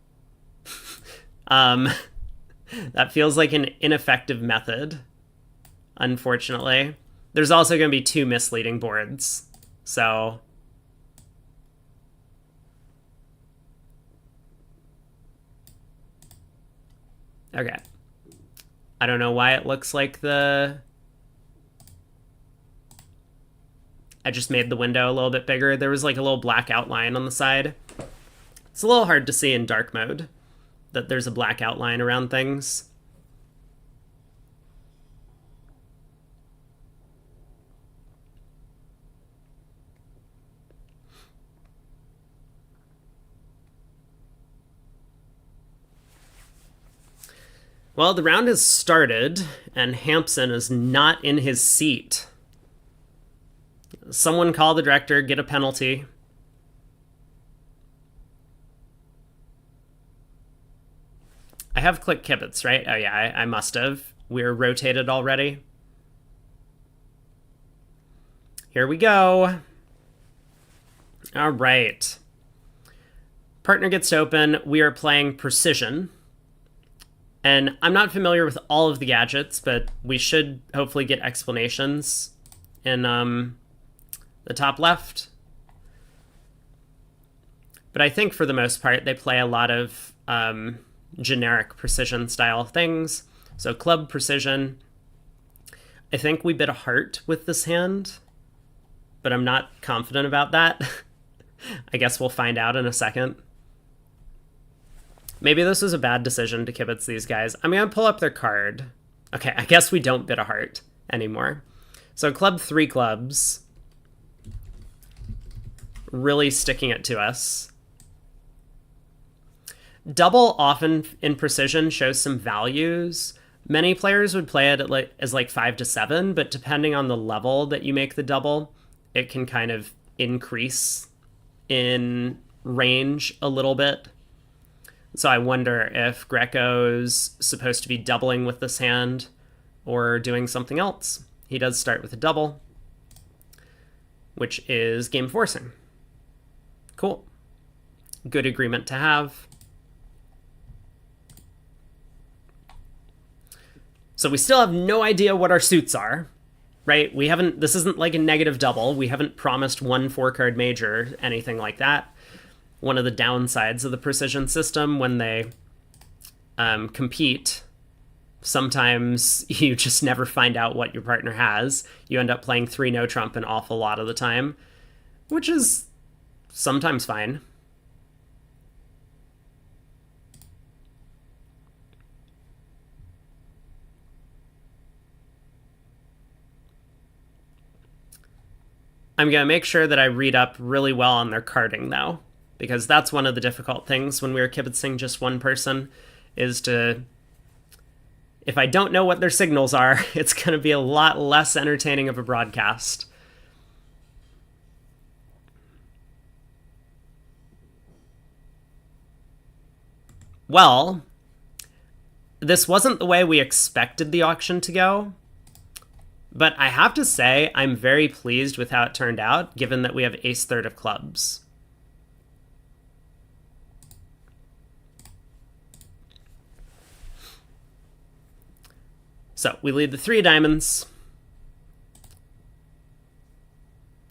That feels like an ineffective method, unfortunately. There's also going to be 2 misleading boards, so... Okay. I don't know why it looks like the... I just made the window a little bit bigger. There was like a little black outline on the side. It's a little hard to see in dark mode that there's a black outline around things. Well, the round has started, and Hampson is not in his seat. Someone call the director, get a penalty. I have clicked Kibitz, right? Oh yeah, I must have. We're rotated already. Here we go. All right. Partner gets to open. We are playing Precision. And I'm not familiar with all of the gadgets, but we should hopefully get explanations in the top left. But I think for the most part, they play a lot of generic precision style things. So club precision. I think we bid a heart with this hand, but I'm not confident about that. I guess we'll find out in a second. Maybe this was a bad decision to kibitz these guys. I'm going to pull up their card. Okay, I guess we don't bid a heart anymore. So club 3 clubs. Really sticking it to us. Double often in precision shows some values. Many players would play it as like 5 to 7, but depending on the level that you make the double, it can kind of increase in range a little bit. So I wonder if Greco's supposed to be doubling with this hand or doing something else. He does start with a double, which is game forcing. Cool. Good agreement to have. So we still have no idea what our suits are, right? We haven't, this isn't like a negative double. We haven't promised 1 4-card major, anything like that. One of the downsides of the precision system when they compete, sometimes you just never find out what your partner has. You end up playing 3 no trump an awful lot of the time, which is sometimes fine. I'm going to make sure that I read up really well on their carding, though, because that's one of the difficult things when we were kibitzing just one person, is to... If I don't know what their signals are, it's going to be a lot less entertaining of a broadcast. Well, this wasn't the way we expected the auction to go. But I have to say, I'm very pleased with how it turned out, given that we have ace-third of clubs. So we lead the 3 diamonds.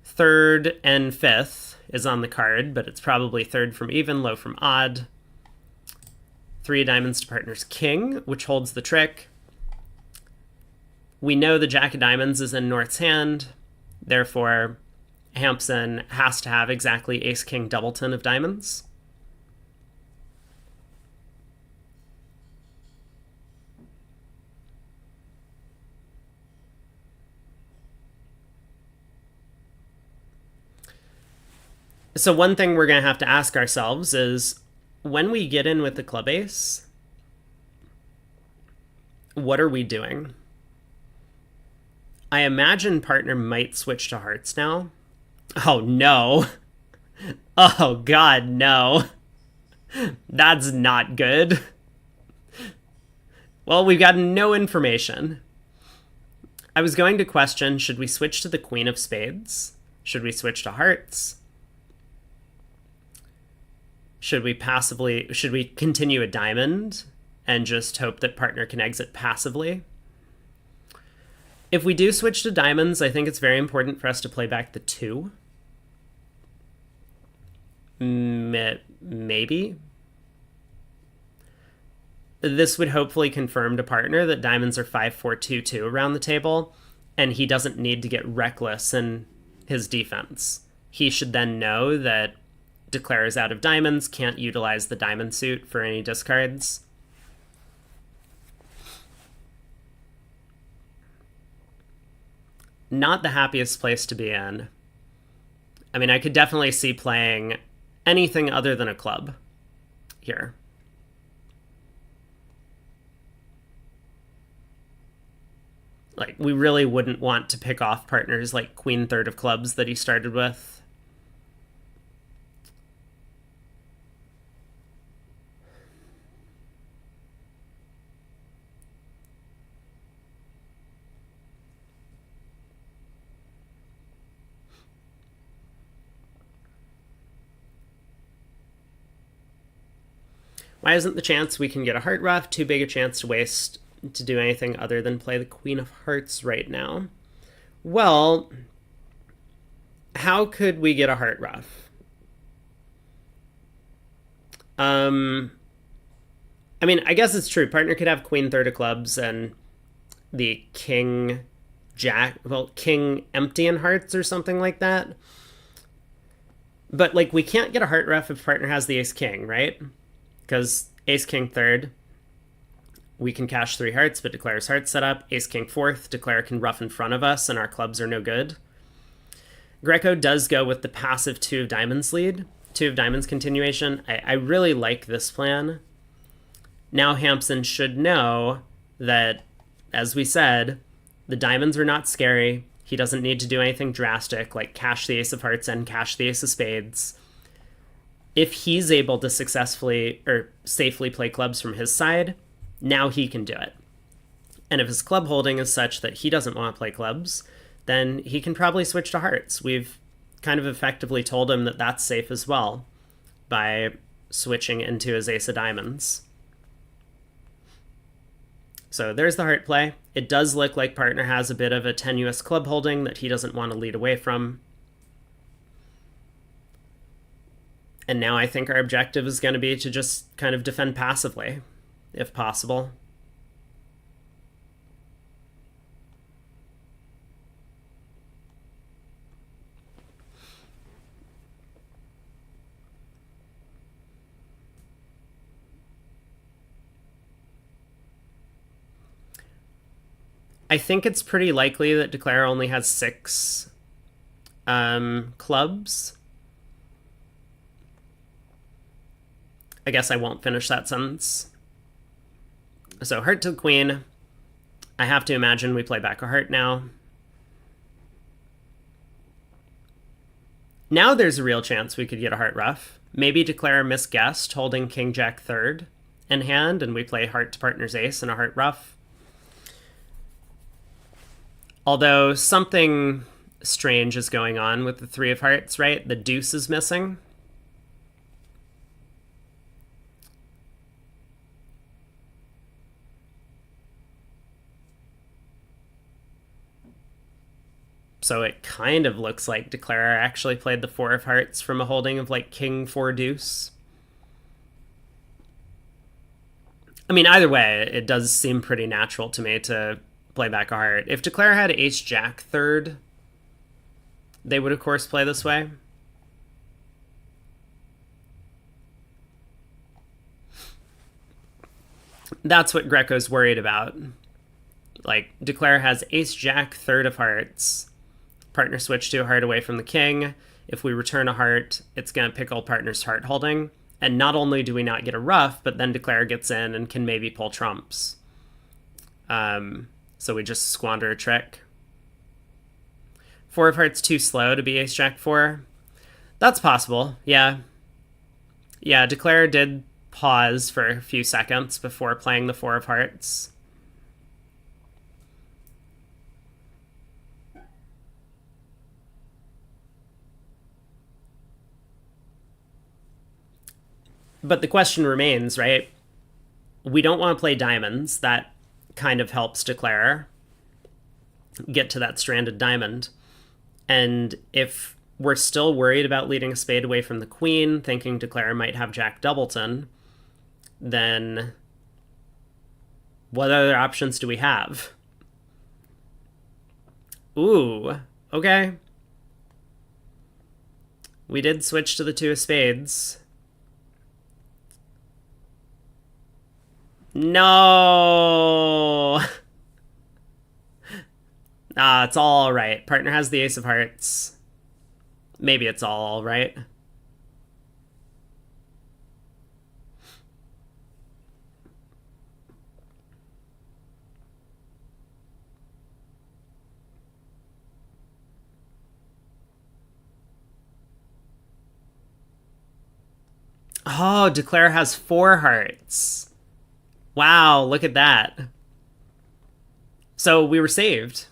3rd and 5th is on the card, but it's probably 3rd from even, low from odd. 3 diamonds to partner's king, which holds the trick. We know the jack of diamonds is in North's hand, therefore Hampson has to have exactly ace-king doubleton of diamonds. So one thing we're going to have to ask ourselves is, when we get in with the club ace, what are we doing? I imagine partner might switch to hearts now. Oh no. Oh god, no. That's not good. Well, we've got no information. I was going to question, should we switch to the queen of spades? Should we switch to hearts? Should we continue a diamond and just hope that partner can exit passively? If we do switch to diamonds, I think it's very important for us to play back the 2. Maybe. This would hopefully confirm to partner that diamonds are 5-4-2-2 around the table, and he doesn't need to get reckless in his defense. He should then know that Declare is out of diamonds, can't utilize the diamond suit for any discards. Not the happiest place to be in. I mean, I could definitely see playing anything other than a club here. Like, we really wouldn't want to pick off partners like queen third of clubs that he started with. Why isn't the chance we can get a heart ruff too big a chance to waste to do anything other than play the queen of hearts right now? Well, how could we get a heart ruff? I mean, I guess it's true. Partner could have queen third of clubs and the king empty in hearts or something like that. But, like, we can't get a heart ruff if partner has the ace king, right? Because ace king third, we can cash 3 hearts, but Declare's heart set up. Ace king fourth, Declare can ruff in front of us, and our clubs are no good. Greco does go with the passive 2 of diamonds lead, 2 of diamonds continuation. I really like this plan. Now Hampson should know that, as we said, the diamonds are not scary. He doesn't need to do anything drastic, like cash the ace of hearts and cash the ace of spades. If he's able to successfully or safely play clubs from his side, now he can do it. And if his club holding is such that he doesn't want to play clubs, then he can probably switch to hearts. We've kind of effectively told him that that's safe as well by switching into his ace of diamonds. So there's the heart play. It does look like partner has a bit of a tenuous club holding that he doesn't want to lead away from. And now I think our objective is going to be to just kind of defend passively, if possible. I think it's pretty likely that Declare only has 6 clubs. I guess I won't finish that sentence. So heart to the queen. I have to imagine we play back a heart now. Now there's a real chance we could get a heart ruff. Maybe Declare misguessed, holding king jack third in hand, and we play heart to partner's ace and a heart ruff. Although something strange is going on with the 3 of hearts, right? The deuce is missing. So it kind of looks like Declare actually played the 4 of hearts from a holding of like king 4 deuce. I mean, either way, it does seem pretty natural to me to play back a heart. If Declare had ace jack third, they would of course play this way. That's what Greco's worried about. Like, Declare has ace jack third of hearts. Partner switch to a heart away from the king. If we return a heart, it's going to pickle partner's heart holding. And not only do we not get a ruff, but then declare gets in and can maybe pull trumps. So we just squander a trick. 4 of hearts too slow to be ace-jack 4. That's possible, yeah. Yeah, declare did pause for a few seconds before playing the 4 of hearts. But the question remains, right? We don't want to play diamonds. That kind of helps declare get to that stranded diamond. And if we're still worried about leading a spade away from the queen, thinking declare might have Jack Doubleton, then what other options do we have? Ooh, okay. We did switch to the 2 of spades. No! It's all right. Partner has the ace of hearts. Maybe it's all right. Oh, declare has 4 hearts. Wow, look at that. So we were saved.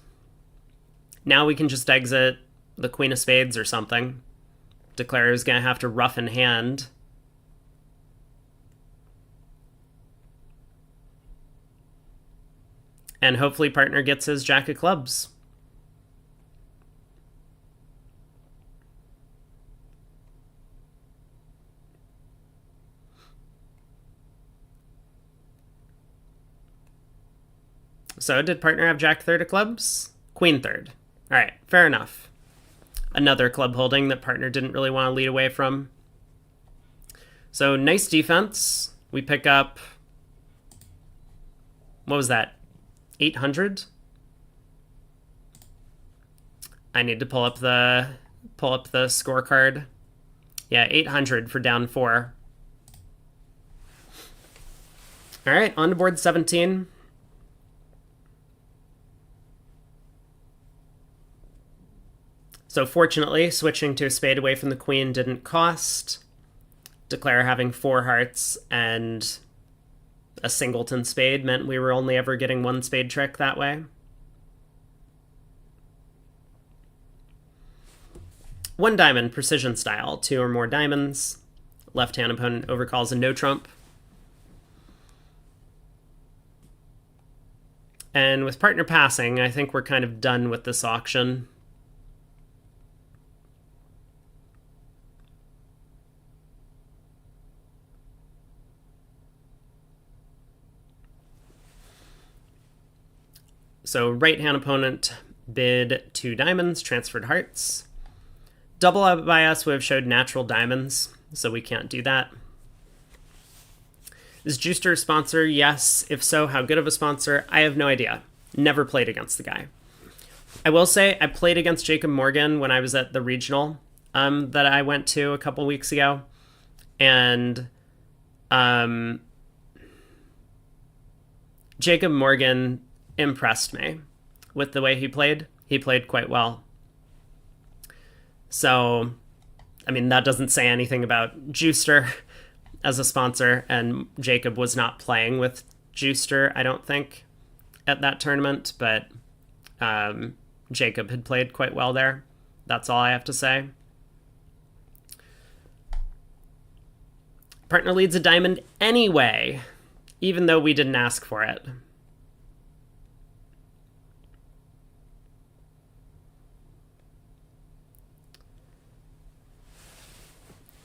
Now we can just exit the queen of spades or something. Declare is going to have to rough in hand. And hopefully partner gets his jack of clubs. So did partner have jack third of clubs? Queen third. All right, fair enough. Another club holding that partner didn't really want to lead away from. So nice defense. We pick up, what was that, 800? I need to pull up the scorecard. Yeah, 800 for down 4. All right, on to board 17. So fortunately, switching to a spade away from the queen didn't cost. Declare having 4 hearts and a singleton spade meant we were only ever getting 1 spade trick that way. 1 diamond, precision style. 2 or more diamonds. Left-hand opponent overcalls a no trump. And with partner passing, I think we're kind of done with this auction. So right-hand opponent bid 2 diamonds, transferred hearts. Double up by us would have showed natural diamonds, so we can't do that. Is Juicer a sponsor? Yes. If so, how good of a sponsor? I have no idea. Never played against the guy. I will say I played against Jacob Morgan when I was at the regional that I went to a couple weeks ago. And Jacob Morgan impressed me with the way he played. He played quite well. So, I mean, that doesn't say anything about Juicer as a sponsor, and Jacob was not playing with Juicer, I don't think, at that tournament, but Jacob had played quite well there. That's all I have to say. Partner leads a diamond anyway, even though we didn't ask for it.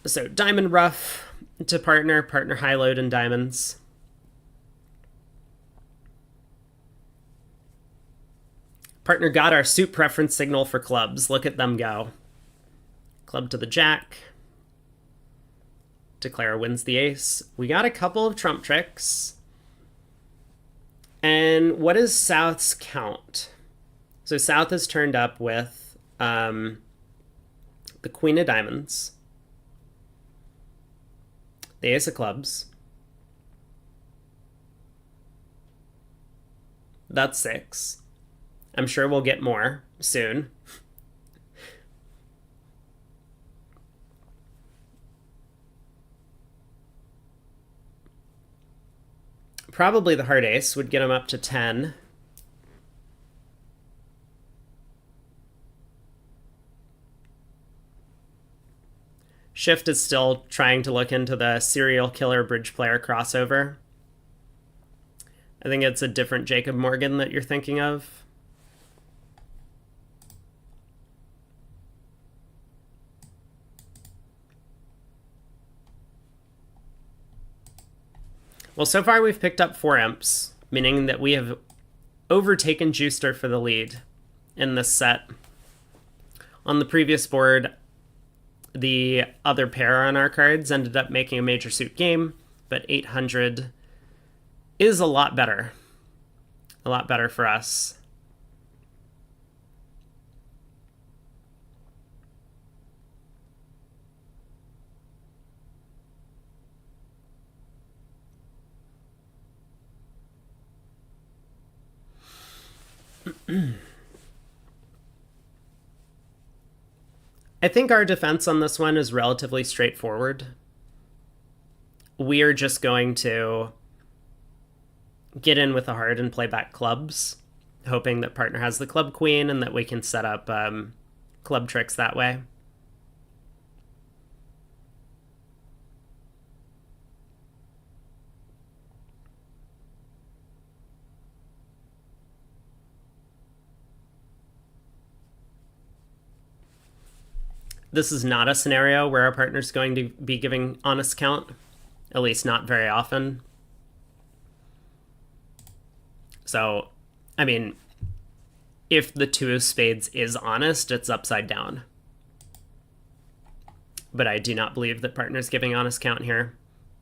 So diamond rough to partner, partner high load in diamonds. Partner got our suit preference signal for clubs. Look at them go. Club to the jack. Declare wins the ace. We got a couple of trump tricks. And what is South's count? So South is turned up with the queen of diamonds, the ace of clubs. That's 6. I'm sure we'll get more soon. Probably the heart ace would get him up to 10. Shift is still trying to look into the serial killer bridge player crossover. I think it's a different Jacob Morgan that you're thinking of. Well, so far we've picked up 4 imps, meaning that we have overtaken Juicer for the lead in this set. On the previous board, the other pair on our cards ended up making a major suit game, but 800 is a lot better for us. I think our defense on this one is relatively straightforward. We are just going to get in with a heart and play back clubs, hoping that partner has the club queen and that we can set up club tricks that way. This is not a scenario where our partner's going to be giving honest count, at least not very often. So, I mean, if the 2 of spades is honest, it's upside down. But I do not believe that partner's giving honest count here.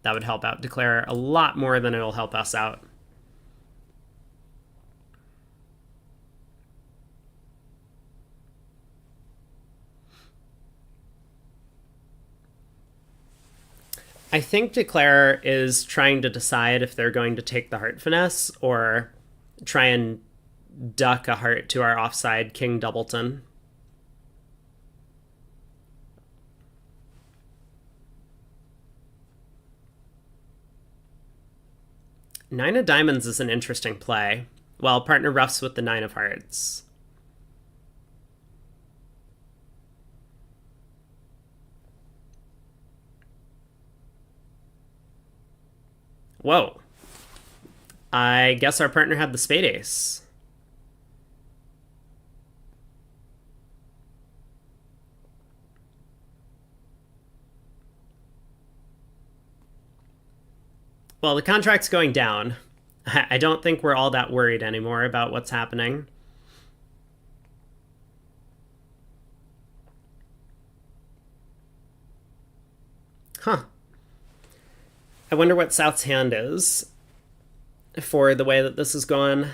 That would help out Declare a lot more than it'll help us out. I think Declare is trying to decide if they're going to take the heart finesse or try and duck a heart to our offside King Doubleton. Nine of diamonds is an interesting play, while partner roughs with the 9 of hearts. Whoa. I guess our partner had the spade ace. Well, the contract's going down. I don't think we're all that worried anymore about what's happening. Huh. I wonder what South's hand is for the way that this is going.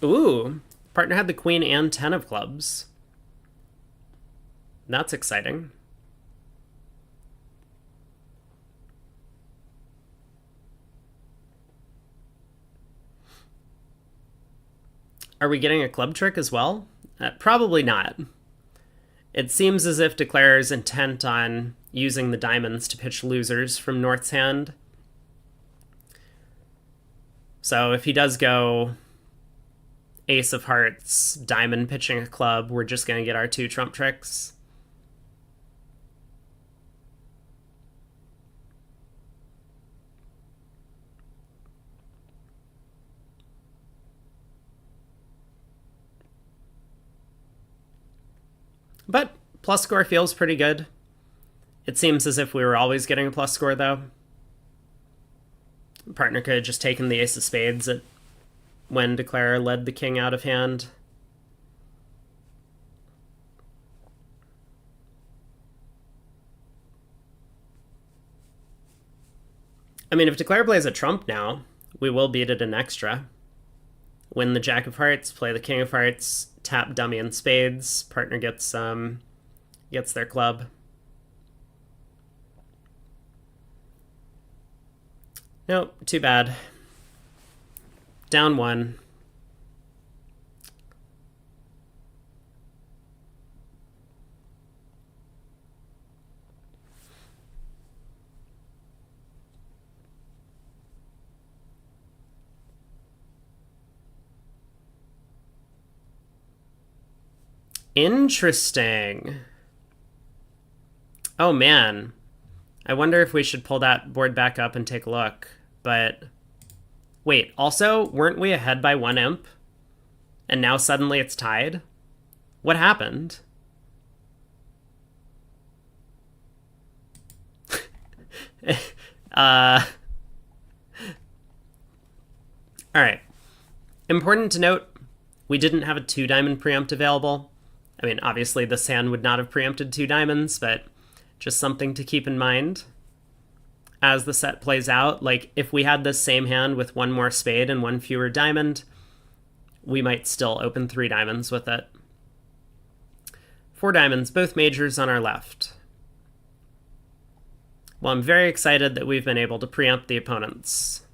Ooh, partner had the queen and 10 of clubs. That's exciting. Are we getting a club trick as well? Probably not. It seems as if Declare is intent on using the diamonds to pitch losers from North's hand. So if he does go ace of hearts, diamond pitching a club, we're just going to get our 2 trump tricks. But plus score feels pretty good. It seems as if we were always getting a plus score, though. Partner could have just taken the ace of spades at when Declare led the king out of hand. I mean, if Declare plays a trump now, we will beat it in extra. Win the Jack of Hearts, play the King of Hearts, tap dummy and spades. Partner gets their club. Nope, too bad. Down one. Interesting. Oh man. I wonder if we should pull that board back up and take a look. But wait, also, weren't we ahead by 1 imp? And now suddenly it's tied? What happened? Alright. Important to note, we didn't have a 2-diamond preempt available. I mean, obviously this hand would not have preempted 2 diamonds, but just something to keep in mind as the set plays out. Like, if we had this same hand with 1 more spade and 1 fewer diamond, we might still open 3 diamonds with it. 4 diamonds, both majors on our left. Well, I'm very excited that we've been able to preempt the opponents.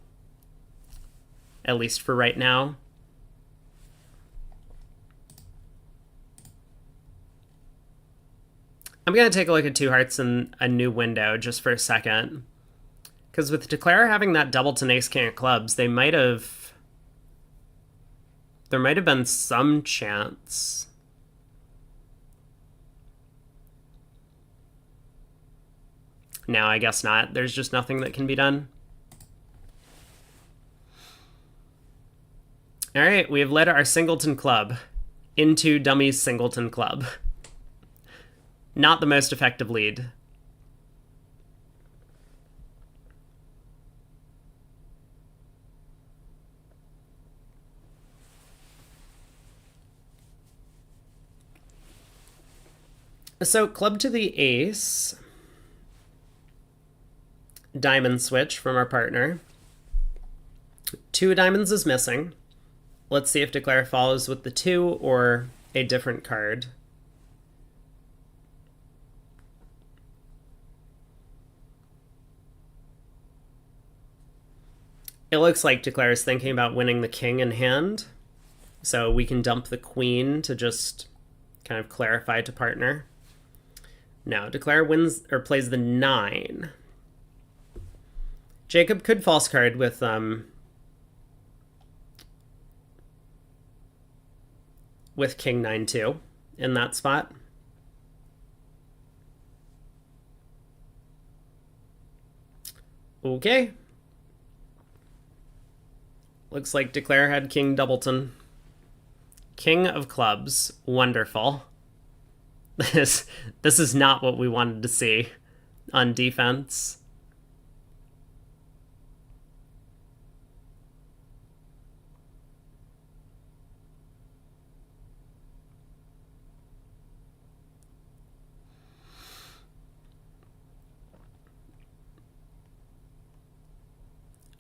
At least for right now. I'm going to take a look at 2 hearts in a new window just for a second. Because with Declare having that doubleton ace king of clubs, there might have been some chance. No, I guess not. There's just nothing that can be done. All right, we have led our singleton club into Dummy's singleton club. Not the most effective lead. So club to the ace. Diamond switch from our partner. 2 diamonds is missing. Let's see if Declare follows with the 2 or a different card. It looks like Declare is thinking about winning the king in hand. So we can dump the queen to just kind of clarify to partner. Now, Declare wins or plays the 9. Jacob could false card with king 9-2 in that spot. Okay. Looks like Declare had king doubleton. King of clubs. Wonderful. This is not what we wanted to see on defense.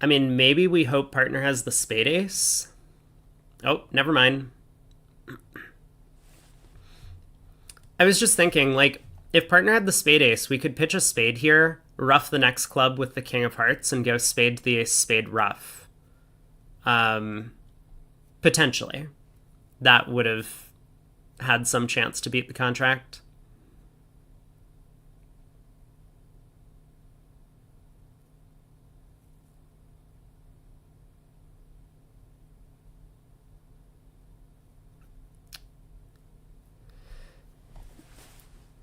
I mean, maybe we hope partner has the spade ace. Oh, never mind. I was just thinking, like, if partner had the spade ace, we could pitch a spade here, ruff the next club with the king of hearts, and go spade to the ace, spade ruff. Potentially. That would have had some chance to beat the contract.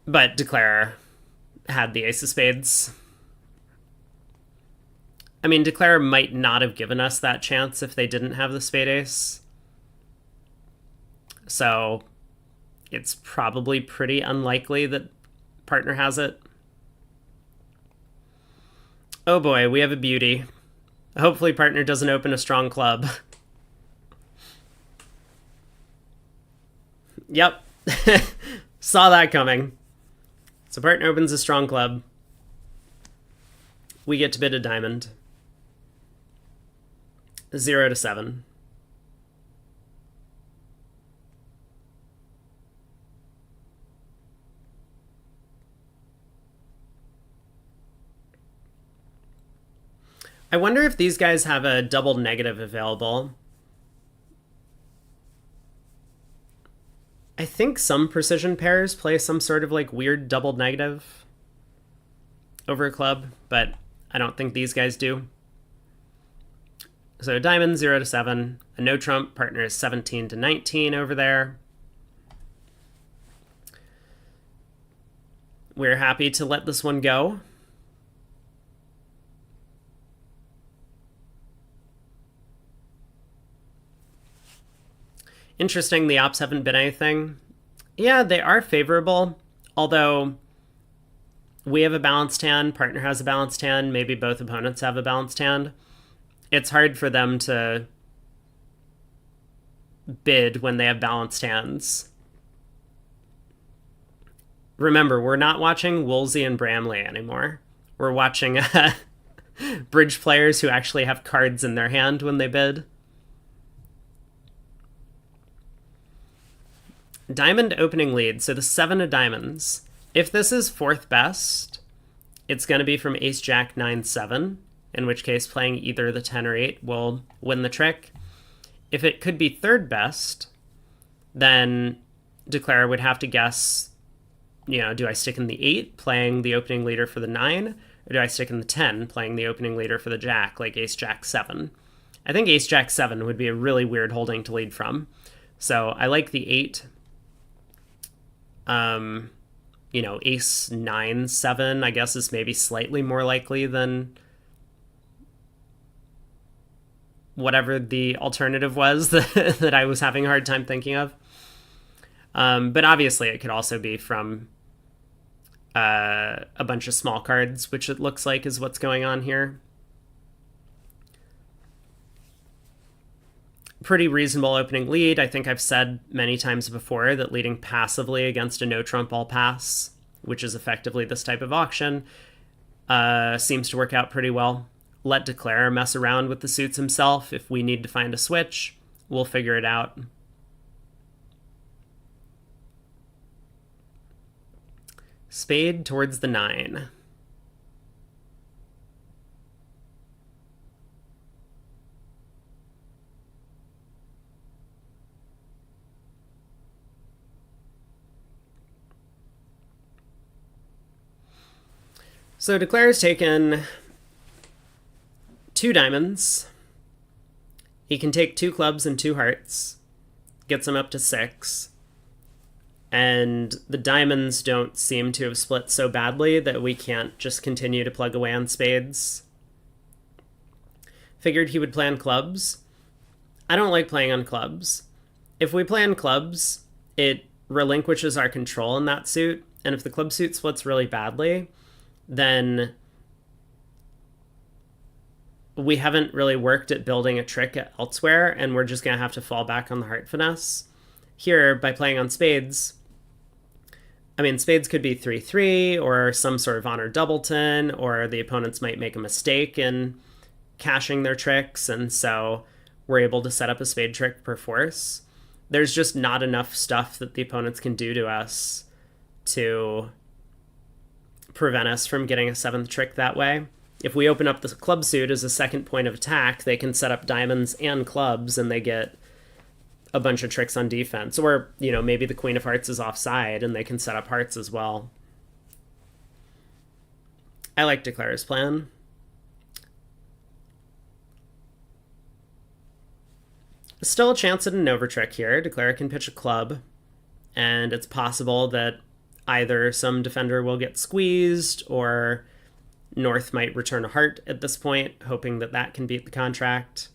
But Declare had the ace of spades. I mean, Declare might not have given us that chance if they didn't have the spade ace. So it's probably pretty unlikely that partner has it. Oh boy, we have a beauty. Hopefully partner doesn't open a strong club. Yep. Saw that coming. So partner opens a strong club. We get to bid a diamond. 0 to 7. I wonder if these guys have a double negative available. I think some precision pairs play some sort of like weird double negative over a club, but I don't think these guys do. So diamond 0 to 7. A no trump partner is 17 to 19 over there. We're happy to let this one go. Interesting, the ops haven't been anything. Yeah, they are favorable, although we have a balanced hand, partner has a balanced hand, maybe both opponents have a balanced hand. It's hard for them to bid when they have balanced hands. Remember, we're not watching Woolsey and Bramley anymore. We're watching bridge players who actually have cards in their hand when they bid. Diamond opening lead, so the 7 of diamonds. If this is 4th best, it's going to be from Ace Jack 9 7, in which case playing either the 10 or 8 will win the trick. If it could be 3rd best, then Declare would have to guess, do I stick in the 8, playing the opening leader for the 9, or do I stick in the 10, playing the opening leader for the Jack, like Ace Jack 7? I think Ace Jack 7 would be a really weird holding to lead from. So I like the 8. Ace 9 7, I guess, is maybe slightly more likely than whatever the alternative was that I was having a hard time thinking of. But obviously it could also be from a bunch of small cards, which it looks like is what's going on here. Pretty reasonable opening lead. I think I've said many times before that leading passively against a no trump all pass, which is effectively this type of auction, seems to work out pretty well. Let Declare mess around with the suits himself. If we need to find a switch, we'll figure it out. Spade towards the 9. So Declare's taken 2 diamonds. He can take 2 clubs and 2 hearts. Gets him up to 6. And the diamonds don't seem to have split so badly that we can't just continue to plug away on spades. Figured he would play on clubs. I don't like playing on clubs. If we play on clubs, it relinquishes our control in that suit. And if the club suit splits really badly, then we haven't really worked at building a trick elsewhere, and we're just going to have to fall back on the heart finesse. Here, by playing on spades, spades could be 3-3, or some sort of honor doubleton, or the opponents might make a mistake in cashing their tricks, and so we're able to set up a spade trick per force. There's just not enough stuff that the opponents can do to us to prevent us from getting a 7th trick that way. If we open up the club suit as a second point of attack, they can set up diamonds and clubs, and they get a bunch of tricks on defense. Or, maybe the Queen of Hearts is offside, and they can set up hearts as well. I like Declare's plan. Still a chance at an overtrick here. Declare can pitch a club, and it's possible that either some defender will get squeezed, or North might return a heart at this point, hoping that that can beat the contract.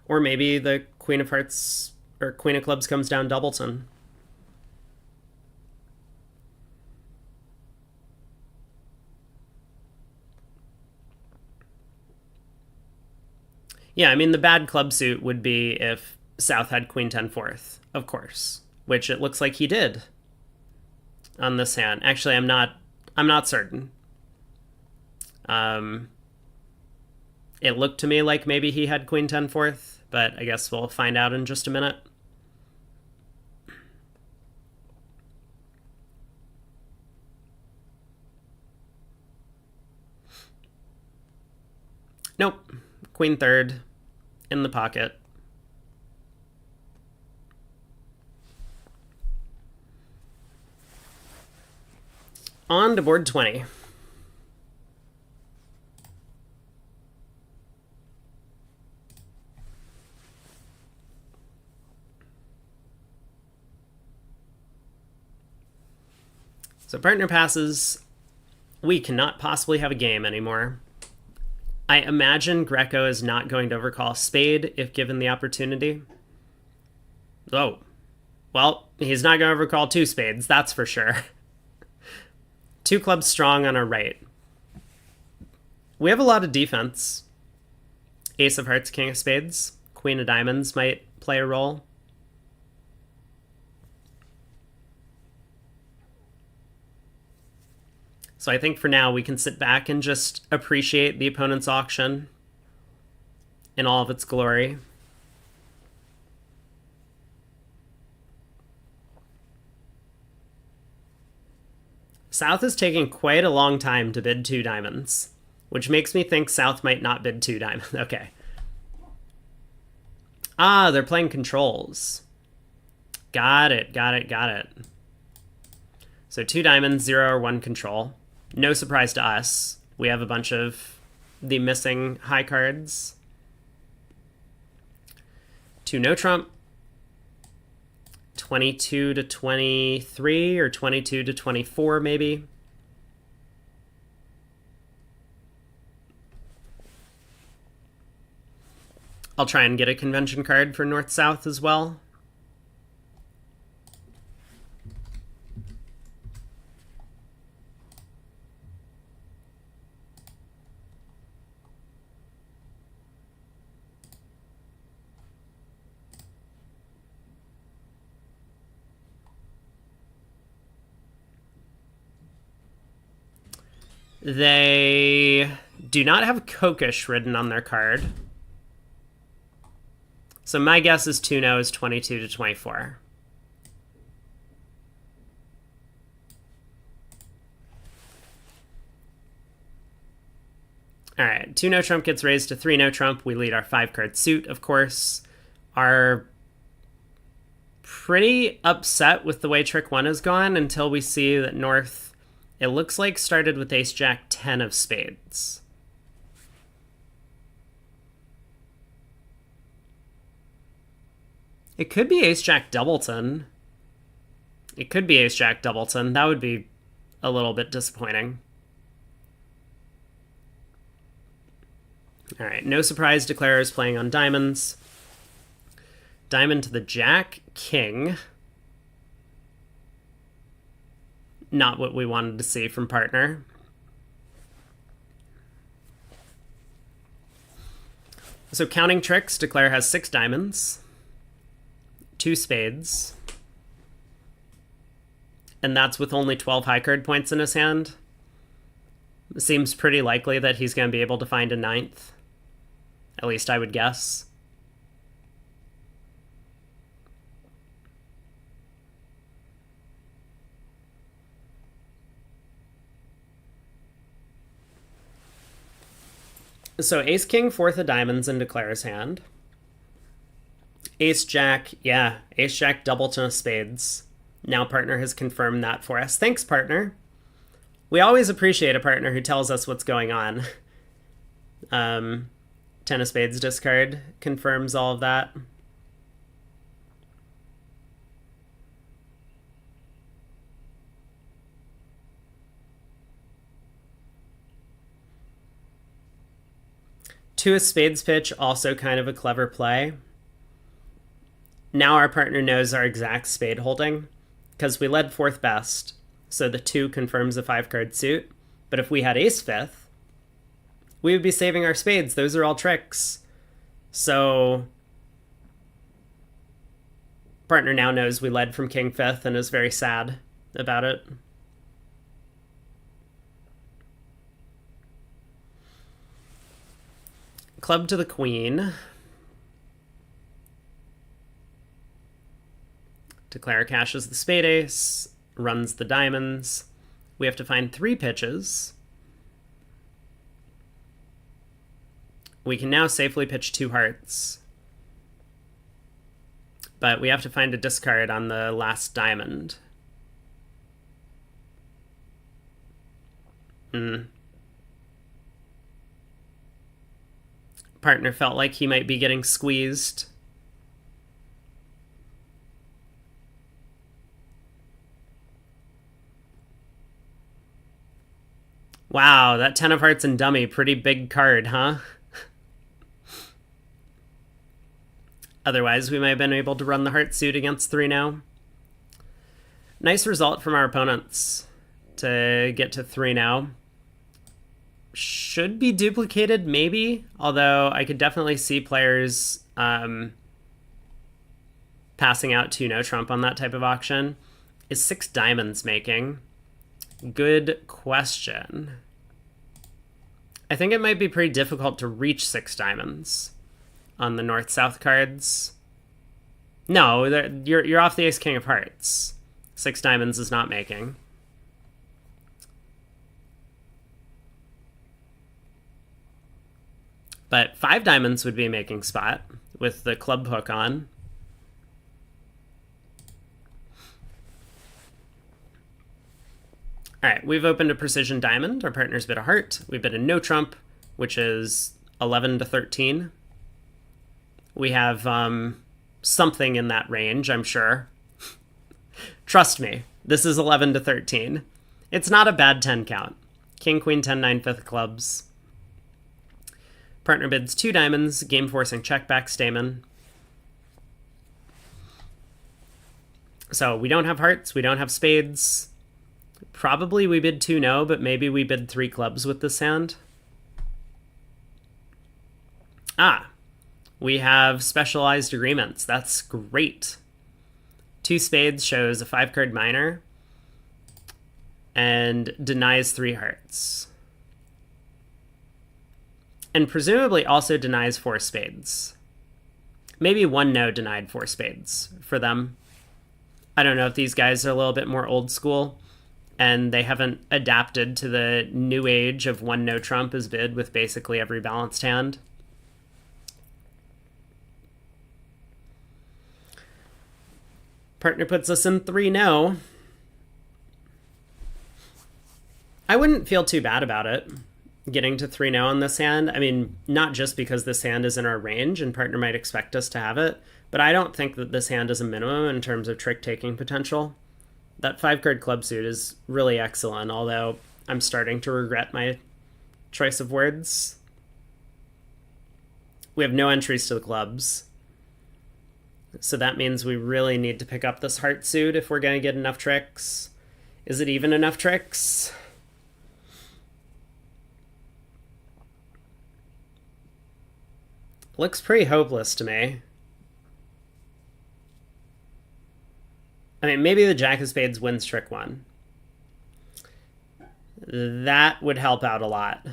Or maybe the Queen of Hearts or Queen of Clubs comes down doubleton. Yeah, the bad club suit would be if South had Queen 10 4th, of course. which it looks like he did on this hand. Actually, I'm not certain. It looked to me like maybe he had queen 10 fourth, but I guess we'll find out in just a minute. Nope. Queen third in the pocket. On to board 20. So partner passes. We cannot possibly have a game anymore. I imagine Greco is not going to overcall spade if given the opportunity. Oh. Well, he's not going to overcall two spades, that's for sure. Two clubs strong on our right. We have a lot of defense. Ace of hearts, king of spades. Queen of diamonds might play a role. So I think for now we can sit back and just appreciate the opponent's auction in all of its glory. South is taking quite a long time to bid two diamonds, which makes me think South might not bid two diamonds. Okay. Ah, they're playing controls. Got it. So two diamonds, 0 or 1 control. No surprise to us. We have a bunch of the missing high cards. Two no trump. 22 to 23 or 22 to 24 maybe. I'll try and get a convention card for north-south as well. They do not have Kokish written on their card. So my guess is 2-0 is 22 to 24. All right, 2 no trump gets raised to 3 no trump. We lead our 5-card suit, of course. Are pretty upset with the way trick 1 has gone until we see that North, it looks like, started with ace jack 10 of spades. It could be ace jack doubleton. That would be a little bit disappointing. All right, no surprise, Declarer is playing on diamonds. Diamond to the jack, king. Not what we wanted to see from partner. So counting tricks, Declare has 6 diamonds, 2 spades, and that's with only 12 high card points in his hand. It seems pretty likely that he's going to be able to find a 9th. At least I would guess. So ace king, 4th of diamonds in Declare's hand. Ace jack, yeah, ace jack doubleton of spades. Now partner has confirmed that for us. Thanks, partner. We always appreciate a partner who tells us what's going on. 10 of spades discard confirms all of that. Two of spades pitch, also kind of a clever play. Now our partner knows our exact spade holding, because we led 4th best, so the 2 confirms a 5-card suit. But if we had ace 5th, we would be saving our spades. Those are all tricks. So Partner now knows we led from king fifth and is very sad about it. Club to the queen. Declare cashes the spade ace, runs the diamonds. We have to find 3 pitches. We can now safely pitch 2 hearts. But we have to find a discard on the last diamond. Partner felt like he might be getting squeezed. Wow, that 10 of hearts and dummy, pretty big card, huh? Otherwise, we might have been able to run the heart suit against 3 now. Nice result from our opponents to get to 3 now. Should be duplicated, maybe, although I could definitely see players passing out 2 no trump on that type of auction. Is 6 diamonds making? Good question. I think it might be pretty difficult to reach 6 diamonds on the north-south cards. No, you're off the ace-king of hearts. 6 diamonds is not making. But 5 diamonds would be making spot with the club hook on. All right, we've opened a precision diamond. Our partner's bid a heart. We bid a no trump, which is 11 to 13. We have something in that range, I'm sure. Trust me, this is 11 to 13. It's not a bad 10 count. King, queen, 10, 9, 5th clubs. Partner bids 2 diamonds, game forcing check back Stamen. So we don't have hearts, we don't have spades. Probably we bid 2 no, but maybe we bid 3 clubs with this hand. Ah, we have specialized agreements. That's great. 2 spades shows a 5-card minor and denies 3 hearts. And presumably also denies 4 spades. Maybe 1 no denied 4 spades for them. I don't know if these guys are a little bit more old school and they haven't adapted to the new age of 1 no trump is bid with basically every balanced hand. Partner puts us in 3 no. I wouldn't feel too bad about it, getting to 3 no on this hand. I mean, not just because this hand is in our range and partner might expect us to have it, but I don't think that this hand is a minimum in terms of trick-taking potential. That 5-card club suit is really excellent, although I'm starting to regret my choice of words. We have no entries to the clubs. So that means we really need to pick up this heart suit if we're going to get enough tricks. Is it even enough tricks? Looks pretty hopeless to me. I mean, maybe the Jack of Spades wins trick 1. That would help out a lot.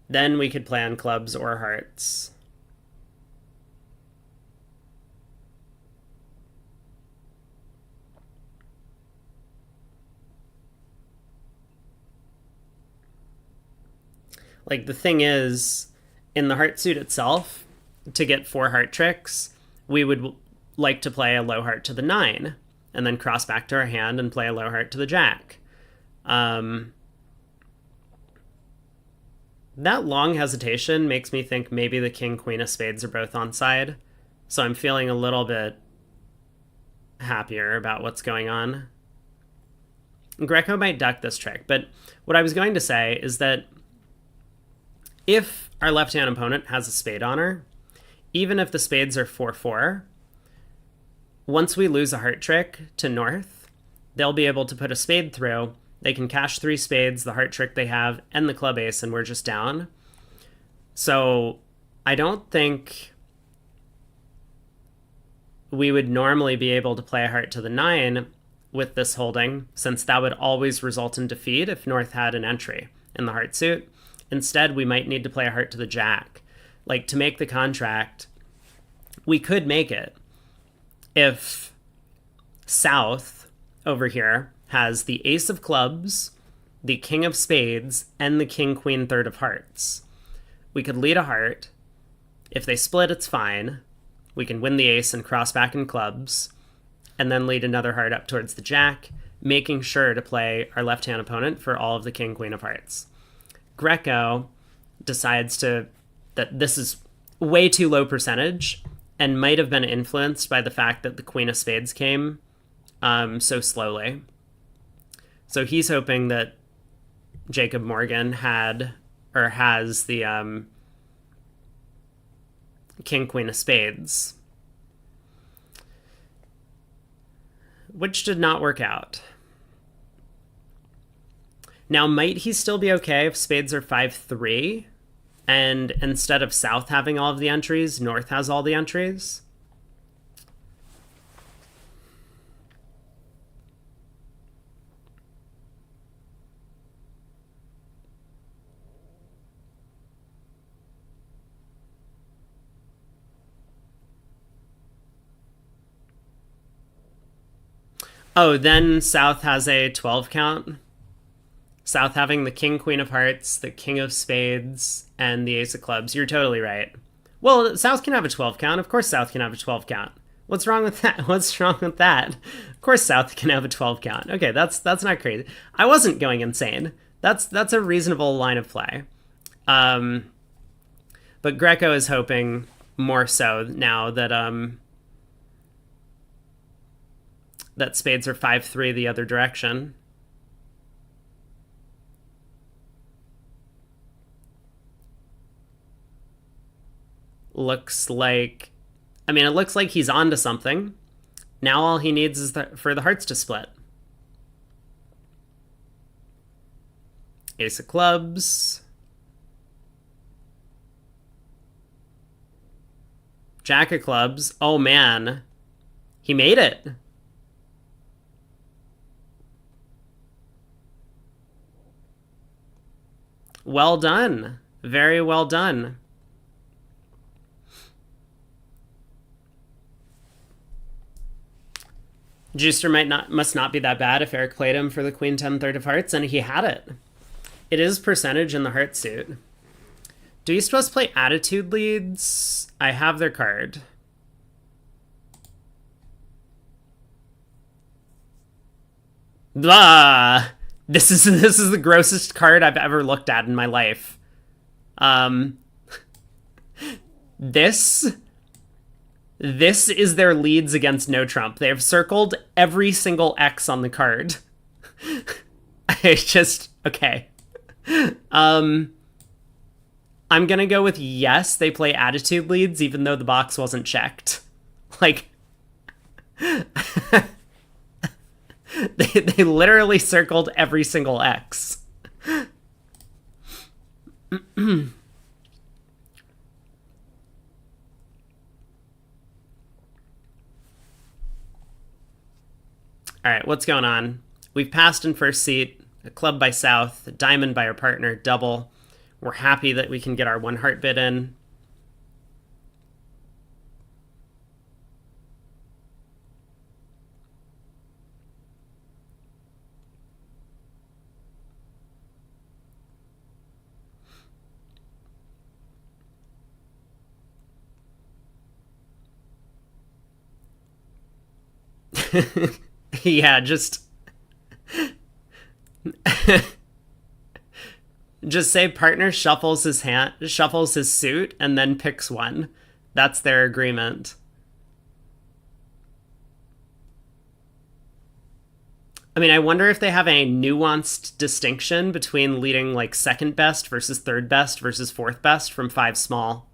Then we could play on clubs or hearts. Like, the thing is, in the heart suit itself, to get 4 heart tricks, we would like to play a low heart to the 9, and then cross back to our hand and play a low heart to the Jack. That long hesitation makes me think maybe the king, queen of spades are both on side, so I'm feeling a little bit happier about what's going on. Greco might duck this trick, but what I was going to say is that if our left-hand opponent has a spade on her, even if the spades are 4-4, once we lose a heart trick to north, they'll be able to put a spade through. They can cash 3 spades, the heart trick they have, and the club ace, and we're just down. So I don't think we would normally be able to play a heart to the 9 with this holding, since that would always result in defeat if North had an entry in the heart suit. Instead, we might need to play a heart to the Jack. Like, to make the contract, we could make it if South over here has the Ace of Clubs, the King of Spades, and the King, Queen, Third of Hearts. We could lead a heart. If they split, it's fine. We can win the ace and cross back in clubs, and then lead another heart up towards the Jack, making sure to play our left-hand opponent for all of the King, Queen of Hearts. Greco decides that this is way too low percentage, and might have been influenced by the fact that the Queen of Spades came so slowly. So he's hoping that Jacob Morgan has the King, Queen of Spades, which did not work out. Now, might he still be okay if spades are 5-3, and instead of South having all of the entries, North has all the entries? Oh, then South has a 12 count. South having the King, Queen of Hearts, the King of Spades, and the Ace of Clubs. You're totally right. Well, South can have a 12 count. Of course South can have a 12 count. What's wrong with that? What's wrong with that? Of course South can have a 12 count. Okay, that's not crazy. I wasn't going insane. That's a reasonable line of play. But Greco is hoping more so now that that spades are 5-3 the other direction. Looks like, I mean, it looks like he's onto something. Now all he needs is for the hearts to split. Ace of Clubs. Jack of Clubs. Oh man, he made it. Well done. Very well done. Juicer must not be that bad if Eric played him for the Queen 10 Third of Hearts, and he had it. It is percentage in the heart suit. Do you supposed to play attitude leads? I have their card. Blah! This is the grossest card I've ever looked at in my life. This is their leads against no Trump. They have circled every single X on the card. It's just okay. I'm gonna go with yes, they play attitude leads even though the box wasn't checked. Like They literally circled every single X. All right, what's going on? We've passed in first seat, a club by South, a diamond by our partner, double. We're happy that we can get our one heart bid in. Yeah, just say partner shuffles his suit and then picks one. That's their agreement. I mean, I wonder if they have a nuanced distinction between leading like second best versus third best versus fourth best from 5 small.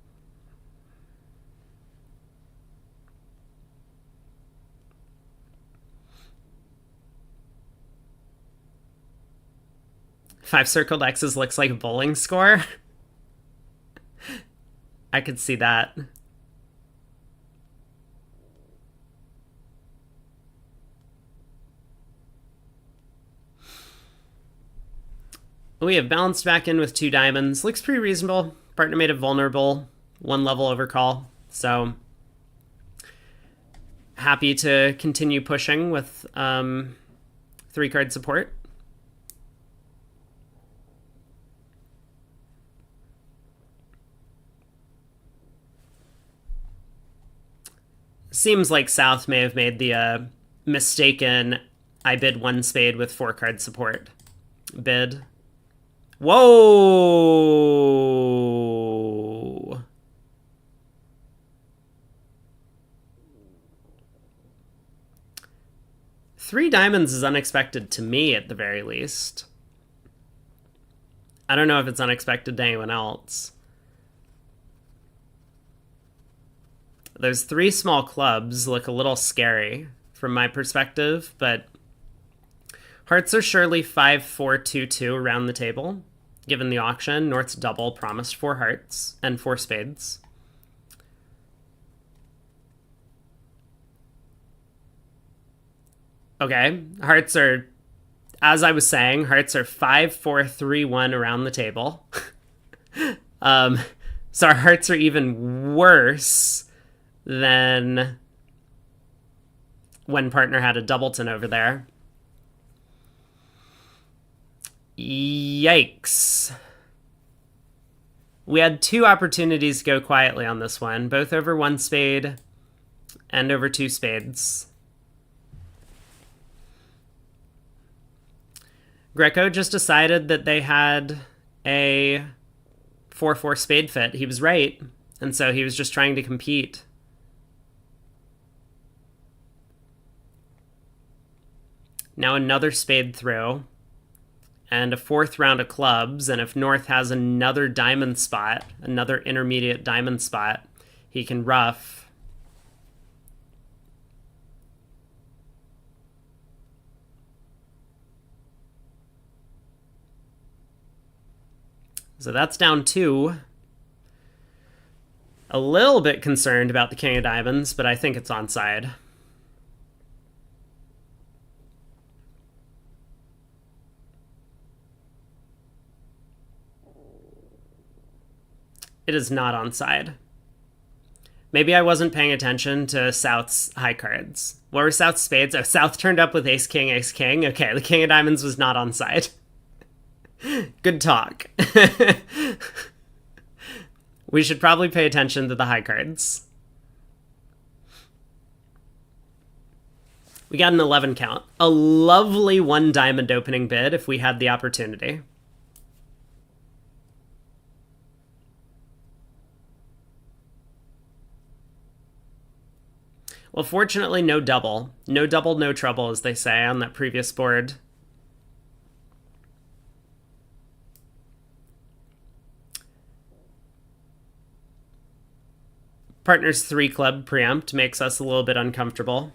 Five circled X's looks like a bowling score. I could see that. We have balanced back in with 2 diamonds. Looks pretty reasonable. Partner made a vulnerable 1 level overcall. So happy to continue pushing with 3-card support. Seems like South may have made the mistaken I bid 1 spade with 4-card support bid. Whoa! Three diamonds is unexpected to me, at the very least. I don't know if it's unexpected to anyone else. Those 3 small clubs look a little scary from my perspective, but hearts are surely 5-4-2-2 around the table. Given the auction, North's double promised 4 hearts and 4 spades. Okay, hearts are, as I was saying, hearts are 5-4-3-1 around the table. So our hearts are even worse than when partner had a doubleton over there. Yikes. We had 2 opportunities to go quietly on this one, both over 1 spade and over 2 spades. Greco just decided that they had a 4-4 spade fit. He was right, and so he was just trying to compete. Now another spade throw, and a 4th round of clubs, and if North has another diamond spot, another intermediate diamond spot, he can ruff. So that's down 2. A little bit concerned about the king of diamonds, but I think it's onside. It is not onside. Maybe I wasn't paying attention to South's high cards. What were South's spades? Oh, South turned up with ace, king, ace, king. Okay, the king of diamonds was not onside. Good talk. We should probably pay attention to the high cards. We got an 11 count. A lovely 1 diamond opening bid if we had the opportunity. Well, fortunately, no double. No double, no trouble, as they say on that previous board. Partner's 3 club preempt makes us a little bit uncomfortable.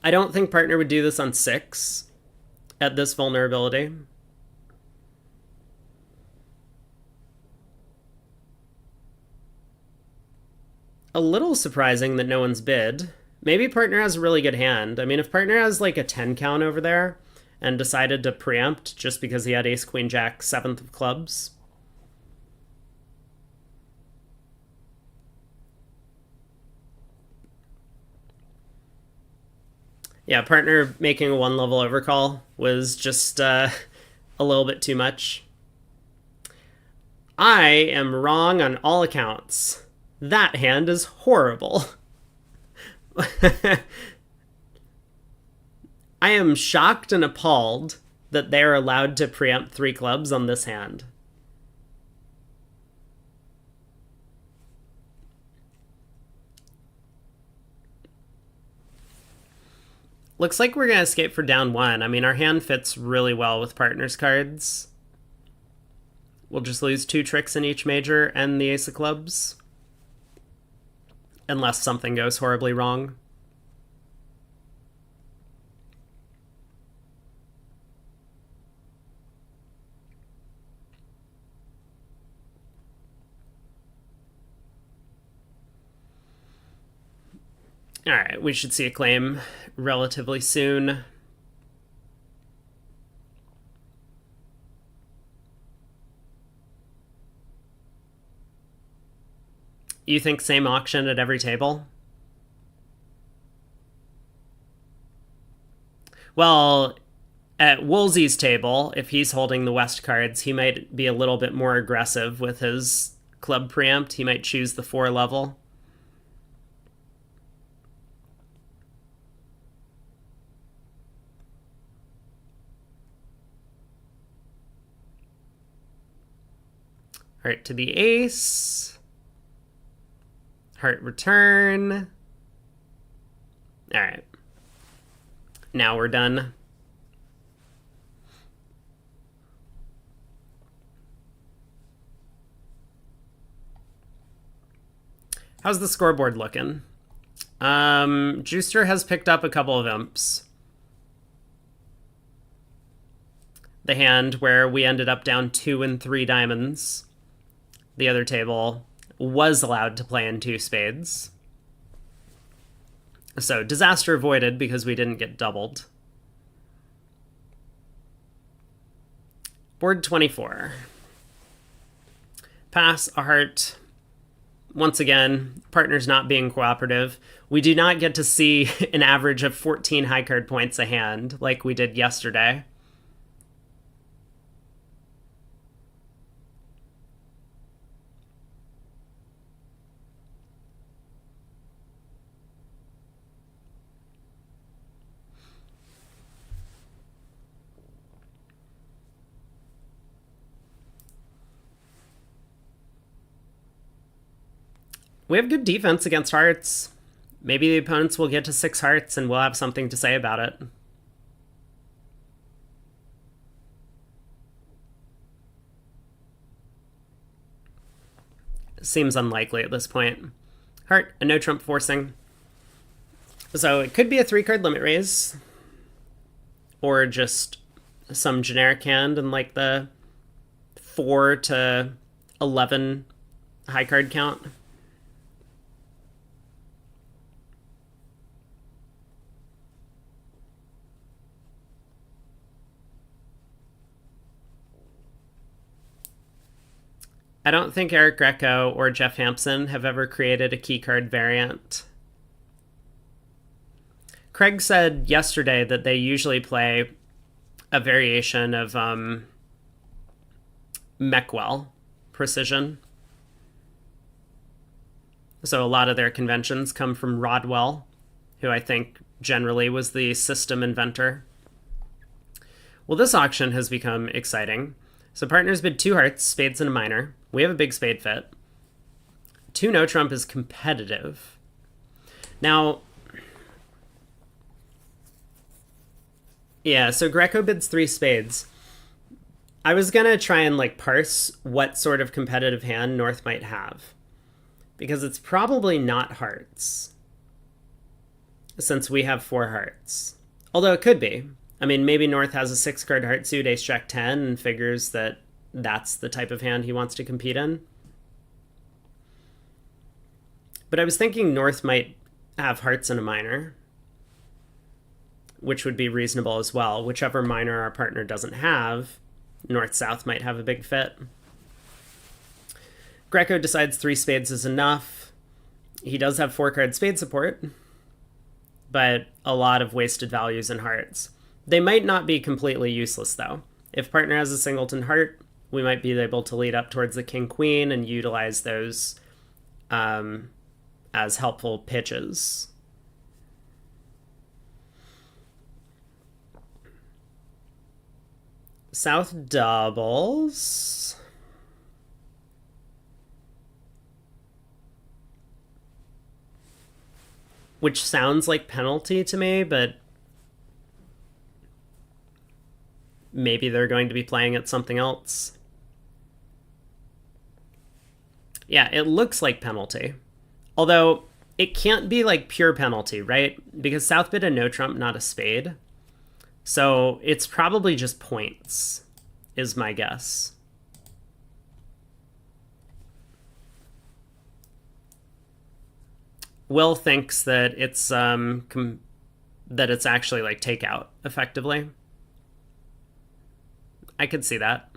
I don't think partner would do this on 6 at this vulnerability. A little surprising that no one's bid. Maybe partner has a really good hand. I mean, if partner has like a 10 count over there and decided to preempt just because he had ace, queen, jack, 7th of clubs. Yeah, partner making a 1 level overcall was just a little bit too much. I am wrong on all accounts. That hand is horrible. I am shocked and appalled that they're allowed to preempt 3 clubs on this hand. Looks like we're going to escape for down 1. I mean, our hand fits really well with partner's cards. We'll just lose 2 tricks in each major and the ace of clubs. Unless something goes horribly wrong. Alright, we should see a claim relatively soon. You think same auction at every table? Well, at Woolsey's table, if he's holding the West cards, he might be a little bit more aggressive with his club preempt. He might choose the 4 level. Heart to the ace. Heart return. All right. Now we're done. How's the scoreboard looking? Juicer has picked up a couple of imps. The hand where we ended up down 2 and 3 diamonds. The other table was allowed to play in 2 spades. So disaster avoided because we didn't get doubled. Board 24. Pass, a heart. Once again, partners not being cooperative. We do not get to see an average of 14 high card points a hand like we did yesterday. We have good defense against hearts. Maybe the opponents will get to 6 hearts and we'll have something to say about it. Seems unlikely at this point. Heart, a no trump forcing. So it could be a 3-card limit raise. Or just some generic hand in like the 4 to 11 high card count. I don't think Eric Greco or Jeff Hampson have ever created a keycard variant. Craig said yesterday that they usually play a variation of Meckwell precision. So a lot of their conventions come from Rodwell, who I think generally was the system inventor. Well, this auction has become exciting. So partners bid 2 hearts, spades, and a minor. We have a big spade fit. 2 no trump is competitive. Now, yeah, so Greco bids 3 spades. I was going to try and like parse what sort of competitive hand North might have. Because it's probably not hearts. Since we have 4 hearts. Although it could be. I mean, maybe North has a 6-card heart suit, ace jack 10, and figures that that's the type of hand he wants to compete in. But I was thinking North might have hearts and a minor, which would be reasonable as well. Whichever minor our partner doesn't have, North-South might have a big fit. Greco decides 3 spades is enough. He does have 4-card spade support, but a lot of wasted values in hearts. They might not be completely useless, though. If partner has a singleton heart, we might be able to lead up towards the king-queen and utilize those as helpful pitches. South doubles. Which sounds like penalty to me, but maybe they're going to be playing at something else. Yeah, it looks like penalty. Although, it can't be like pure penalty, right? Because South bid a no trump, not a spade. So, it's probably just points, is my guess. Will thinks that it's actually like takeout, effectively. I could see that.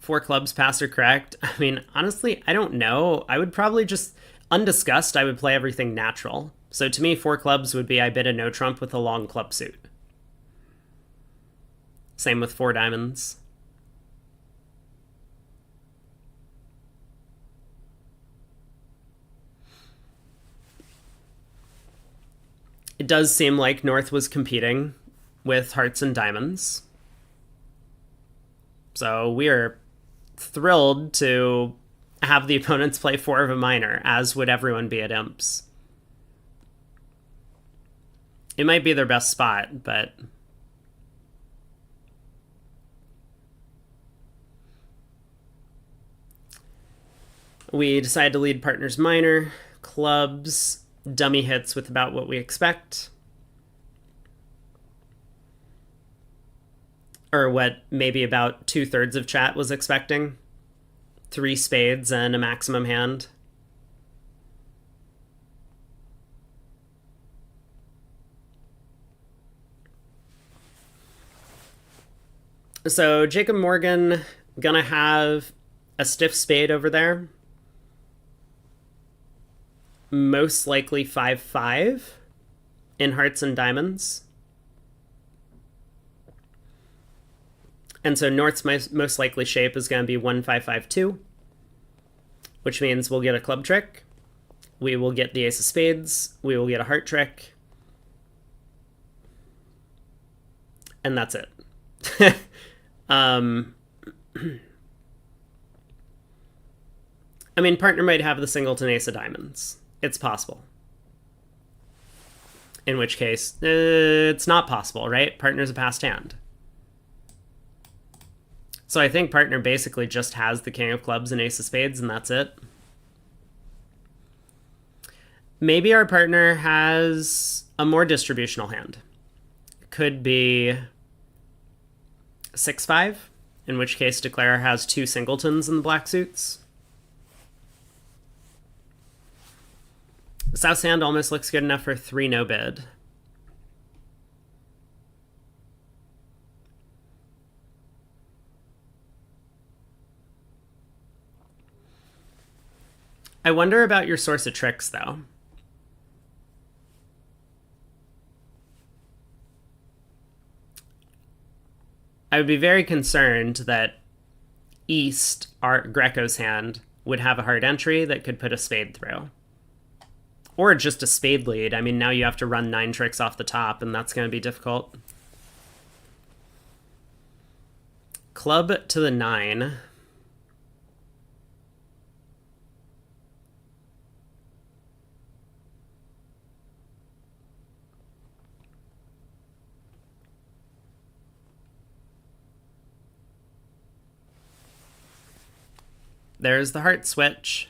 Four clubs, pass or correct. I mean, honestly, I don't know. I would probably just, undiscussed, I would play everything natural. So to me, four clubs would be I bid a no trump with a long club suit. Same with four diamonds. It does seem like North was competing with hearts and diamonds. So we are thrilled to have the opponents play four of a minor, as would everyone be at imps. It might be their best spot, but we decided to lead partners minor, clubs, dummy hits with about what we expect. Or what maybe about 2/3 of chat was expecting. 3 spades and a maximum hand. So Jacob Morgan gonna have a stiff spade over there. Most likely 5-5 in hearts and diamonds. And so North's most likely shape is going to be 1-5-5-2, which means we'll get a club trick. We will get the ace of spades. We will get a heart trick. And that's it. I mean, partner might have the singleton ace of diamonds. It's possible. In which case, it's not possible, right? Partner's a passed hand. So I think partner basically just has the king of clubs and ace of spades, and that's it. Maybe our partner has a more distributional hand. Could be 6-5, in which case Declare has 2 singletons in the black suits. South's hand almost looks good enough for 3 no bid. I wonder about your source of tricks, though. I would be very concerned that East, Greco's hand, would have a hard entry that could put a spade through. Or just a spade lead. I mean, now you have to run 9 tricks off the top, and that's going to be difficult. Club to the 9. There's the heart switch.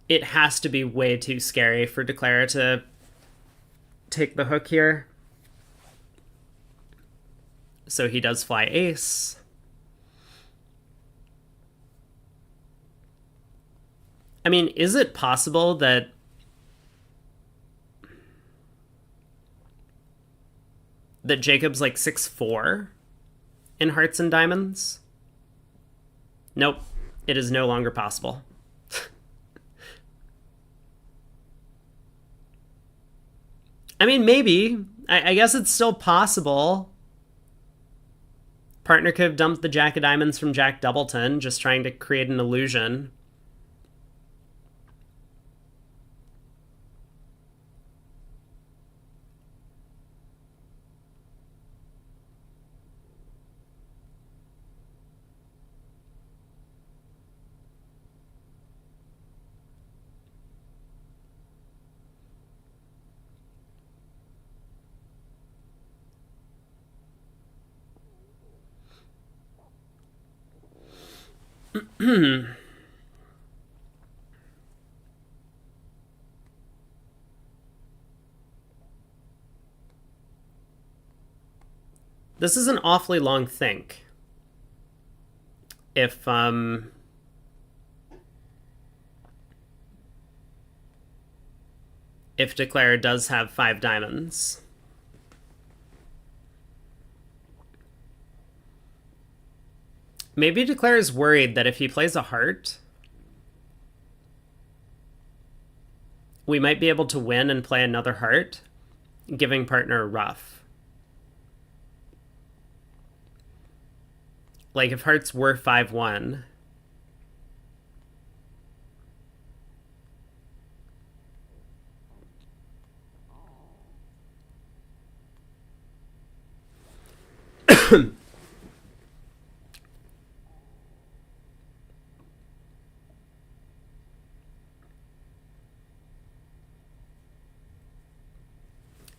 It has to be way too scary for Declare to take the hook here. So he does fly ace. I mean, is it possible that Jacob's like 6-4 in hearts and diamonds? Nope, it is no longer possible. I mean, maybe. I guess it's still possible. Partner could have dumped the jack of diamonds from Jack Doubleton, just trying to create an illusion. This is an awfully long think. If Declare does have 5 diamonds. Maybe Declare is worried that if he plays a heart, we might be able to win and play another heart, giving partner a ruff. Like if hearts were 5-1.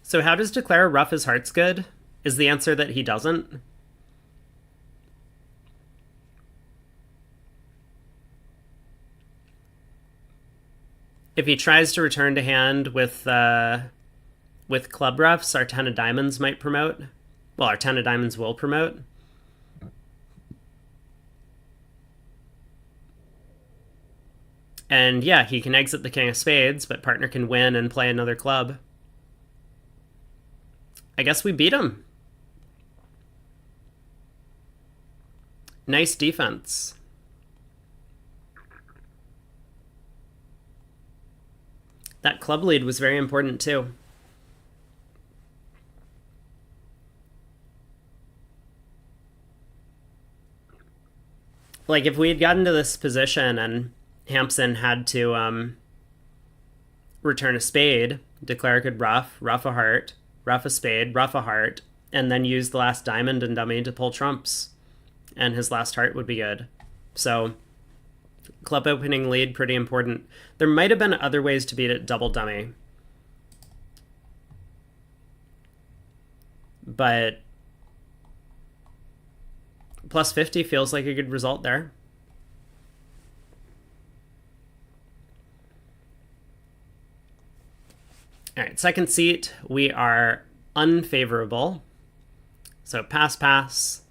So how does Declare ruff his hearts good? Is the answer that he doesn't? If he tries to return to hand with club ruffs, our 10 of diamonds might promote. Well, our 10 of diamonds will promote. And yeah, he can exit the king of spades, but partner can win and play another club. I guess we beat him. Nice defense. That club lead was very important too. Like if we had gotten to this position and Hampson had to return a spade, Declare could ruff a heart, ruff a spade, ruff a heart, and then use the last diamond and dummy to pull trumps. And his last heart would be good. So club opening lead, pretty important. There might have been other ways to beat it double dummy. But plus 50 feels like a good result there. All right, second seat, we are unfavorable. So pass.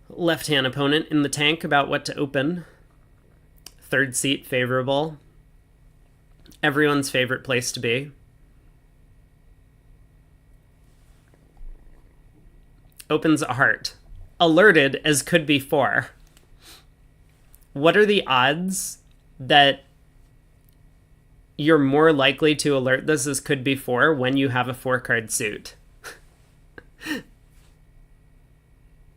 Left-hand opponent in the tank about what to open. Third seat, favorable. Everyone's favorite place to be. Opens a heart. Alerted as could be 4. What are the odds that you're more likely to alert this as could be 4 when you have a 4-card suit?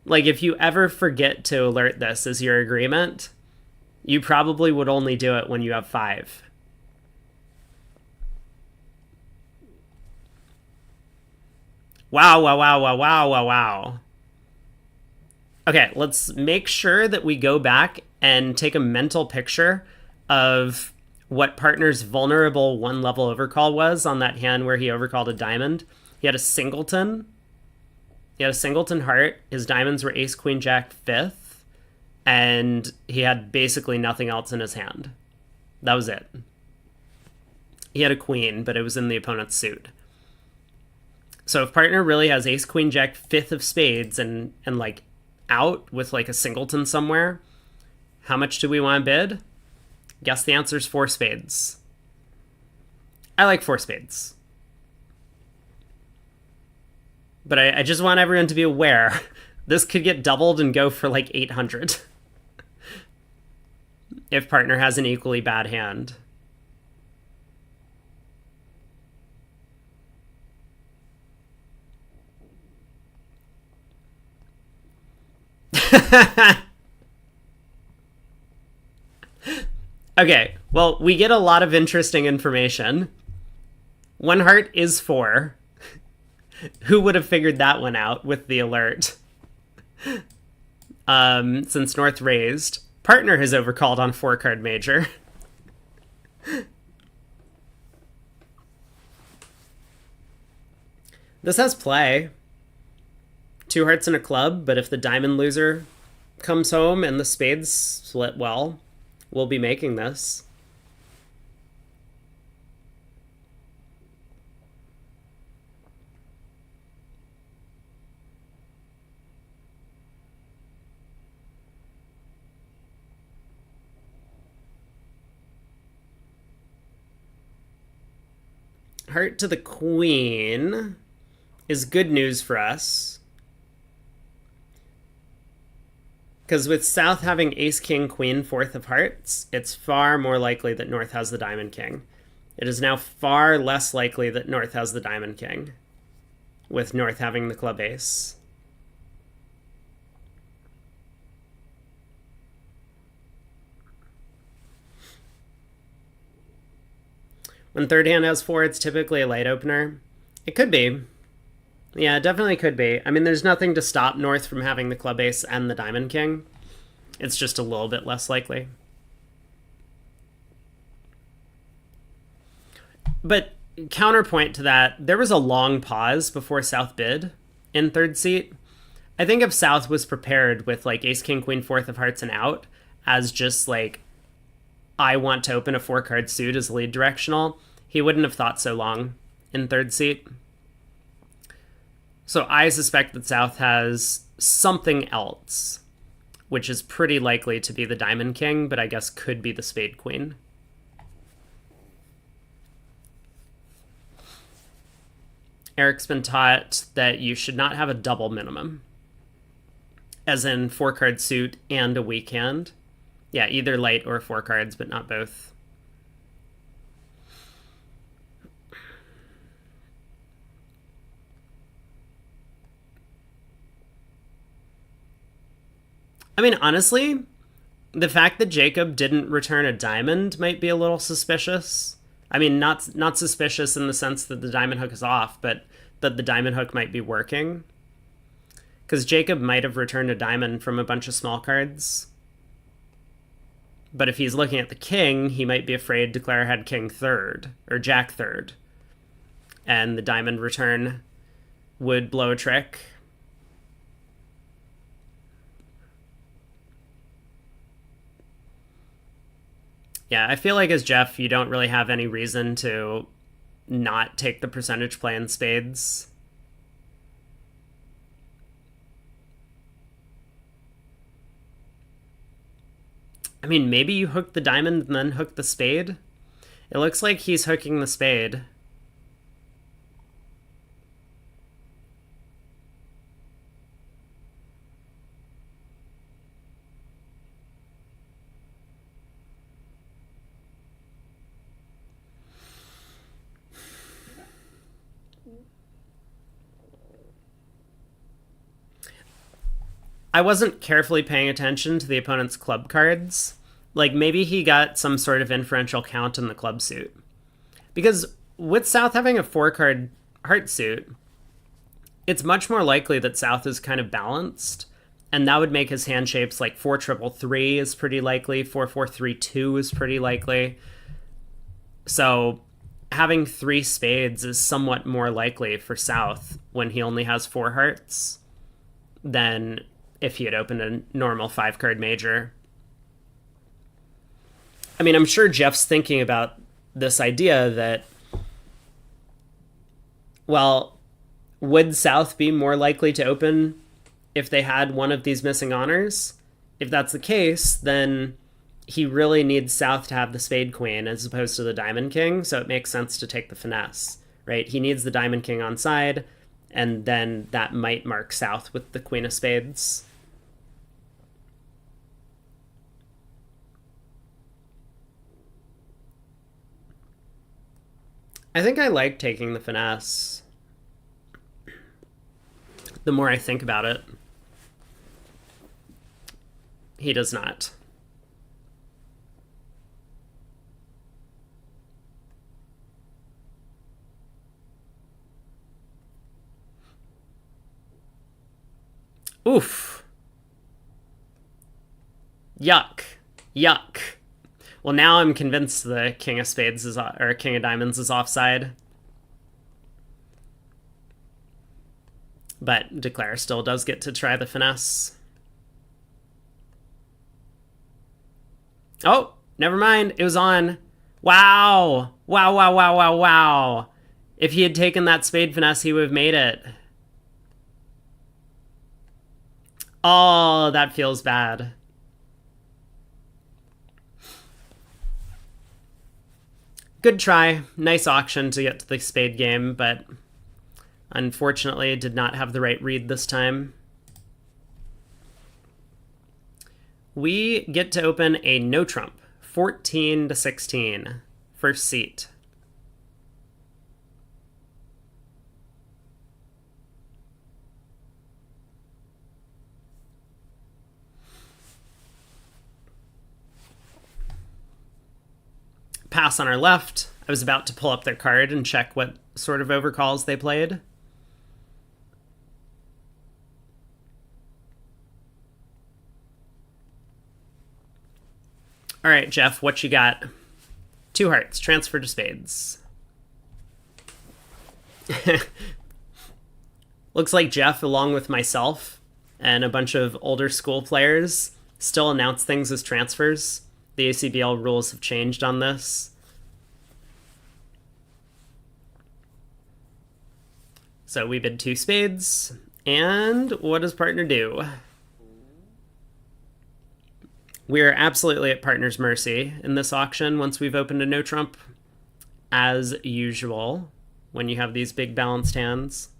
Like, if you ever forget to alert this as your agreement, you probably would only do it when you have 5. Wow. Okay, let's make sure that we go back and take a mental picture of what partner's vulnerable 1-level overcall was on that hand where he overcalled a diamond. He had a singleton. He had a singleton heart. His diamonds were ace, queen, jack, 5th. And he had basically nothing else in his hand. That was it. He had a queen, but it was in the opponent's suit. So if partner really has ace, queen, jack, 5th of spades and like out with like a singleton somewhere, how much do we want to bid? Guess the answer is 4 spades. I like 4 spades. But I just want everyone to be aware. This could get doubled and go for like 800. If partner has an equally bad hand. Okay, well, we get a lot of interesting information. 1 heart is 4. Who would have figured that one out with the alert? Since North raised, partner has overcalled on 4-card major. This has play. 2 hearts and a club, but if the diamond loser comes home and the spades split well, we'll be making this. Heart to the queen is good news for us. Because with South having Ace, King, Queen, fourth of hearts, it's far more likely that North has the Diamond King. It is now far less likely that North has the Diamond King, with North having the club ace. When third hand has 4, it's typically a late opener. It could be. Yeah, it definitely could be. I mean, there's nothing to stop North from having the club ace and the Diamond King. It's just a little bit less likely. But counterpoint to that, there was a long pause before South bid in third seat. I think if South was prepared with like Ace, King, Queen, fourth of hearts and out as just like, I want to open a 4-card suit as lead directional, he wouldn't have thought so long in third seat. So I suspect that South has something else, which is pretty likely to be the Diamond King, but I guess could be the Spade Queen. Eric's been taught that you should not have a double minimum, as in 4-card suit and a weak hand. Yeah, either light or 4 cards, but not both. I mean, honestly, the fact that Jacob didn't return a diamond might be a little suspicious. I mean, not suspicious in the sense that the diamond hook is off, but that the diamond hook might be working. Because Jacob might have returned a diamond from a bunch of small cards. But if he's looking at the king, he might be afraid Declare had king third, or jack third. And the diamond return would blow a trick. Yeah, I feel like as Jeff, you don't really have any reason to not take the percentage play in spades. I mean, maybe you hook the diamond and then hook the spade. It looks like he's hooking the spade. I wasn't carefully paying attention to the opponent's club cards. Like, maybe he got some sort of inferential count in the club suit. Because with South having a 4-card heart suit, it's much more likely that South is kind of balanced. And that would make his hand shapes like 4-3-3 is pretty likely, 4-4-3-2 is pretty likely. So having 3 spades is somewhat more likely for South when he only has 4 hearts than if he had opened a normal 5-card major. I mean, I'm sure Jeff's thinking about this idea that, well, would South be more likely to open if they had one of these missing honors? If that's the case, then he really needs South to have the Spade Queen as opposed to the Diamond King, so it makes sense to take the finesse, right? He needs the Diamond King on side, and then that might mark South with the Queen of Spades. I think I like taking the finesse. The more I think about it. He does not. Oof. Yuck. Yuck. Well, now I'm convinced the King of Spades is, or King of Diamonds is offside. But Declare still does get to try the finesse. Oh, never mind. It was on. Wow. Wow, wow, wow, wow, wow. If he had taken that spade finesse, he would have made it. Oh, that feels bad. Good try. Nice auction to get to the spade game, but unfortunately did not have the right read this time. We get to open a no trump. 14 to 16. First seat. Pass on our left. I was about to pull up their card and check what sort of overcalls they played. All right, Jeff, what you got? 2 hearts. Transfer to spades. Looks like Jeff, along with myself and a bunch of older school players, still announce things as transfers. The ACBL rules have changed on this. So we bid 2 spades. And what does partner do? We're absolutely at partner's mercy in this auction once we've opened a no trump, as usual, when you have these big balanced hands.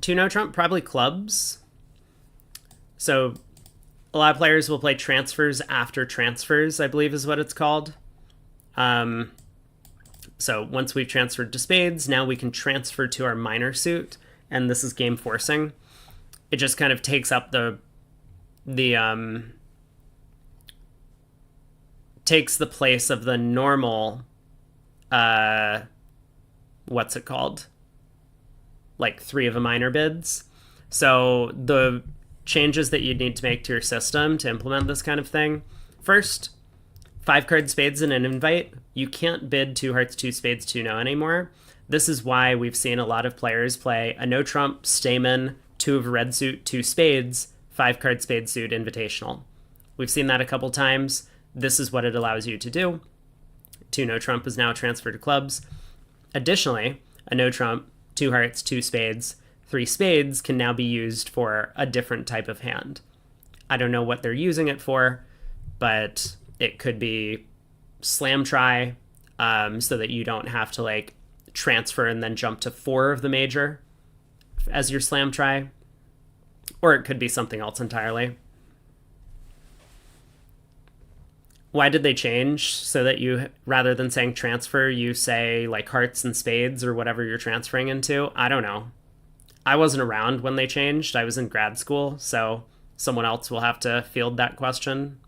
Two no trump, probably clubs. So a lot of players will play transfers after transfers, I believe is what it's called. So once we've transferred to spades, now we can transfer to our minor suit, and this is game forcing. It just kind of takes up takes the place of the normal, what's it called? Like 3 of a minor bids. So the changes that you'd need to make to your system to implement this kind of thing. First, 5 card spades and an invite. You can't bid 2 hearts, 2 spades, 2 no anymore. This is why we've seen a lot of players play a no trump, Stamen, 2 of a red suit, 2 spades, 5 card spade suit, invitational. We've seen that a couple times. This is what it allows you to do. 2 no trump is now transferred to clubs. Additionally, a no trump, 2 hearts, 2 spades, 3 spades can now be used for a different type of hand. I don't know what they're using it for, but it could be slam try, so that you don't have to like transfer and then jump to 4 of the major as your slam try. Or it could be something else entirely. Why did they change so that you, rather than saying transfer, you say like hearts and spades or whatever you're transferring into? I don't know. I wasn't around when they changed. I was in grad school, so someone else will have to field that question.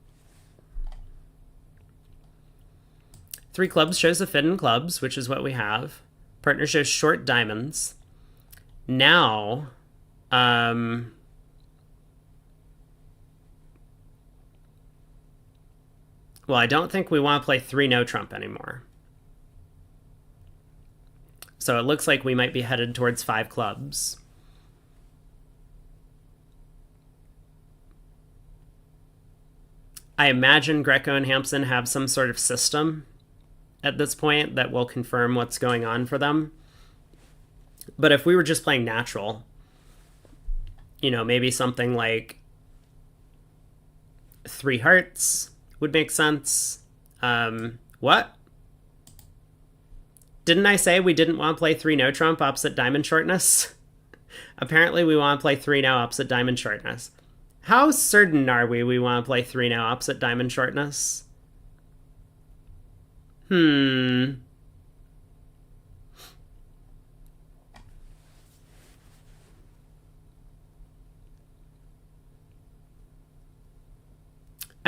3 clubs shows a fit in clubs, which is what we have. Partner shows short diamonds. Now, well, I don't think we want to play 3 no trump anymore. So it looks like we might be headed towards 5 clubs. I imagine Greco and Hampson have some sort of system at this point that will confirm what's going on for them. But if we were just playing natural, you know, maybe something like 3 hearts would make sense. What? Didn't I say we didn't want to play 3 no trump opposite diamond shortness? Apparently we want to play 3 no opposite diamond shortness. How certain are we want to play 3 no opposite diamond shortness? I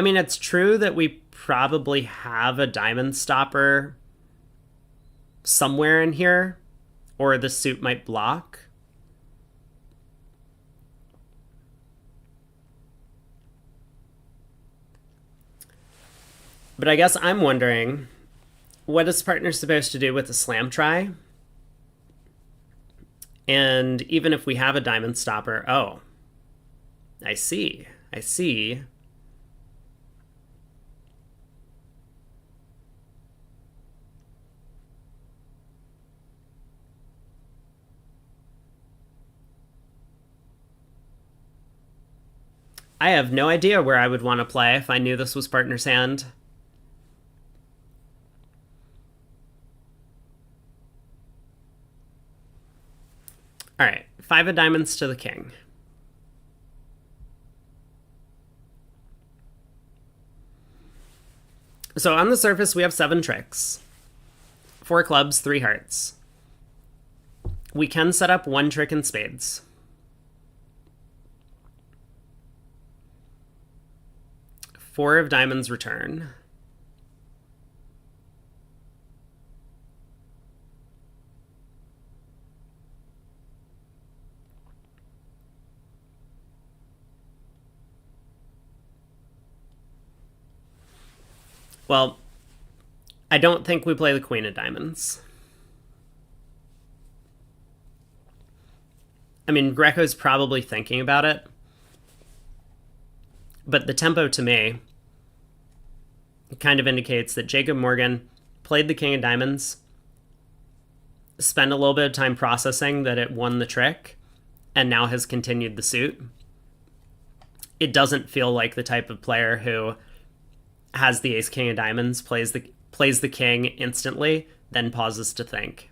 mean, it's true that we probably have a diamond stopper somewhere in here, or the suit might block. But I guess I'm wondering, what is partner supposed to do with the slam try? And even if we have a diamond stopper, oh, I see. I have no idea where I would want to play if I knew this was partner's hand. All right, 5 of diamonds to the king. So on the surface, we have 7 tricks. 4 clubs, 3 hearts. We can set up 1 trick in spades. Four of diamonds return. Well, I don't think we play the queen of diamonds. I mean, Greco's probably thinking about it. But the tempo to me kind of indicates that Jacob Morgan played the king of diamonds, spent a little bit of time processing that it won the trick, and now has continued the suit. It doesn't feel like the type of player who has the ace king of diamonds, plays the king instantly, then pauses to think.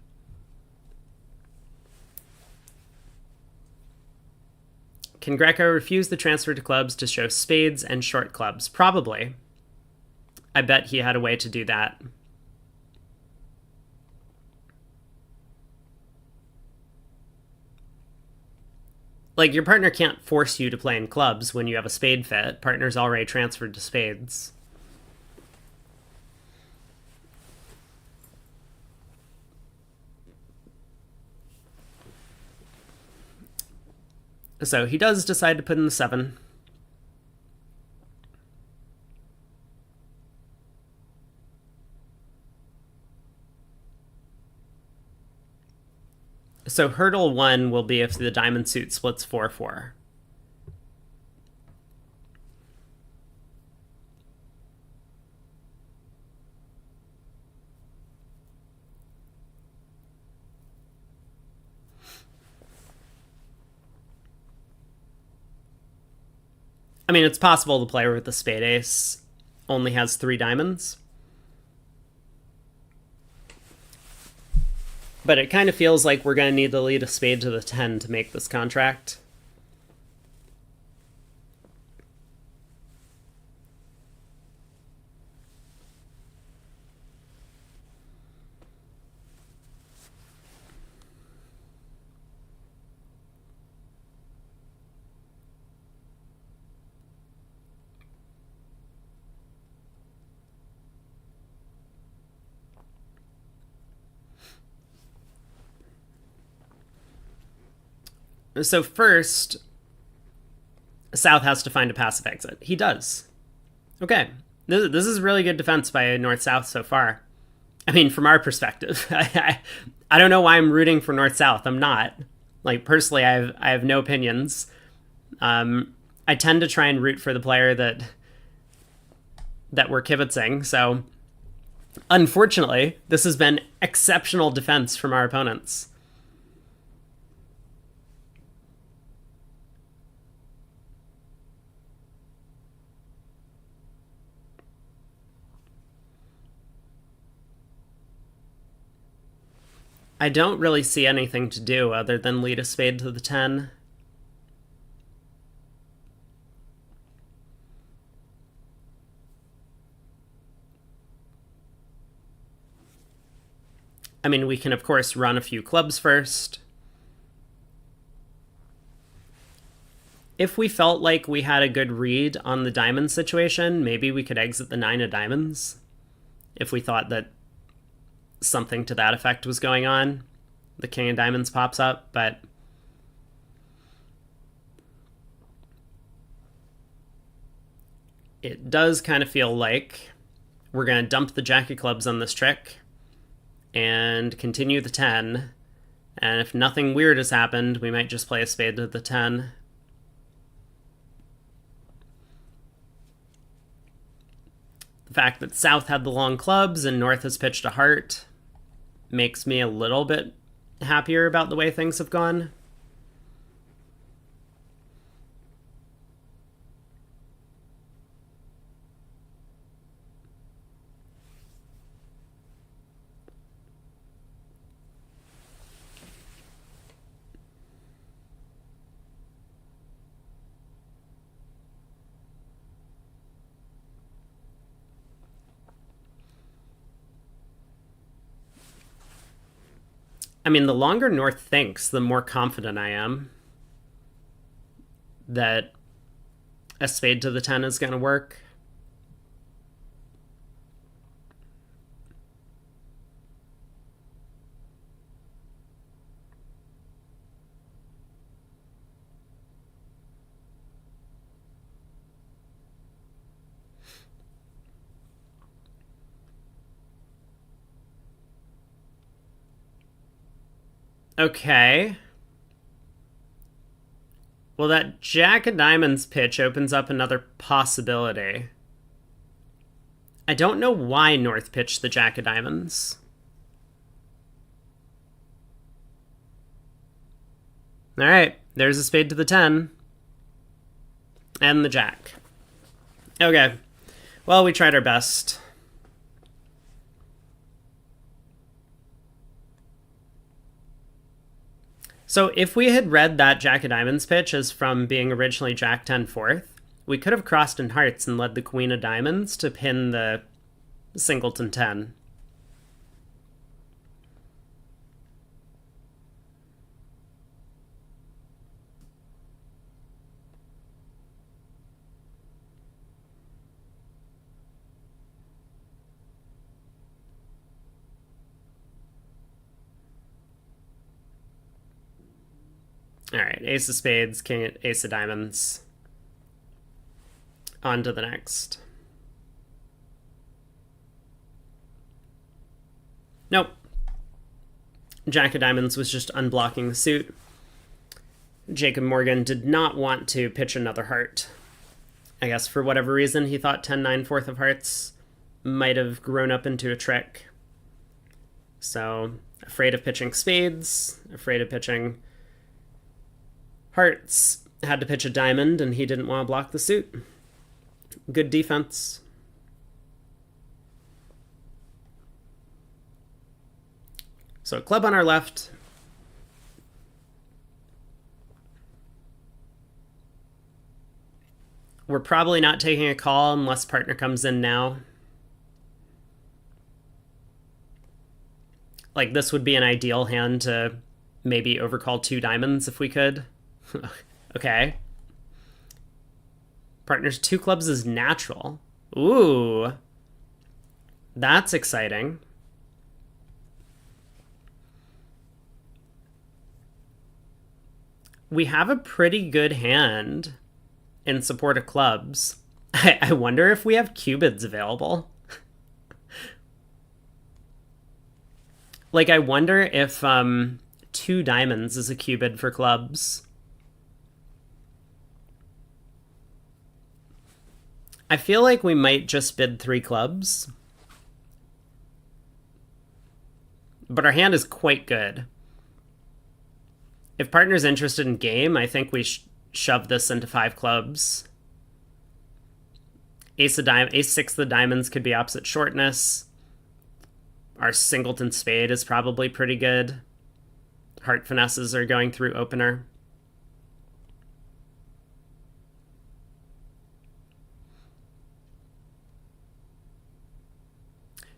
Can Greco refuse the transfer to clubs to show spades and short clubs? Probably. I bet he had a way to do that. Like, your partner can't force you to play in clubs when you have a spade fit. Partner's already transferred to spades. So he does decide to put in the 7. So hurdle 1 will be if the diamond suit splits 4-4. I mean, it's possible the player with the spade ace only has 3 diamonds. But it kind of feels like we're going to need to lead a spade to the 10 to make this contract. So first, South has to find a passive exit. He does. Okay. This is really good defense by North-South so far. I mean, from our perspective. I don't know why I'm rooting for North-South. I'm not. Like, personally, I have no opinions. I tend to try and root for the player that we're kibitzing. So, unfortunately, this has been exceptional defense from our opponents. I don't really see anything to do other than lead a spade to the 10. I mean, we can, of course, run a few clubs first. If we felt like we had a good read on the diamond situation, maybe we could exit the 9 of diamonds. If we thought that something to that effect was going on, the king of diamonds pops up, but it does kind of feel like we're going to dump the jack of clubs on this trick and continue the 10, and if nothing weird has happened, we might just play a spade to the 10. The fact that South had the long clubs and North has pitched a heart makes me a little bit happier about the way things have gone. I mean, the longer North thinks, the more confident I am that a spade to the 10 is going to work. Okay. Well, that Jack of Diamonds pitch opens up another possibility. I don't know why North pitched the Jack of Diamonds. All right, there's a spade to the 10. And the Jack. Okay. Well, we tried our best. So if we had read that Jack of Diamonds pitch as from being originally Jack 10 fourth, we could have crossed in hearts and led the Queen of Diamonds to pin the singleton 10. All right, ace of spades, king, ace of diamonds. On to the next. Nope. Jack of diamonds was just unblocking the suit. Jacob Morgan did not want to pitch another heart. I guess for whatever reason, he thought 10-9 fourth of hearts might have grown up into a trick. So, afraid of pitching spades, afraid of pitching hearts, had to pitch a diamond, and he didn't want to block the suit. Good defense. So club on our left. We're probably not taking a call unless partner comes in now. Like, this would be an ideal hand to maybe overcall 2 diamonds if we could. Okay. Partner's 2 clubs is natural. Ooh. That's exciting. We have a pretty good hand in support of clubs. I wonder if we have cubids available. Like, I wonder if 2 diamonds is a cubid for clubs. I feel like we might just bid 3 clubs. But our hand is quite good. If partner's interested in game, I think we shove this into 5 clubs. Ace 6 of diamonds could be opposite shortness. Our singleton spade is probably pretty good. Heart finesses are going through opener.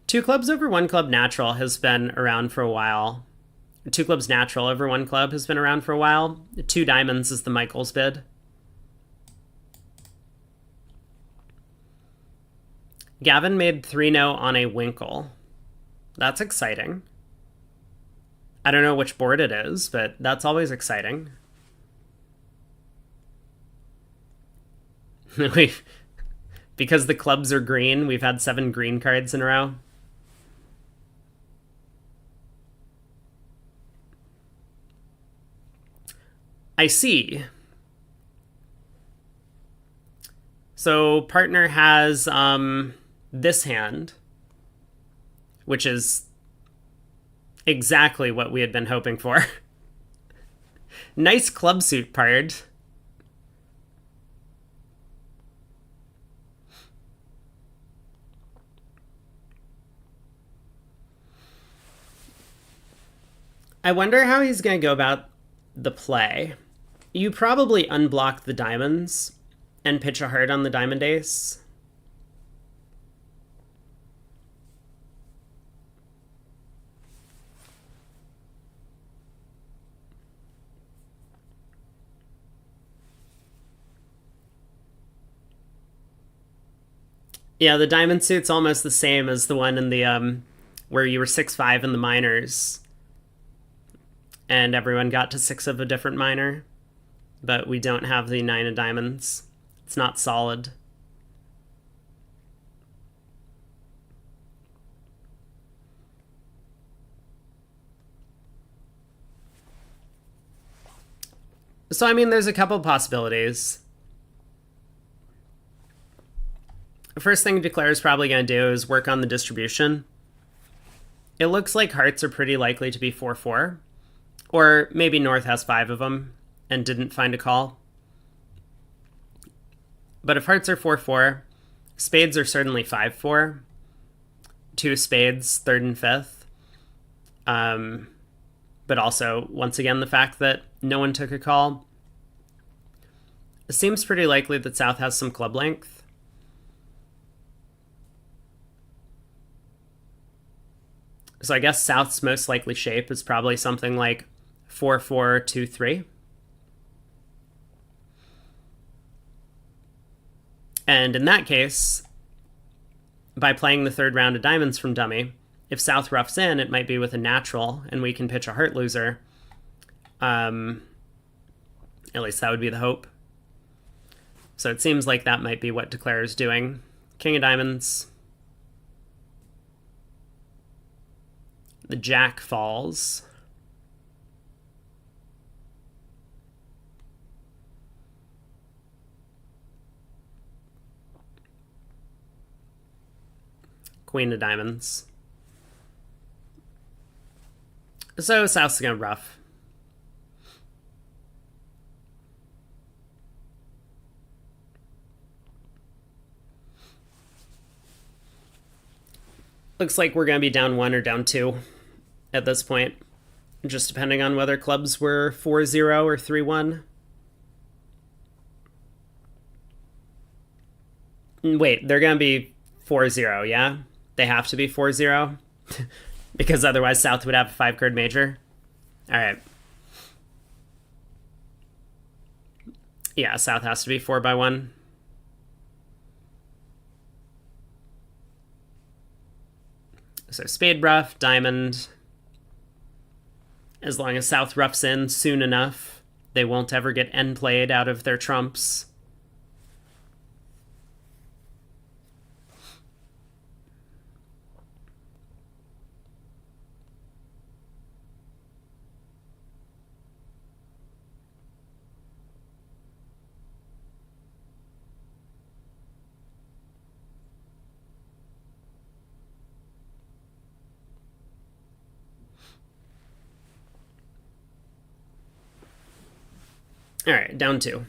Two clubs over 1 club natural has been around for a while. 2 clubs natural over 1 club has been around for a while. 2 diamonds is the Michaels bid. Gavin made 3-0 on a Winkle. That's exciting. I don't know which board it is, but that's always exciting. Because the clubs are green, we've had 7 green cards in a row. I see. So partner has this hand, which is exactly what we had been hoping for. Nice club suit, Pard. I wonder how he's going to go about the play. You probably unblock the diamonds and pitch a heart on the diamond ace. Yeah, the diamond suit's almost the same as the one in the where you were 6-5 in the minors, and everyone got to 6 of a different minor, but we don't have the 9 of diamonds. It's not solid. So, I mean, there's a couple possibilities. The first thing Declare is probably going to do is work on the distribution. It looks like hearts are pretty likely to be 4-4. Or maybe North has 5 of them and didn't find a call. But if hearts are 4-4, spades are certainly 5-4. 2 spades, 3rd and 5th. But also, once again, the fact that no one took a call. It seems pretty likely that South has some club length. So I guess South's most likely shape is probably something like 4-4-2-3. And in that case, by playing the 3rd round of diamonds from dummy, if South roughs in, it might be with a natural, and we can pitch a heart loser. At least that would be the hope. So it seems like that might be what Declare is doing. King of diamonds. The jack falls. Queen of diamonds. So South's going to rough. Looks like we're going to be down 1 or down 2 at this point, just depending on whether clubs were 4-0 or 3-1. Wait, they're going to be 4-0, yeah? They have to be 4-0? Because otherwise South would have a 5-card major? Alright. Yeah, South has to be 4-1. So spade rough, diamond. As long as South roughs in soon enough, they won't ever get end played out of their trumps. All right, down 2.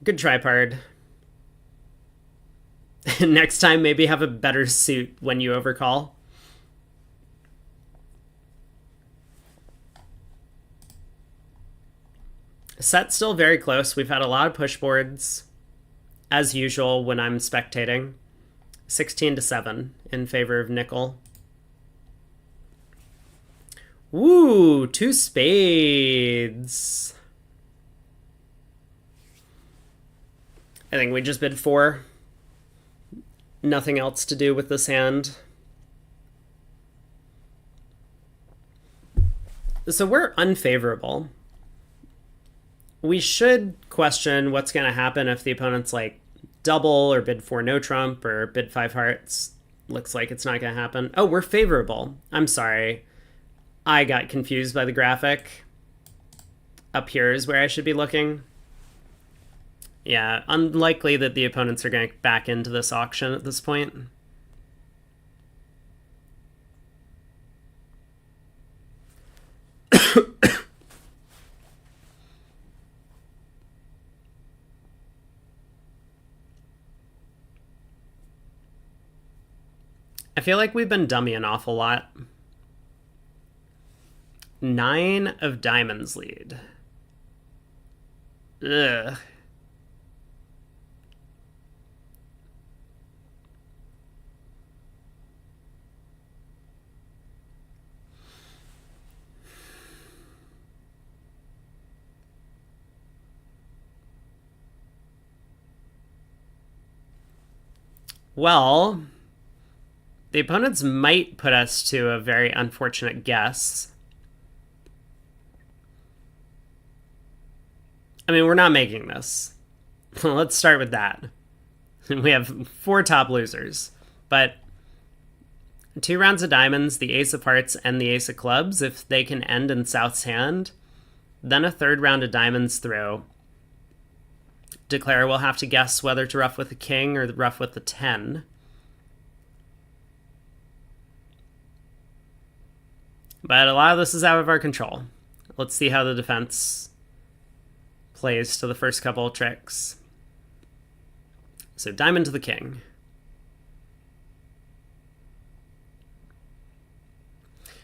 Good tripod. Next time, maybe have a better suit when you overcall. Set's still very close. We've had a lot of push boards, as usual when I'm spectating. 16-7 in favor of nickel. Woo, 2 spades. I think we just bid 4. Nothing else to do with this hand. So we're unfavorable. We should question what's going to happen if the opponent's like double or bid 4 no trump or bid 5 hearts. Looks like it's not going to happen. Oh, we're favorable. I'm sorry. I got confused by the graphic. Up here is where I should be looking. Yeah, unlikely that the opponents are going to back into this auction at this point. I feel like we've been dummy an awful lot. 9 of diamonds lead. Ugh. Well, the opponents might put us to a very unfortunate guess. I mean, we're not making this. Let's start with that. We have 4 top losers. But 2 rounds of diamonds, the ace of hearts, and the ace of clubs, if they can end in South's hand, then a 3rd round of diamonds through. Declare will have to guess whether to ruff with the king or ruff with the 10. But a lot of this is out of our control. Let's see how the defense plays to the first couple of tricks. So diamond to the king.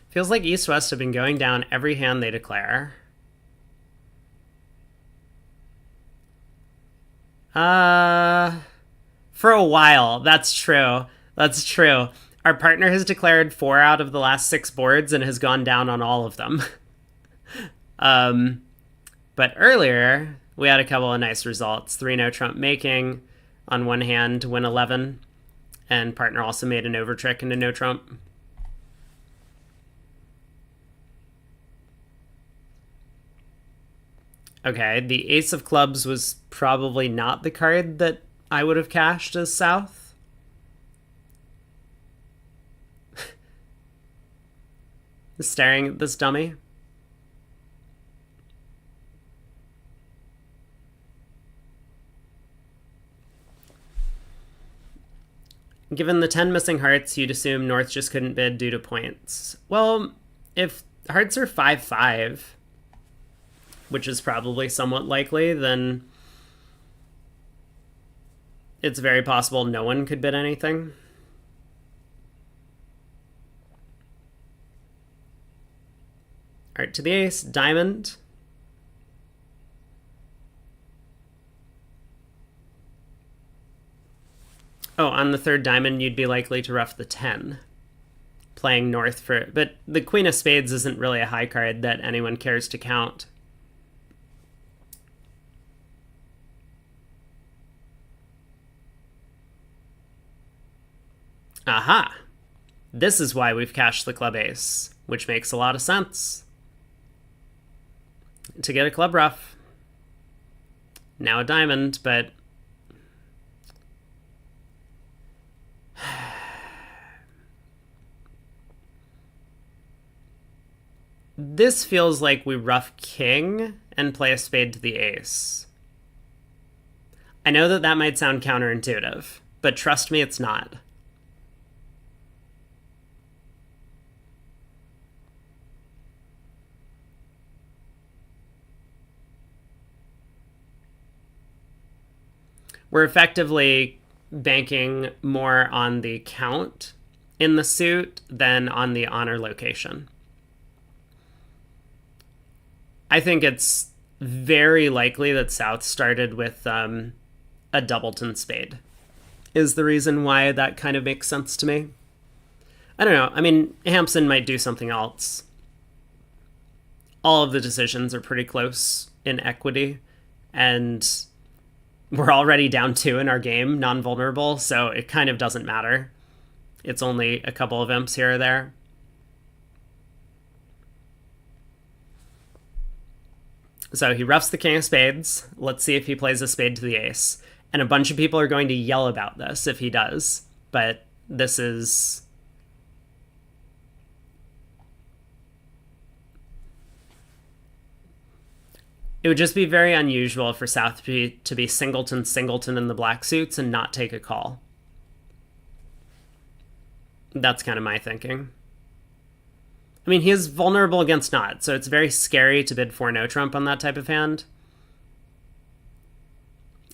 Feels like East-West have been going down every hand they declare. For a while, that's true. That's true. Our partner has declared 4 out of the last 6 boards and has gone down on all of them. But earlier, we had a couple of nice results. 3 no trump making on one hand to win 11, and partner also made an over trick into no trump. Okay, the ace of clubs was probably not the card that I would have cashed as South. Staring at this dummy. Given the 10 missing hearts, you'd assume North just couldn't bid due to points. Well, if hearts are 5-5, which is probably somewhat likely, then it's very possible no one could bid anything. All right, to the ace, diamond. Oh, on the 3rd diamond, you'd be likely to ruff the 10. Playing North for... But the queen of spades isn't really a high card that anyone cares to count. Aha! This is why we've cashed the club ace, which makes a lot of sense. To get a club ruff. Now a diamond, but... This feels like we ruff king and play a spade to the ace. I know that that might sound counterintuitive, but trust me, it's not. We're effectively banking more on the count in the suit than on the honor location. I think it's very likely that South started with a doubleton spade is the reason why that kind of makes sense to me. I don't know. I mean, Hampson might do something else. All of the decisions are pretty close in equity, and we're already down 2 in our game, non-vulnerable, so it kind of doesn't matter. It's only a couple of imps here or there. So he ruffs the king of spades. Let's see if he plays a spade to the ace. And a bunch of people are going to yell about this if he does. But this is... It would just be very unusual for South to be singleton in the black suits and not take a call. That's kind of my thinking. I mean, he is vulnerable against not, so it's very scary to bid for no trump on that type of hand.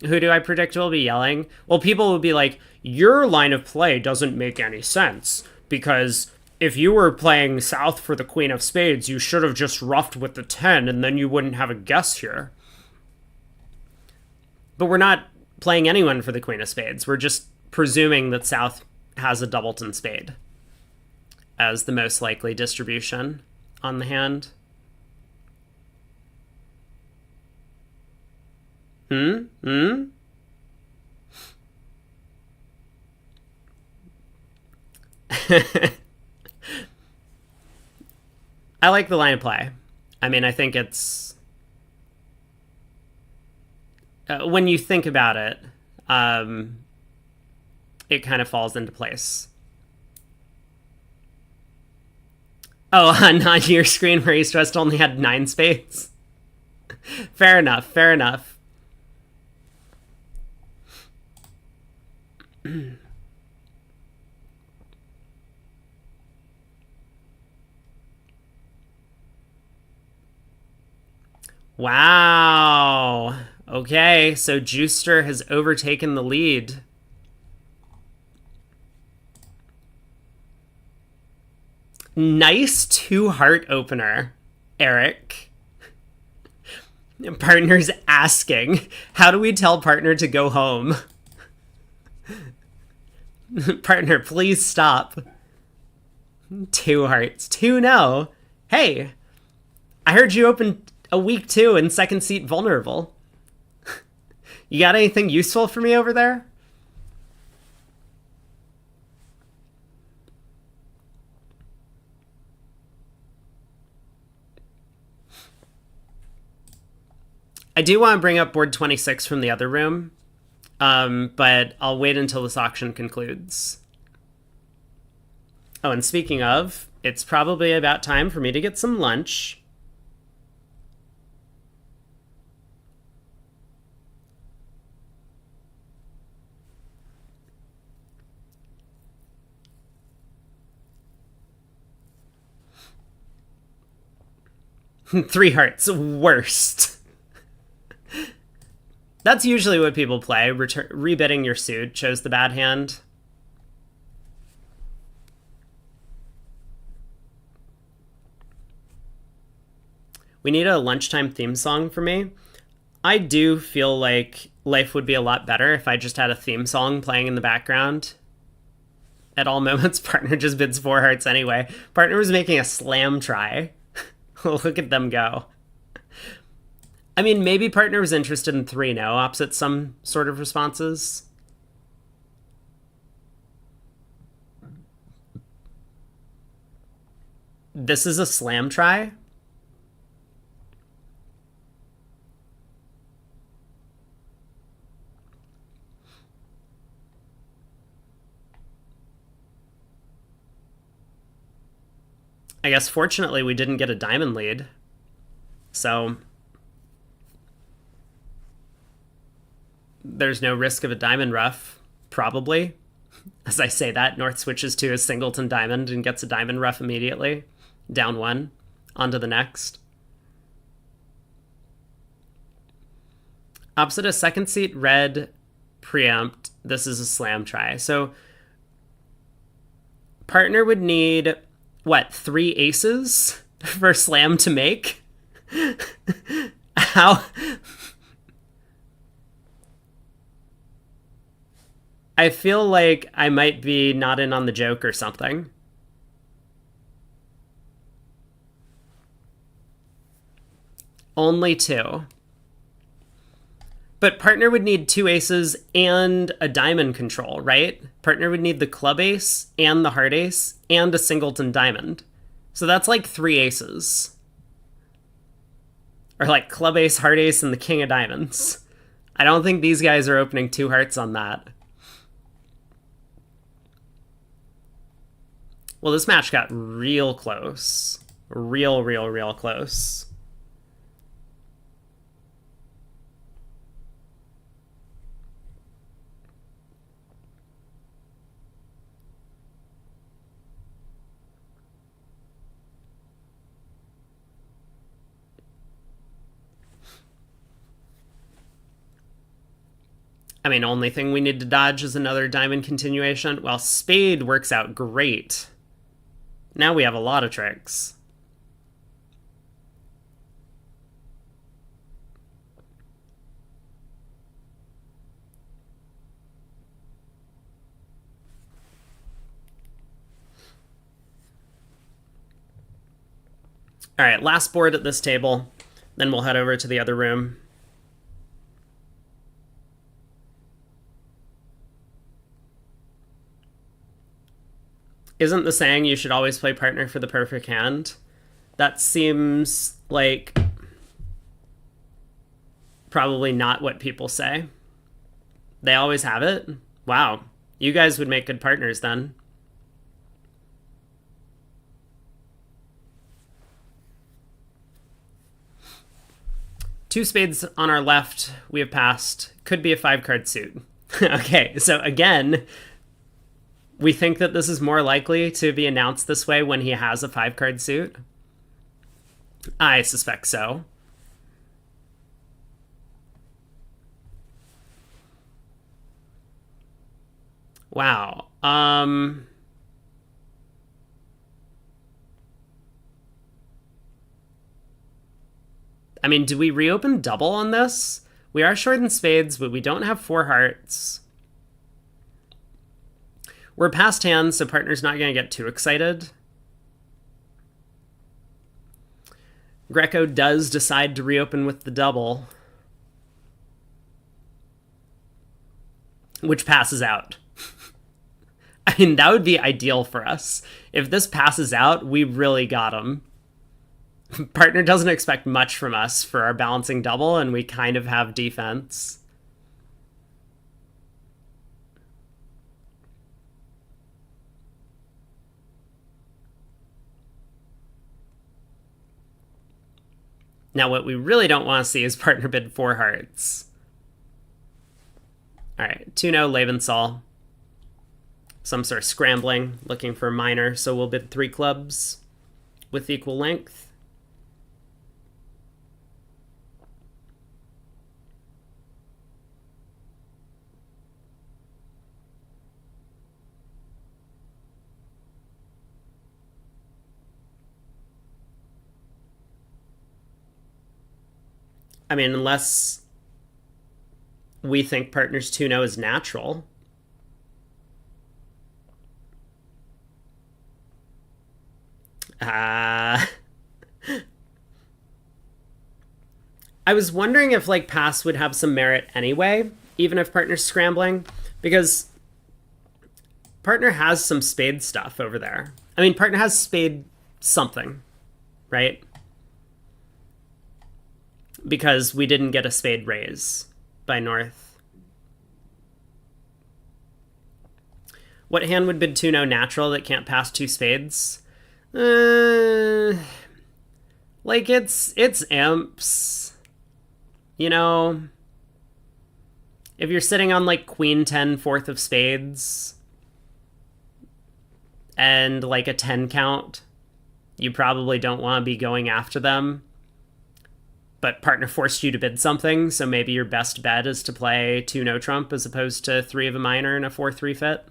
Who do I predict will be yelling? Well, people will be like, your line of play doesn't make any sense, because if you were playing South for the queen of spades, you should have just ruffed with the 10, and then you wouldn't have a guess here. But we're not playing anyone for the queen of spades. We're just presuming that South has a doubleton spade as the most likely distribution on the hand. I like the line of play. I mean, I think it's when you think about it, um, it kind of falls into place. Oh, on your screen where East West only had 9 spades. Fair enough. Fair enough. Wow. Okay, so Juicer has overtaken the lead. Nice 2-heart opener, Eric. Partner's asking, how do we tell partner to go home? Partner, please stop. 2 hearts. 2 no. Hey, I heard you open a week 2 in second seat vulnerable. You got anything useful for me over there? I do want to bring up board 26 from the other room, but I'll wait until this auction concludes. Oh, and speaking of, it's probably about time for me to get some lunch. Three hearts, worst. That's usually what people play. Rebidding your suit chose the bad hand. We need a lunchtime theme song for me. I do feel like life would be a lot better if I just had a theme song playing in the background. At all moments, partner just bids 4 hearts anyway. Partner was making a slam try. Look at them go. I mean, maybe partner was interested in 3 no, opposite some sort of responses. This is a slam try. I guess fortunately we didn't get a diamond lead. So there's no risk of a diamond ruff, probably. As I say that, North switches to a singleton diamond and gets a diamond ruff immediately. Down 1, on to the next. Opposite a second seat red preempt, this is a slam try. So partner would need, what, 3 aces for slam to make? How? I feel like I might be not in on the joke or something. Only 2. But partner would need 2 aces and a diamond control, right? Partner would need the club ace and the heart ace and a singleton diamond. So that's like 3 aces. Or like club ace, heart ace, and the king of diamonds. I don't think these guys are opening 2 hearts on that. Well, this match got real close. Real close. I mean, only thing we need to dodge is another diamond continuation. Well, spade works out great. Now we have a lot of tricks. All right, last board at this table. Then we'll head over to the other room. Isn't the saying you should always play partner for the perfect hand? That seems like probably not what people say. They always have it? Wow. You guys would make good partners then. Two spades on our left, we have passed. Could be a 5-card suit. Okay, so again, we think that this is more likely to be announced this way when he has a 5-card suit. I suspect so. Wow. I mean, do we reopen double on this? We are short in spades, but we don't have 4 hearts. We're past hands, so partner's not going to get too excited. Greco does decide to reopen with the double, which passes out. I mean, that would be ideal for us. If this passes out, we really got him. Partner doesn't expect much from us for our balancing double, and we kind of have defense. Now, what we really don't want to see is partner bid 4 hearts. All right, 2-0 Rosenthal. Some sort of scrambling, looking for a minor, so we'll bid 3 clubs with equal length. I mean, unless we think partners 2-0 is natural. I was wondering if like pass would have some merit anyway, even if partner's scrambling, because partner has some spade stuff over there. I mean, partner has spade something, right? Because we didn't get a spade raise by North. What hand would bid 2-0 natural that can't pass 2 spades? Like it's imps. You know, if you're sitting on like Queen 10 4th of spades and like a 10 count, you probably don't want to be going after them. But partner forced you to bid something, so maybe your best bet is to play 2-0 trump as opposed to 3 of a minor and a 4-3 fit.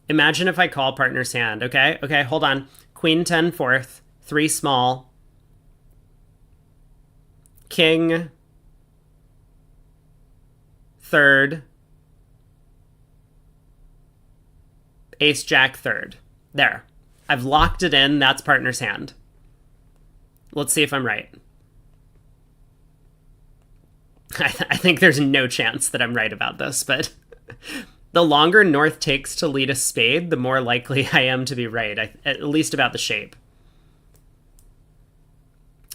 Imagine if I call partner's hand. Okay, hold on. Queen 10 4th, 3 small. King 3rd. Ace Jack 3rd. There. I've locked it in. That's partner's hand. Let's see if I'm right. I think there's no chance that I'm right about this, but the longer North takes to lead a spade, the more likely I am to be right, at least about the shape.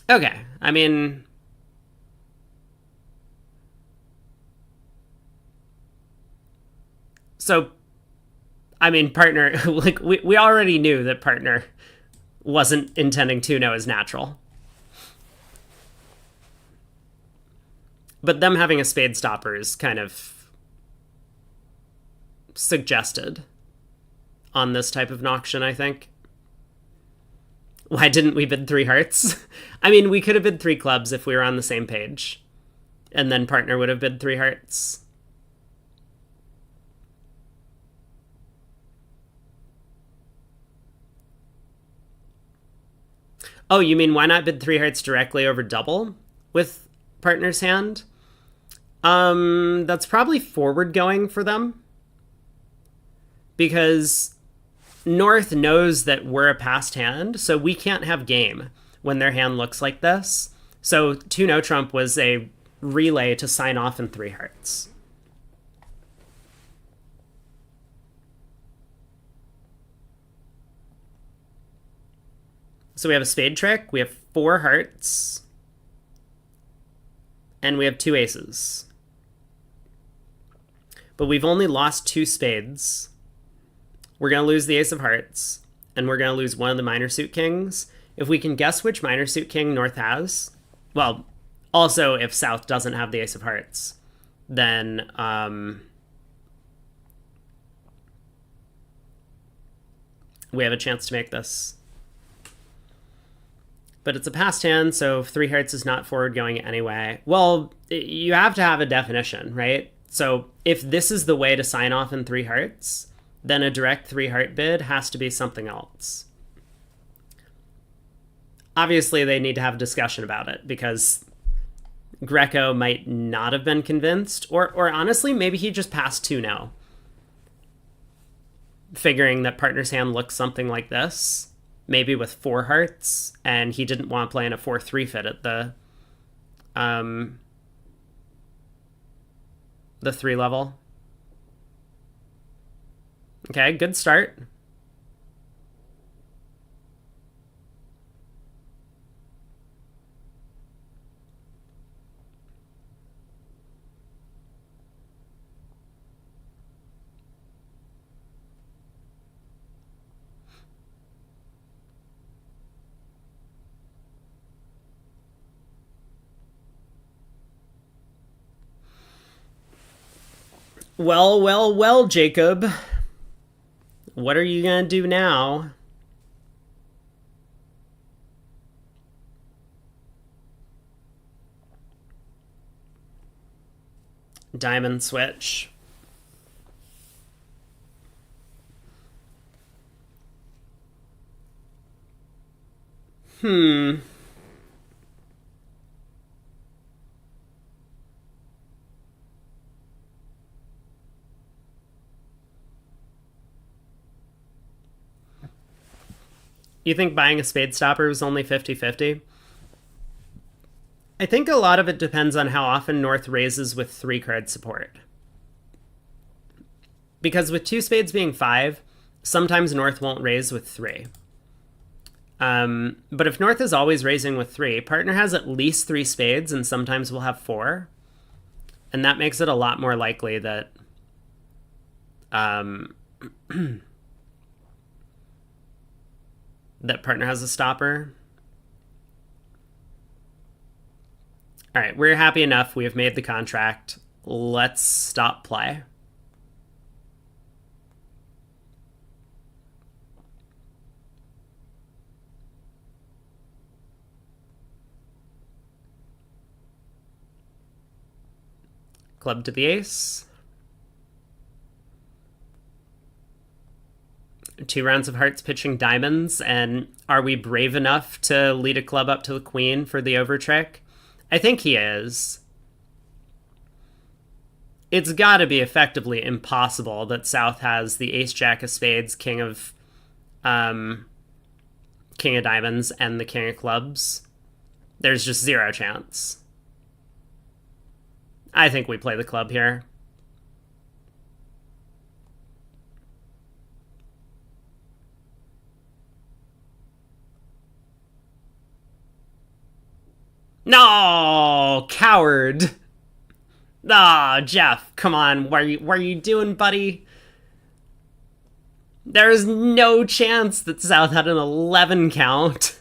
Okay, I mean... So, I mean, partner, like, we already knew that partner wasn't intending 2-0 as natural. But them having a spade stopper is kind of suggested on this type of an auction, I think. Why didn't we bid 3 hearts? I mean, we could have bid 3 clubs if we were on the same page. And then partner would have bid 3 hearts. Oh, you mean why not bid 3 hearts directly over double with partner's hand? That's probably forward going for them. Because North knows that we're a passed hand, so we can't have game when their hand looks like this. So 2-0 trump was a relay to sign off in 3 hearts. So we have a spade trick, we have 4 hearts, and we have 2 aces. But we've only lost 2 spades. We're going to lose the ace of hearts, and we're going to lose one of the minor suit kings. If we can guess which minor suit king North has, well, also if South doesn't have the ace of hearts, then we have a chance to make this. But it's a passed hand, so 3 hearts is not forward going anyway. Well, you have to have a definition, right? So if this is the way to sign off in 3 hearts, then a direct 3 heart bid has to be something else. Obviously, they need to have a discussion about it, because Greco might not have been convinced, or honestly, maybe he just passed 2-0, figuring that partner's hand looks something like this, maybe with 4 hearts, and he didn't want to play in a 4-3 fit at the 3 level. Okay, good start. Well, well, well, Jacob. What are you going to do now? Diamond switch. You think buying a spade stopper was only 50-50? I think a lot of it depends on how often North raises with 3 card support. Because with 2 spades being 5, sometimes North won't raise with 3. But if North is always raising with 3, partner has at least 3 spades and sometimes will have 4. And that makes it a lot more likely that that partner has a stopper. All right, we're happy enough. We have made the contract. Let's stop play. Club to the ace. 2 rounds of hearts pitching diamonds, and are we brave enough to lead a club up to the queen for the over trick? I think he is. It's got to be effectively impossible that South has the ace-jack of spades, king of diamonds, and the king of clubs. There's just 0 chance. I think we play the club here. No, coward. Ah, Jeff, come on. What are you doing, buddy? There is no chance that South had an 11 count.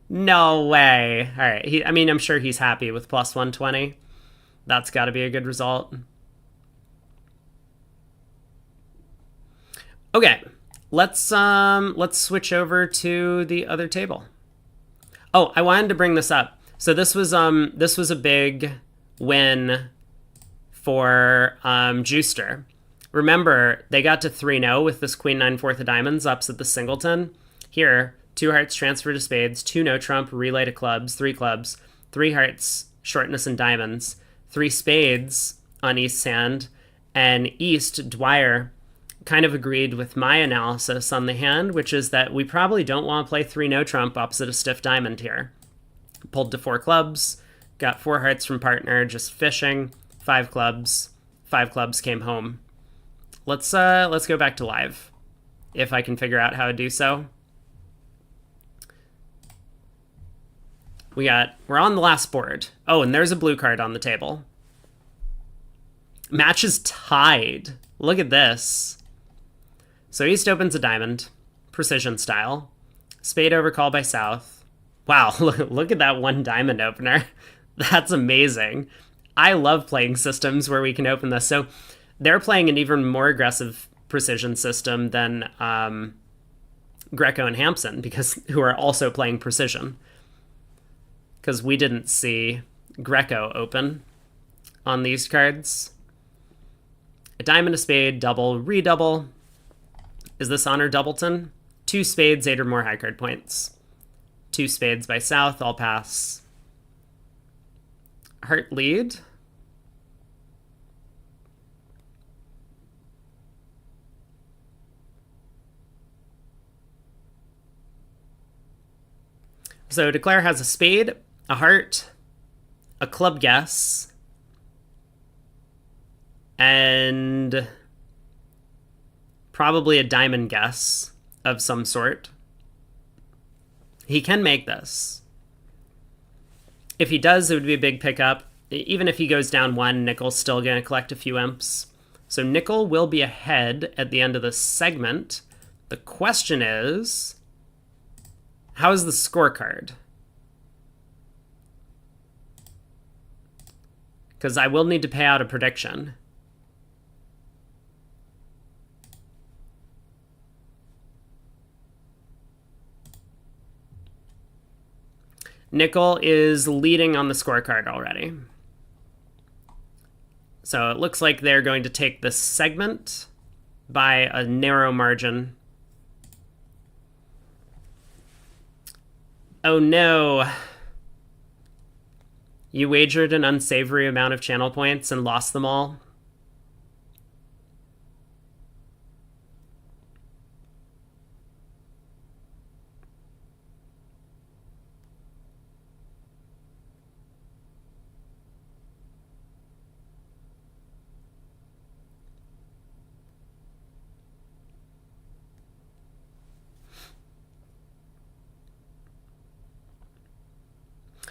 No way. All right. I'm sure he's happy with plus 120. That's got to be a good result. Okay. Let's switch over to the other table. Oh, I wanted to bring this up. So this was a big win for Juicer. Remember, they got to 3-0 with this queen 9/4 of diamonds opposite the singleton. Here, 2 hearts transfer to spades, 2 no trump, relay to clubs, 3 hearts, shortness and diamonds, 3 spades on East's hand, and East, Dwyer, kind of agreed with my analysis on the hand, which is that we probably don't want to play 3 no trump opposite a stiff diamond here. Pulled to 4 clubs, got 4 hearts from partner, just fishing, 5 clubs came home. Let's go back to live, if I can figure out how to do so. We're on the last board. Oh, and there's a blue card on the table. Match is tied. Look at this. So East opens a diamond, precision style. Spade overcall by South. Wow, look at that one diamond opener. That's amazing. I love playing systems where we can open this. So they're playing an even more aggressive precision system than Greco and Hampson, who are also playing precision. Because we didn't see Greco open on these cards. A diamond, a spade, double, redouble. Is this honor doubleton? 2 spades, 8 or more high card points. 2 spades by South, I'll pass. Heart lead. So Declare has a spade, a heart, a club guess, and probably a diamond guess of some sort. He can make this. If he does, it would be a big pickup. Even if he goes down 1, Nickel's still going to collect a few imps. So Nickel will be ahead at the end of this segment. The question is, how is the scorecard? Because I will need to pay out a prediction. Nickel is leading on the scorecard already. So it looks like they're going to take this segment by a narrow margin. Oh no. You wagered an unsavory amount of channel points and lost them all.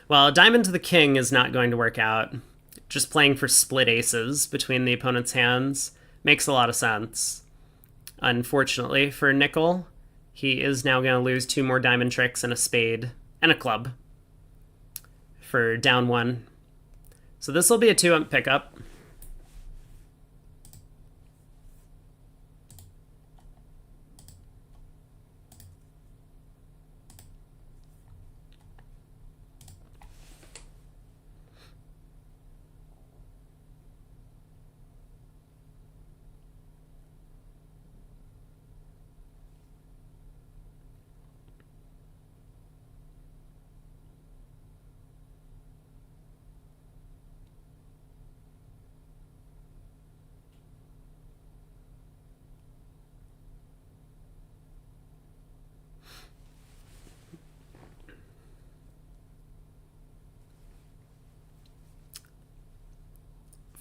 Well, diamond to the king is not going to work out. Just playing for split aces between the opponent's hands makes a lot of sense. Unfortunately for Nickel, he is now going to lose 2 more diamond tricks and a spade and a club for down 1. So this will be a 2-ump pickup.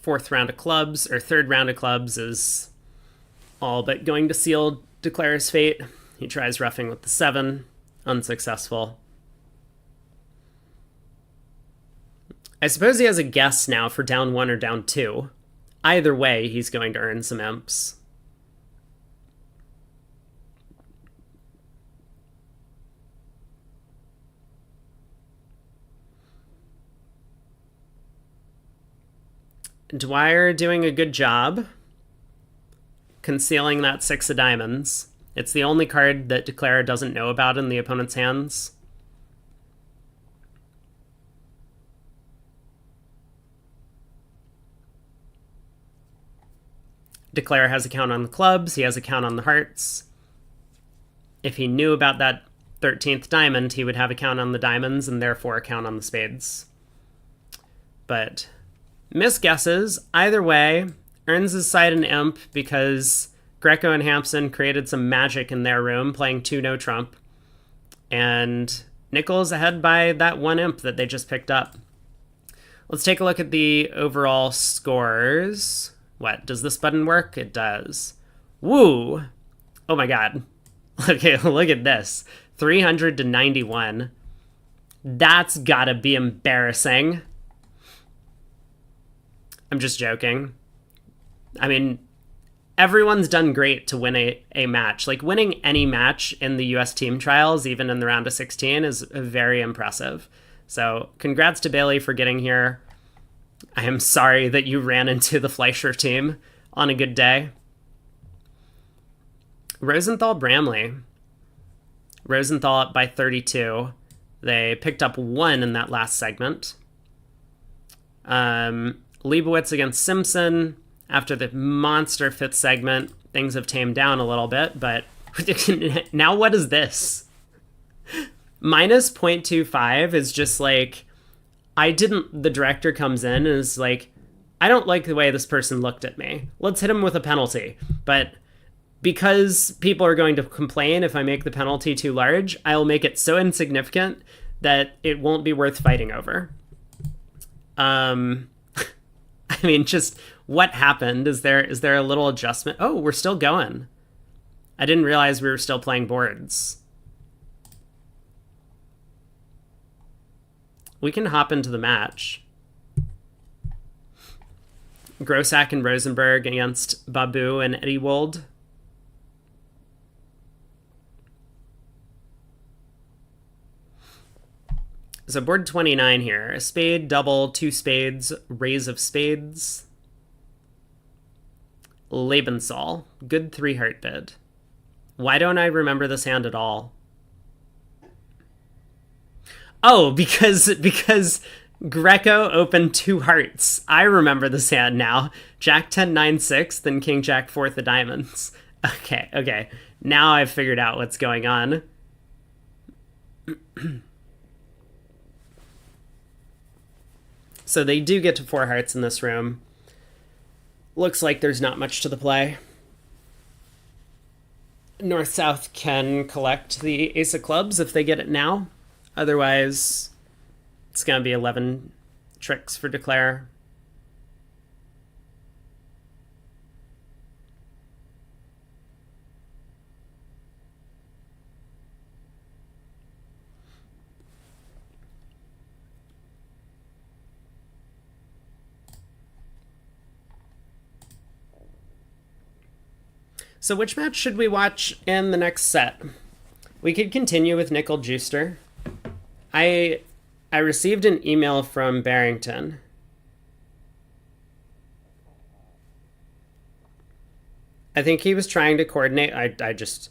Fourth round of clubs, or third round of clubs, is all but going to seal Declare's fate. He tries roughing with the 7, unsuccessful. I suppose he has a guess now for down 1 or down 2. Either way, he's going to earn some imps. Dwyer doing a good job concealing that 6 of diamonds. It's the only card that Declare doesn't know about in the opponent's hands. Declare has a count on the clubs, he has a count on the hearts. If he knew about that 13th diamond, he would have a count on the diamonds and therefore a count on the spades. But misguesses. Either way, earns his side an imp because Greco and Hampson created some magic in their room, playing 2 no trump. And Nickel's ahead by that 1 imp that they just picked up. Let's take a look at the overall scores. What, does this button work? It does. Woo! Oh my god. Okay, look at this. 300 to 91. That's gotta be embarrassing. I'm just joking. I mean, everyone's done great to win a match. Like, winning any match in the US team trials, even in the round of 16, is very impressive. So congrats to Bailey for getting here. I am sorry that you ran into the Fleischer team on a good day. Rosenthal Bramley. Rosenthal up by 32. They picked up 1 in that last segment. Leibowitz against Simpson. After the monster 5th segment, things have tamed down a little bit, but now what is this? Minus 0.25 is just like, the director comes in and is like, I don't like the way this person looked at me. Let's hit him with a penalty. But because people are going to complain if I make the penalty too large, I'll make it so insignificant that it won't be worth fighting over. I mean, just what happened? Is there a little adjustment? Oh, we're still going. I didn't realize we were still playing boards. We can hop into the match. Grossack and Rosenberg against Babu and Eddie Wold. So board 29 here. A spade, double, 2 spades, raise of spades. Lebensal. Good 3-heart bid. Why don't I remember this hand at all? Oh, because Greco opened 2 hearts. I remember this hand now. Jack 10, 9, 6, then King Jack 4th of diamonds. Okay. Now I've figured out what's going on. So they do get to 4 hearts in this room. Looks like there's not much to the play. North-South can collect the ace of clubs if they get it now. Otherwise, it's going to be 11 tricks for declare. So which match should we watch in the next set? We could continue with Nickel Juicer. I received an email from Barrington. I think he was trying to coordinate. I just...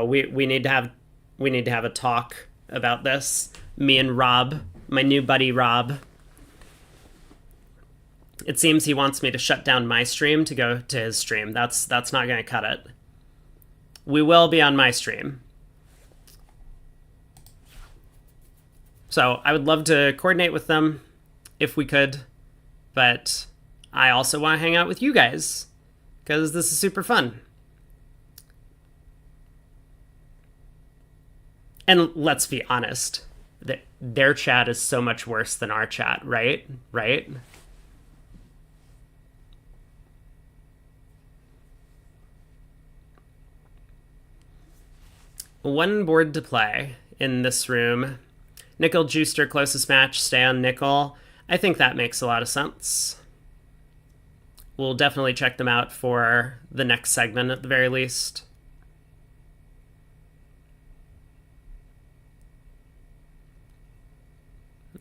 we need to have a talk about this. Me and Rob, my new buddy Rob. It seems he wants me to shut down my stream to go to his stream. That's not going to cut it. We will be on my stream. So I would love to coordinate with them if we could, but I also want to hang out with you guys because this is super fun. And let's be honest, their chat is so much worse than our chat, right? Right? One board to play in this room. Nickel Juicer, closest match, stay on nickel. I think that makes a lot of sense. We'll definitely check them out for the next segment at the very least.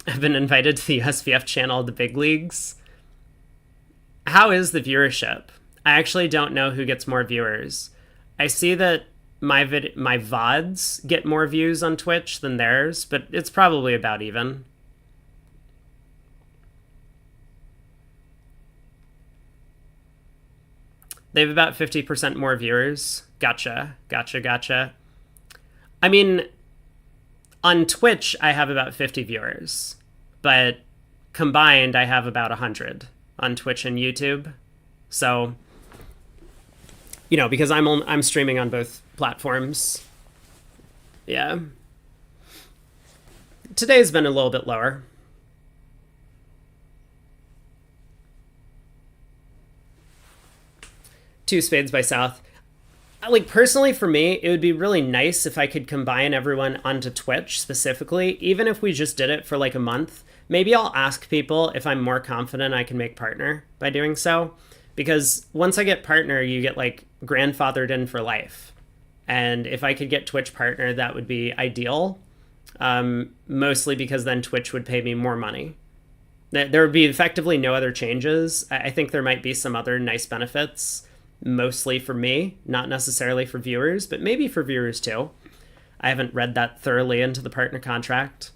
I've been invited to the USVF channel, The Big Leagues. How is the viewership? I actually don't know who gets more viewers. I see that my VODs get more views on Twitch than theirs, but it's probably about even. They have about 50% more viewers. Gotcha. I mean, on Twitch, I have about 50 viewers, but combined, I have about 100 on Twitch and YouTube. So, you know, because I'm streaming on both platforms. Yeah. Today's been a little bit lower. Two spades by South. Like, personally, for me, it would be really nice if I could combine everyone onto Twitch specifically, even if we just did it for like a month. Maybe I'll ask people if I'm more confident I can make partner by doing so. Because once I get partner, you get like grandfathered in for life. And if I could get Twitch partner, that would be ideal. Mostly because then Twitch would pay me more money. There would be effectively no other changes. I think there might be some other nice benefits, mostly for me, not necessarily for viewers, but maybe for viewers too. I haven't read that thoroughly into the partner contract.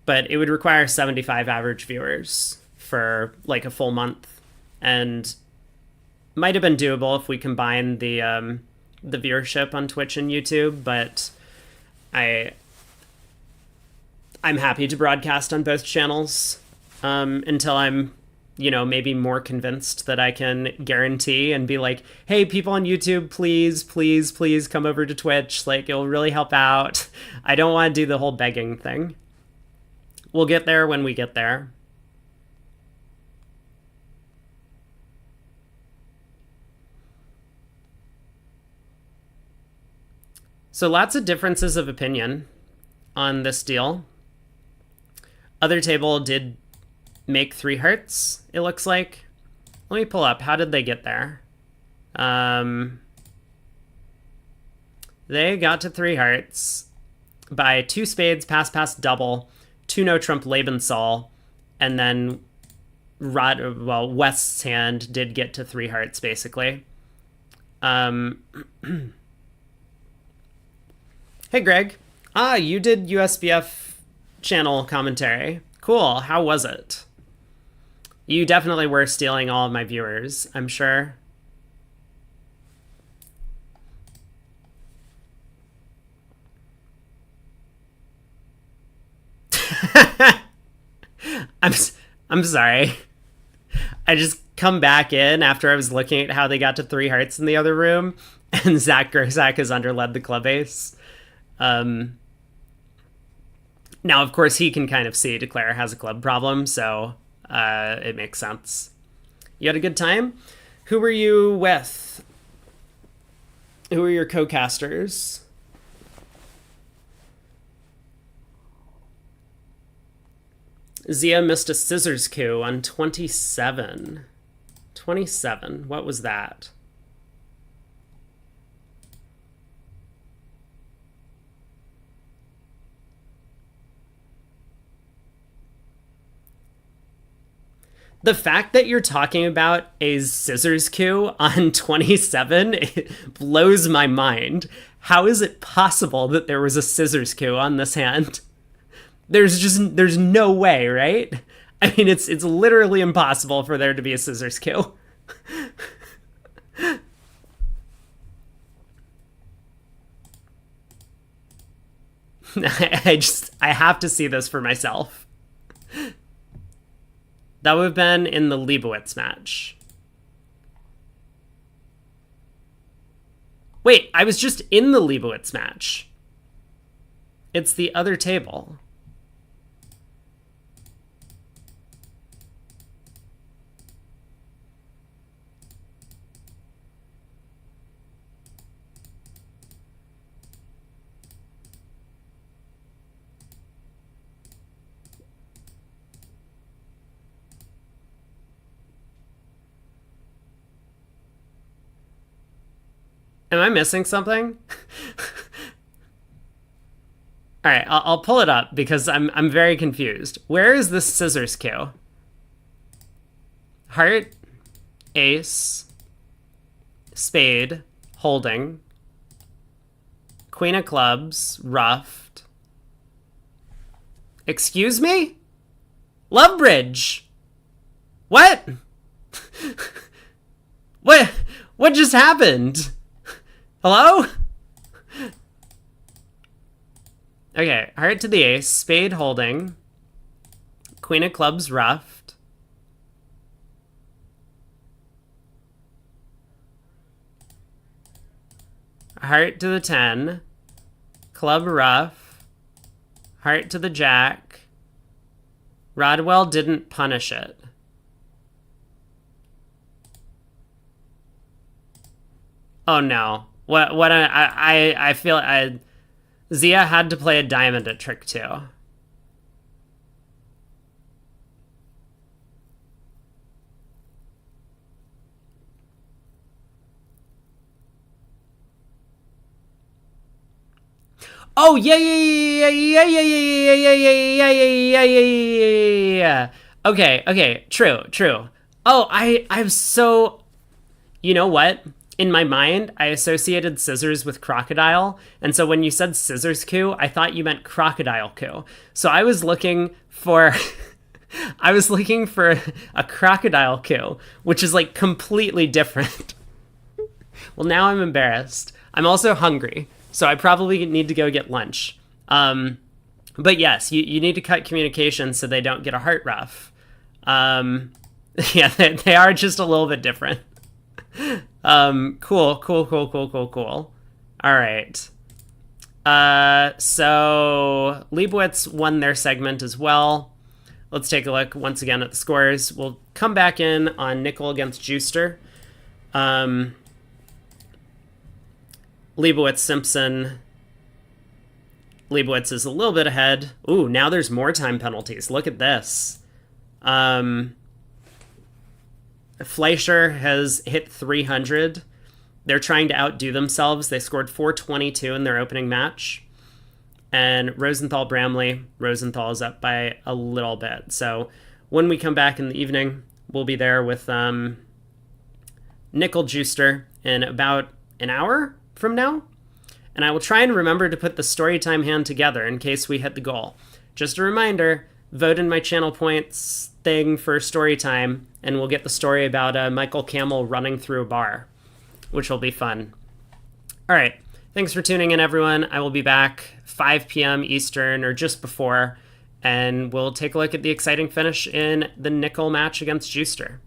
But it would require 75 average viewers for like a full month, and might have been doable if we combined the viewership on Twitch and YouTube, but I'm happy to broadcast on both channels until I'm, maybe more convinced that I can guarantee and be like, hey, people on YouTube, please, please, please come over to Twitch. Like, it'll really help out. I don't want to do the whole begging thing. We'll get there when we get there. So lots of differences of opinion on this deal. Other table did make 3 hearts, it looks like. Let me pull up. How did they get there? They got to 3 hearts by 2 spades, pass, double, 2 no trump Lebensal, and then West's hand did get to 3 hearts, basically. Hey, Greg. You did USBF channel commentary. Cool. How was it? You definitely were stealing all of my viewers, I'm sure. I'm sorry. I just come back in after I was looking at how they got to 3 hearts in the other room, and Zach Gersak has underled the club ace. Now, of course, he can kind of see Declare has a club problem, so it makes sense. You had a good time? Who were you with? Who were your co-casters? Zia missed a scissors coup on 27. 27. What was that? The fact that you're talking about a scissors coup on 27 blows my mind. How is it possible that there was a scissors coup on this hand? There's no way, right? I mean, it's literally impossible for there to be a scissors coup. I have to see this for myself. That would have been in the Leibowitz match. Wait, I was just in the Leibowitz match. It's the other table. Am I missing something? All right, I'll pull it up because I'm very confused. Where is this scissors coup? Heart, ace, spade, holding, queen of clubs, ruffed. Excuse me? Love bridge. What? What just happened? Hello? Okay, heart to the ace, spade holding, queen of clubs ruffed, heart to the 10, club ruff, heart to the jack. Rodwell didn't punish it. Oh no. What I feel Zia had to play a diamond at trick 2. Oh yeah yeah yeah yeah yeah yeah yeah yeah yeah yeah yeah yeah yeah. Okay, true. Oh, I'm so, you know what? In my mind, I associated scissors with crocodile, and so when you said scissors coup, I thought you meant crocodile coup. So I was looking for I was looking for a crocodile coup, which is like completely different. Well, now I'm embarrassed. I'm also hungry, so I probably need to go get lunch. But yes, you need to cut communication so they don't get a heart rough. Yeah, they are just a little bit different. Cool. All right. So Leibowitz won their segment as well. Let's take a look once again at the scores. We'll come back in on nickel against Juster. Leibowitz, Simpson. Leibowitz is a little bit ahead. Ooh, now there's more time penalties. Look at this. Fleischer has hit 300. They're trying to outdo themselves. They scored 422 in their opening match. And Rosenthal, Bramley, Rosenthal is up by a little bit. So when we come back in the evening, we'll be there with Nickel Juster in about an hour from now. And I will try and remember to put the Storytime hand together in case we hit the goal. Just a reminder, vote in my channel points thing for Storytime, and we'll get the story about Michael Camel running through a bar, which will be fun. All right. Thanks for tuning in, everyone. I will be back 5 p.m. Eastern or just before, and we'll take a look at the exciting finish in the nickel match against Juster.